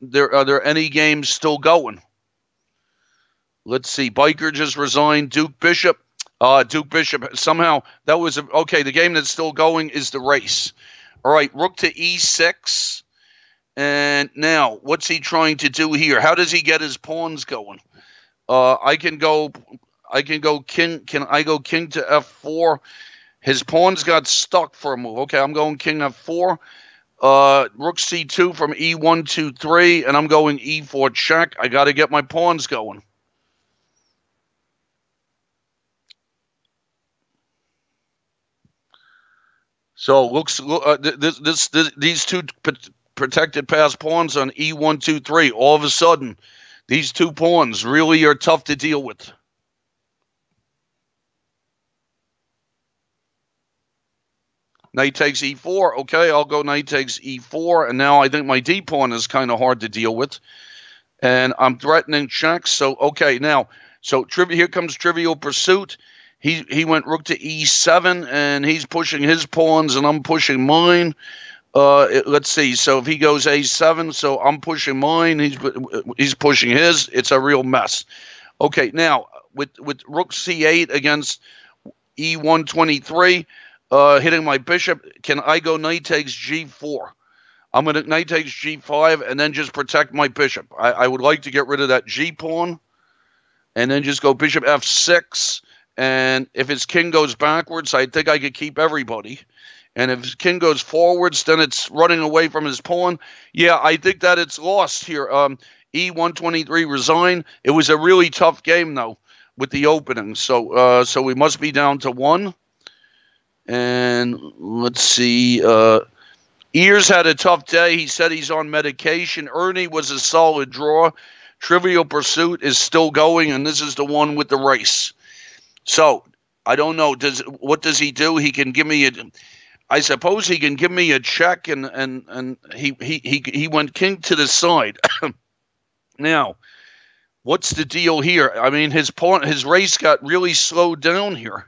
there any games still going? Let's see. Biker just resigned. Duke Bishop. Somehow that was okay. The game that's still going is the race. All right, rook to e6. And now, what's he trying to do here? How does he get his pawns going? I can go king. Can I go king to f4? His pawns got stuck for a move. Okay, I'm going king f4. Rook c2 from e123, and I'm going e4 check. I got to get my pawns going. So these two protected pass pawns on e123. All of a sudden, these two pawns really are tough to deal with. Knight takes e4. Okay, I'll go knight takes e4. And now I think my d pawn is kind of hard to deal with. And I'm threatening checks. So, okay, now, here comes Trivial Pursuit. He went rook to e7, and he's pushing his pawns, and I'm pushing mine. Let's see. So if he goes a7, so I'm pushing mine. He's pushing his. It's a real mess. Okay, now with rook c8 against e123, hitting my bishop, can I go knight takes g4? I'm going to knight takes g5 and then just protect my bishop. I would like to get rid of that g pawn and then just go bishop f6. And if his king goes backwards, I think I could keep everybody. And if his king goes forwards, then it's running away from his pawn. Yeah, I think that it's lost here. E123 resign. It was a really tough game, though, with the opening. So we must be down to 1. And let's see. Ears had a tough day. He said he's on medication. Ernie was a solid draw. Trivial Pursuit is still going, and this is the one with the race. So I don't know. What does he do? He can give me a. I suppose he can give me a check, and he went king to the side. Now, what's the deal here? I mean, his race got really slowed down here.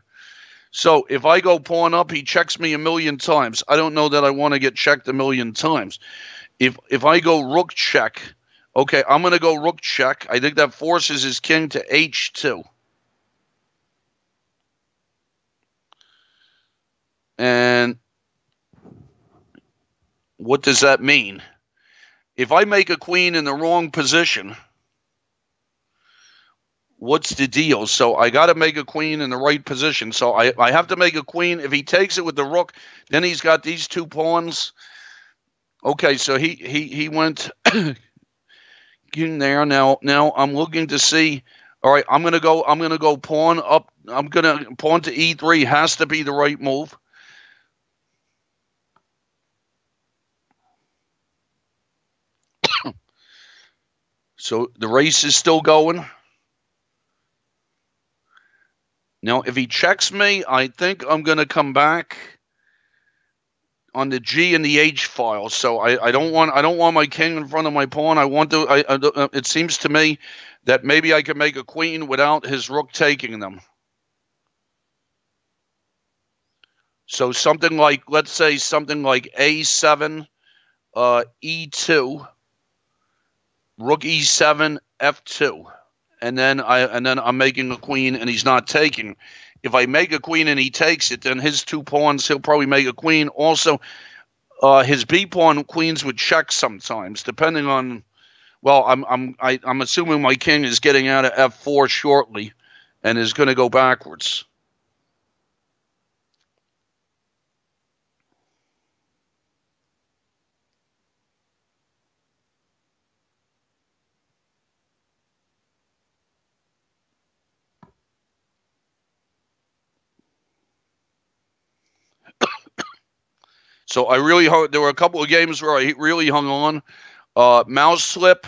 So if I go pawn up, he checks me a million times. I don't know that I want to get checked a million times. If I go rook check, okay, I'm going to go rook check. I think that forces his king to h2. And what does that mean? If I make a queen in the wrong position, what's the deal? So I got to make a queen in the right position. So I have to make a queen. If he takes it with the rook, then he's got these 2 pawns. Okay, so he went in there. Now I'm looking to see. All right, I'm gonna go pawn up. I'm gonna pawn to e3 has to be the right move. So the race is still going. Now, if he checks me, I think I'm going to come back on the G and the H file. So I don't want my king in front of my pawn. I want to. It seems to me that maybe I can make a queen without his rook taking them. So something like, let's say something like A7, E2. Rook e7, f2, and then I'm making a queen, and he's not taking. If I make a queen and he takes it, then his 2 pawns, he'll probably make a queen. Also, his b pawn queens would check sometimes, depending on. Well, I'm assuming my king is getting out of f4 shortly, and is going to go backwards. So I really there were a couple of games where I really hung on. Mouse slip,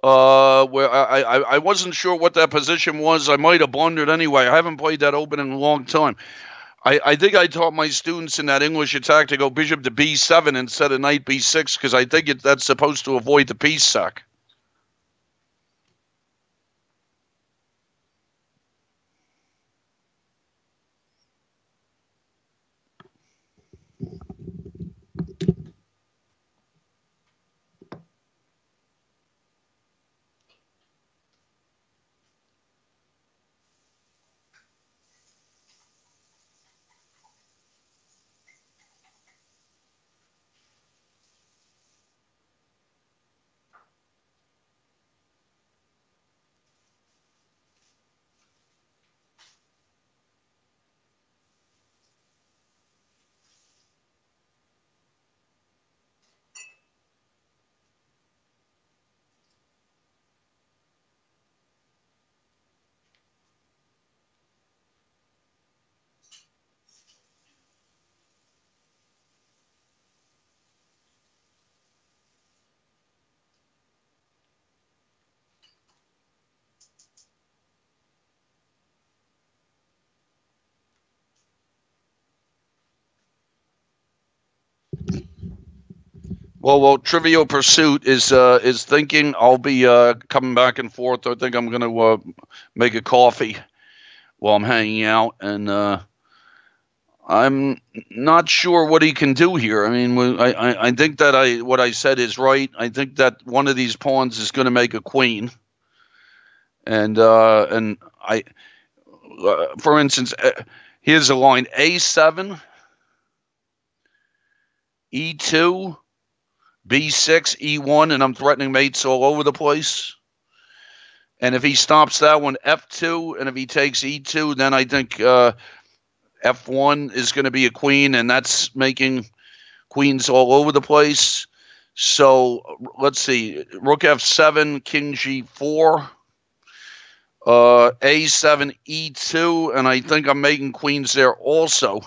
where I wasn't sure what that position was. I might have blundered anyway. I haven't played that open in a long time. I think I taught my students in that English attack to go bishop to b7 instead of knight b6 because I think that's supposed to avoid the piece sack. Well, Trivial Pursuit is thinking I'll be coming back and forth. I think I'm going to make a coffee while I'm hanging out, and I'm not sure what he can do here. I mean, I think that what I said is right. I think that one of these pawns is going to make a queen, and I, for instance, here's a line: A7, E2. B6, E1, and I'm threatening mates all over the place. And if he stops that one, F2, and if he takes E2, then I think F1 is going to be a queen, and that's making queens all over the place. So let's see. Rook F7, King G4, A7, E2, and I think I'm making queens there also.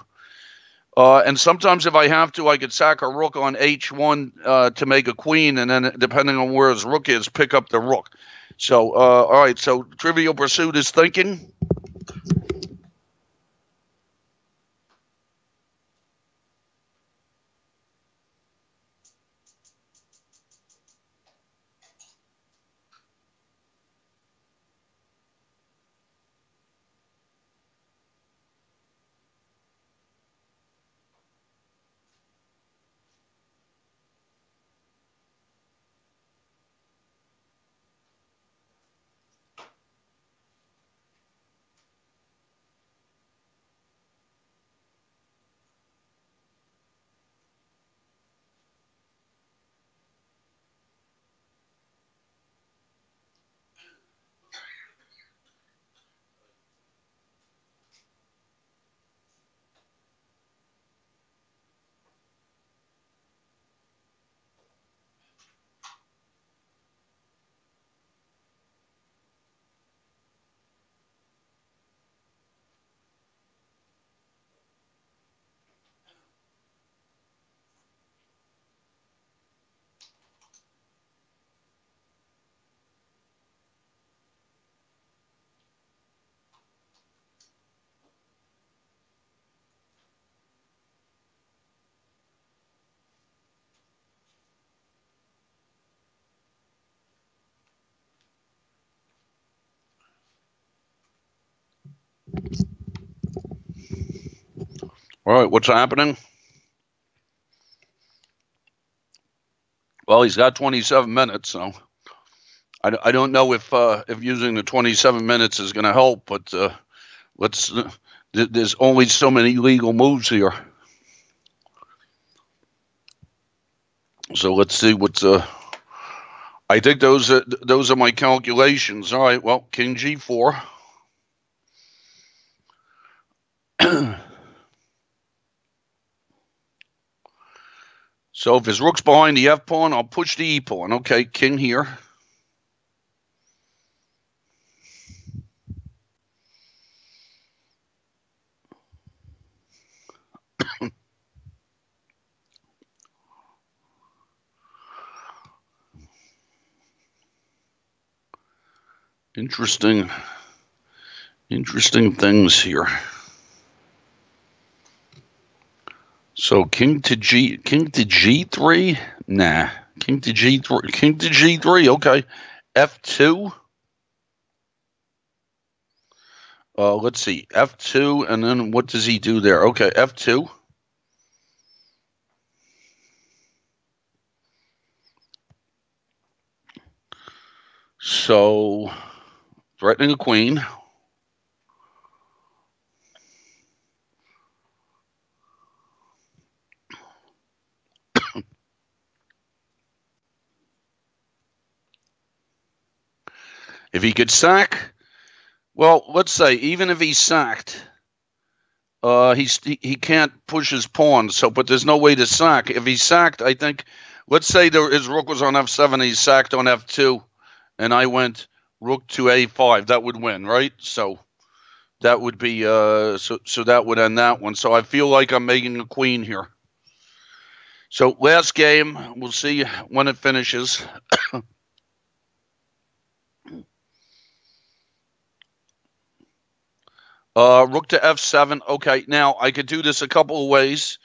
And sometimes if I have to, I could sack a rook on H1 to make a queen, and then depending on where his rook is, pick up the rook. So, all right, so Trivial Pursuit is thinking. All right, what's happening? Well, he's got 27 minutes, so I don't know if using the 27 minutes is going to help, but let's. There's only so many legal moves here, so let's see what's. I think those are my calculations. All right, well, King G4. So if his rook's behind the F pawn, I'll push the E pawn. Okay, king here. Interesting things here. So king to G3? Nah. King to G3. Okay. F2. Let's see. F2, and then what does he do there? Okay, F2. So threatening a queen. If he could sack, well, let's say even if he's sacked, he can't push his pawn. So, but there's no way to sack. If he's sacked, I think, let's say his rook was on F7, he's sacked on F2, and I went rook to A5. That would win, right? So that would be so that would end that one. So I feel like I'm making a queen here. So last game, we'll see when it finishes. Rook to F7. Okay, now I could do this a couple of ways.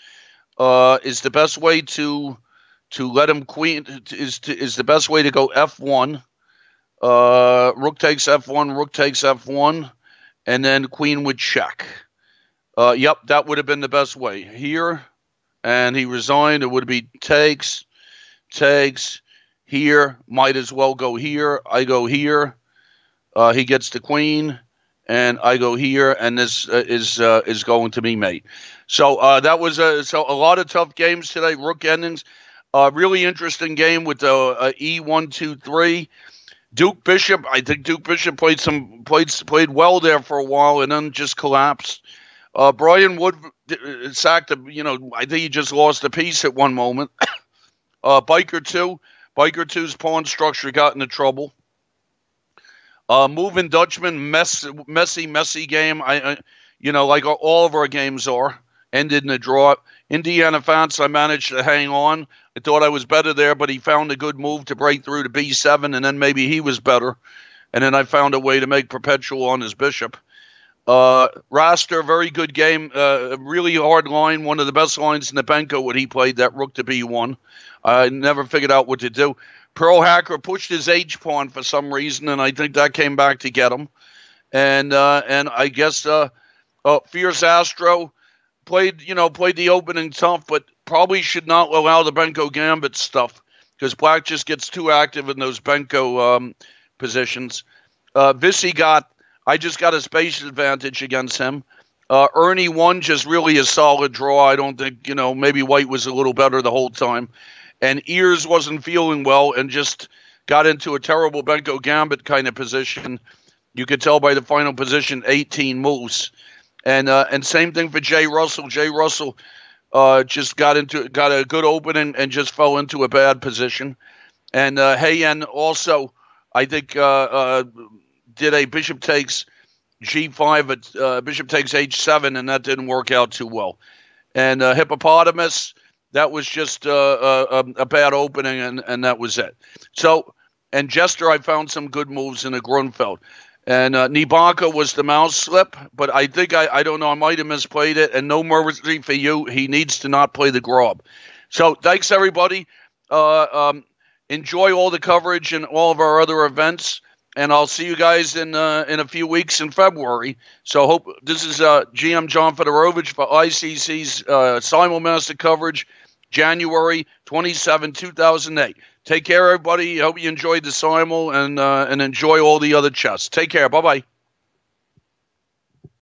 Is the best way to let him queen is the best way to go F1. Rook takes F1. Rook takes F1, and then queen would check. Yep, that would have been the best way here. And he resigned. It would be takes here. Might as well go here. I go here. He gets the queen. And I go here, and this is going to be mate. So that was so a lot of tough games today. Rook endings, really interesting game with the E1, 2, 3. Duke Bishop. I think Duke Bishop played well there for a while, and then just collapsed. Brian Wood sacked I think he just lost a piece at one moment. Biker 2's pawn structure got into trouble. Moving Dutchman, messy game. Like all of our games are, ended in a draw. Indiana Fance, I managed to hang on. I thought I was better there, but he found a good move to break through to B7, and then maybe he was better. And then I found a way to make Perpetual on his bishop. Raster, very good game. Really hard line, one of the best lines in the Benko when he played that rook to B1. I never figured out what to do. Pearl Hacker pushed his H pawn for some reason, and I think that came back to get him. And I guess Fierce Astro played the opening tough, but probably should not allow the Benko Gambit stuff because Black just gets too active in those Benko positions. I just got a space advantage against him. Ernie 1, just really a solid draw. I don't think, maybe White was a little better the whole time. And Ears wasn't feeling well and just got into a terrible Benko Gambit kind of position. You could tell by the final position, 18 moves. And same thing for Jay Russell. Jay Russell just got a good opening and just fell into a bad position. And Hayen also, I think, did a bishop takes G5, bishop takes H7, and that didn't work out too well. And Hippopotamus, that was just a bad opening, and that was it. So, and Jester, I found some good moves in the Grunfeld. And Nibanka was the mouse slip, but I think, I don't know, I might have misplayed it. And no mercy for you. He needs to not play the Grob. So, thanks, everybody. Enjoy all the coverage and all of our other events. And I'll see you guys in a few weeks in February. So hope this is GM John Fedorowicz for ICC's SimulMaster coverage, January 27, 2008. Take care, everybody. Hope you enjoyed the Simul and enjoy all the other chess. Take care. Bye-bye.